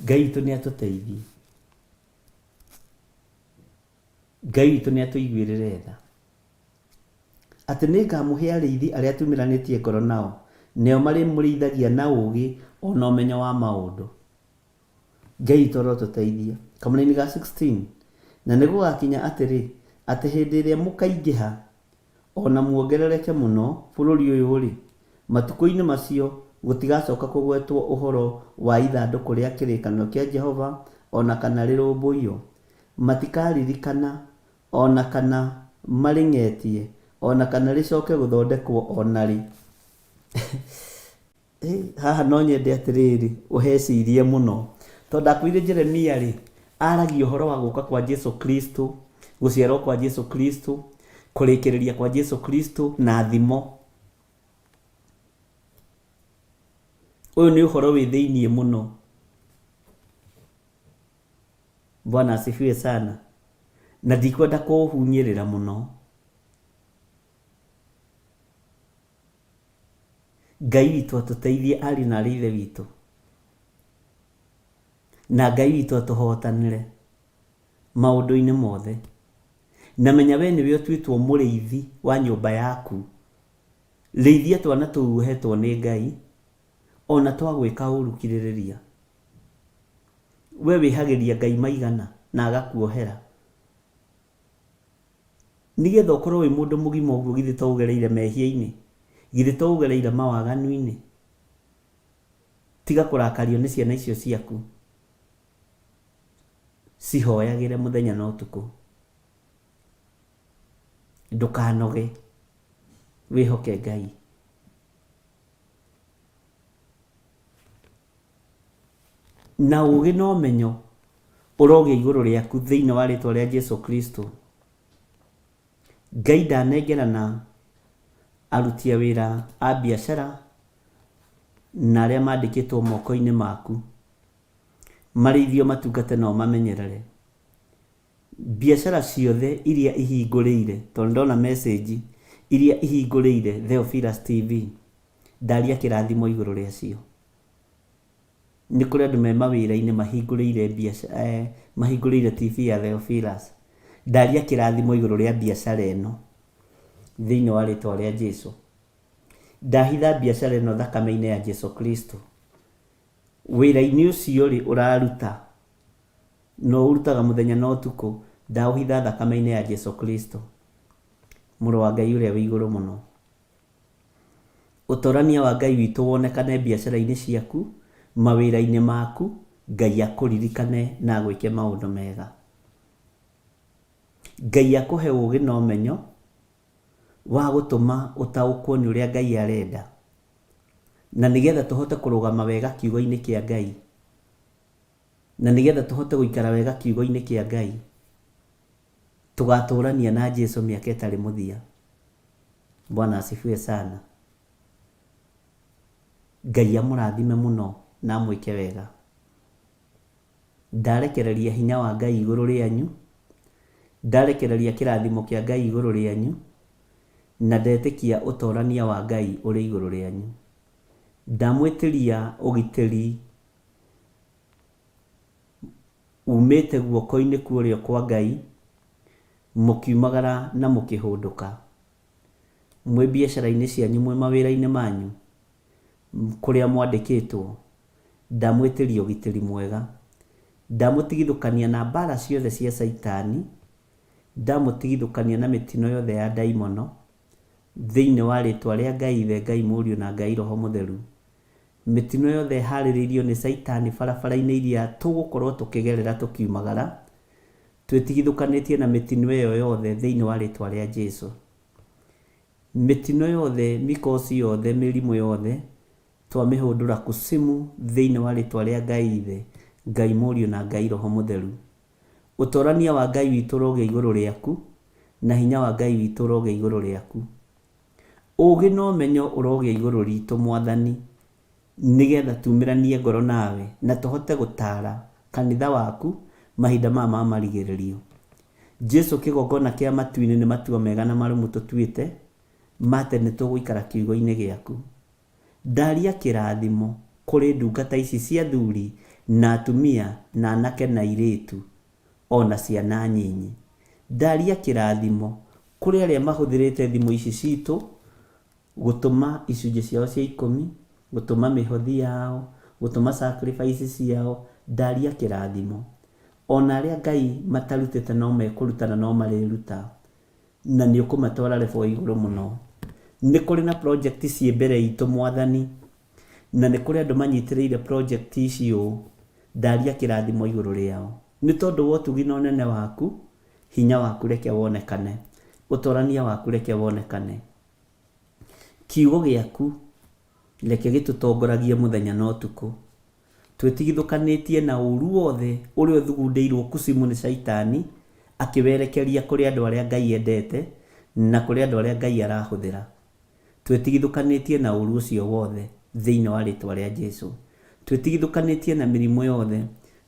Ngai witũ nĩatũteithie, Ngai witũ nĩatũiguĩrĩre tha atĩ nĩngamũhe arĩithi arĩa tumĩranĩtie ngoro nao, nĩo marĩmũrĩithagia na ũũgĩ ona ũmenyo wa maũndũ. Ngai witũ arotũteithia. Kamũra-inĩ ga 16 na nĩgũgakinya atĩrĩ atĩ hĩndĩ ĩrĩa mũkaingĩha ona muongerereke mũno bũrũri ũyũ rĩ, matukũ-inĩ macio gũtigacoka kũgwetwo ũhoro wa ithandũkũ rĩa kĩrĩkanĩro kĩa Jehova ona kana rĩrũmbũiyo. Matikaririkana ona kana marĩng'etie ona kana rĩcoke gũthondekwo ona rĩ. Haha no nyende atĩrĩrĩ ũhecirie mũno tondũ akwĩre Jeremia rĩ aragia ũhoro wa gũka kwa Jesu Kristo, gũciarwo kwa Jesu Kristo, kũrĩkĩrĩria kwa Jesu Kristo na thimo. Ũyũ nĩ ũhoro wĩ thĩiniĩ mũno. Bwana asifiwe sana. Na ndikwenda kũũhunyĩrĩra mũno. Ngai witũ atũteithie ari na ithe witũ, na Ngai witũ atũhotanĩre maũndũ-inĩ mothe. Na menya we nĩwe ũtuĩtwo mũrĩithi wa nyũmba yaku. Rĩithia twana tũu ũhetwo nĩ Ngai ona twagwĩka ũru kirĩrĩria. We wĩhagĩria Ngai maigana na agakuohera nigetha ũkorwo wĩ mũndũ mũgima ũguo. Githĩ to ũgereire mehia-inĩ? Githĩ to ũgereire mawaganu-inĩ? Tiga kũrakario nĩ ciana icio ciaku, cihoyagĩre mũthenya na ũtukũ. Ndũkanoge, wĩhoke Ngai. Na ũũgĩ na ũmenyo ũrogĩa igũrũ rĩaku thĩinĩ wa rĩtwa rĩa Jesu Kristo. Ngai ndanengerana aruti a wĩra a biacara na arĩa mandĩkĩtwo moko-inĩ maku marĩithio matungate nao mamenyerere. Biacara ciothe iria ihingũrĩire, tondũ ndona message iria ihingũrĩire Theophilus TV, ndaria kĩrathimo igũrũ rĩacio. Nĩ kũrĩ andũ me mawĩra-inĩ mahingũrĩire biacara, mahingũrĩire TV ya Theophilus. Ndaria kĩrathimo igũrũ rĩa biacara ĩno thĩinĩ wa rĩtwa rĩa Jesu. Ndahitha biacara ĩno thakame-inĩ ya Jesu Kristo. Wĩra-inĩ ũcio rĩ ũraruta no ũrutaga mũthenya na ũtukũ, ndaũhitha thakame-inĩ ya Jesu Kristo, mũrũ wa Ngai ũrĩa wĩ igũrũ mũno. Ũtorania wa Ngai witũ wonekane biacara-inĩ ciaku, mawĩra-inĩ maku. Ngai akũririkane na gwĩke maũndũ mega. Ngai akũhe ũũgĩ na ũmenyo wa gũtũma ũtaũkwo nĩ ũrĩa Ngai arenda, na nĩgetha tũhote kũrũgama wega kiugo-inĩ kĩa Ngai, na nĩgetha tũhote gũikara wega kiugo-inĩ kĩa Ngai, tũgatũrania na Jesu mĩaka ĩtarĩ mũthia. Bwana asifiwe sana. Ngai amũrathime mũno na mwĩke wega. Ndarekereria hinya wa Ngai igũrũ rĩanyu, ndarekereria kĩrathimo kĩa Ngai igũrũ rĩanyu, na ndetĩkia ũtorania wa Ngai ũrĩ igũrũ rĩanyu. ndamwĩtĩria ũgitĩri umĩte guoko-inĩ kũrĩa kwa Ngai, mũkiumagara na mũkĩhũndũka, mwĩ biacara-inĩ cianyu, mwĩ mawĩra-inĩ manyu, kũrĩa mwandĩkĩtwo, ndamwĩtĩria ũgitĩri mwega, ndamũtigithũkania na mbara ciothe cia Saitani, ndamũtigithũkania na mĩtino yothe ya ndaimono, thĩinĩ wa rĩtwa rĩa Ngai Ithe, Ngai Mũriũ na Ngai Roho Mũtheru. Mĩtino yothe harĩrĩirio nĩ Saitani barabara-inĩ iria tũgũkorwo tũkĩgerera tũkiumagara, twĩtigithũkanĩtie na mĩtino ĩyo yothe thĩinĩ wa rĩtwa rĩa Jesũ. Mĩtino yothe, mĩkosi yothe, mĩrimũ yothe, twamĩhũndũra kusimu thĩinĩ wa rĩtwa rĩa Ngai Ithe, Ngai Mũriũ na Ngai Roho Mũtheru. Ũtorania wa Ngai witũ ũrogĩa igũrũ rĩaku, na hinya wa Ngai witũ ũrogĩa igũrũ rĩaku. Ũũgĩ na ũmenyo ũrogĩa igũrũ ritũ Mwathani, nĩgetha tumĩranie ngoro nawe na tũhote gũtara kanitha waku mahinda ma marigĩrĩrio. Jesũ kĩgongona kĩa matu-inĩ nĩ matua mega na marũmu tũtuĩte, mate nĩ tũgũikara kiugo-inĩ gĩaku. Ndaria kĩrathimo kũrĩ ndungata ici cia thuri na atumia na anake na airĩtu, ona ciana nyinyi. Ndaria kĩrathimo kũrĩ arĩa mahũthĩrĩte thimũ ici citũ gũtũma icunjĩ ciao cia 10, gũtũma mĩhothi yao, gũtũma sacrifice ciao. Ndaria kĩrathimo ona arĩa Ngai matarutĩte no mekũrutana no marĩruta, na nĩ ũkũmatwara level igũrũ mũno. Nĩ kũrĩ na project ciĩ mbere itũ Mwathani, na nĩ kũrĩ andũ manyitĩrĩire project icio. Ndaria kĩrathimo igũrũ rĩao, nĩ tondũ wa ũtugi na ũnene waku, hinya waku reke wonekane, ũtorania waku reke wonekane. Kiugo gĩaku reke gĩtũtongoragie mũthenya na ũtukũ, twĩtigithũkanĩtie na ũru wothe ũrĩa ũthugundĩirwo kusimu nĩ Saitani, akĩwerekeria kũrĩ andũ arĩa Ngai endete na kũrĩ andũ arĩa Ngai arahũthĩra. Twĩtigithũkanĩtie na ũru ũcio wothe thĩinĩ wa rĩtwa rĩa Jesũ. Twĩtigithũkanĩtie na mĩrimũ yothe,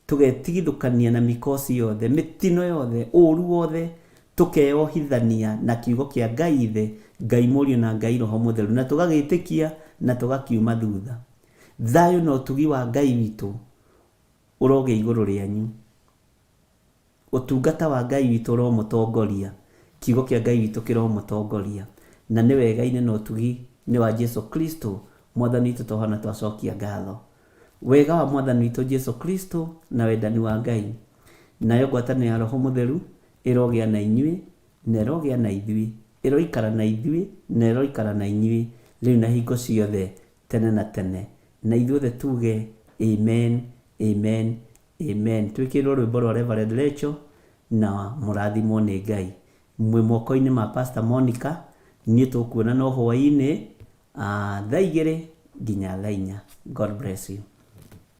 tũgetigithũkania na mĩkosi yothe, mĩtino yothe, ũru wothe, tũkeyohithania na kiugo kĩa Ngai Ithe, Ngai Mũriũ na Ngai Roho Mũtheru, na tũgagĩtĩkia na tũgakiuma thutha. Thayũ na ũtugi wa Ngai witũ ũrogĩa igũrũ rĩanyu. Ũtungata wa Ngai witũ ũromũtongoria, kiugo kĩa Ngai witũ kĩromũtongoria, na nĩ wegaine na ũtugi nĩ wa Jesũ Kristo Mwathani witũ, tũhana twacokia ngatho. Wega wa Mwathani witũ Jesũ Kristo na wendani wa Ngai nayo ngwatanĩro ya Roho Mũtheru ĩrogĩa na inyuĩ na ĩrogĩa na ithuĩ, ĩroikara na ithuĩ na ĩroikara na inyuĩ rĩu na hingo ciothe tene na tene. Na ithuothe tuge amen, amen, amen. Twĩkĩrwo rwĩmbo rwa Reverend Rachel na mũrathimwo nĩ Ngai. Mwĩ moko-inĩ ma Pastor Monica, niĩ tũkuona no hwaĩ-inĩ thaa 2 nginya thaa 4. God bless you.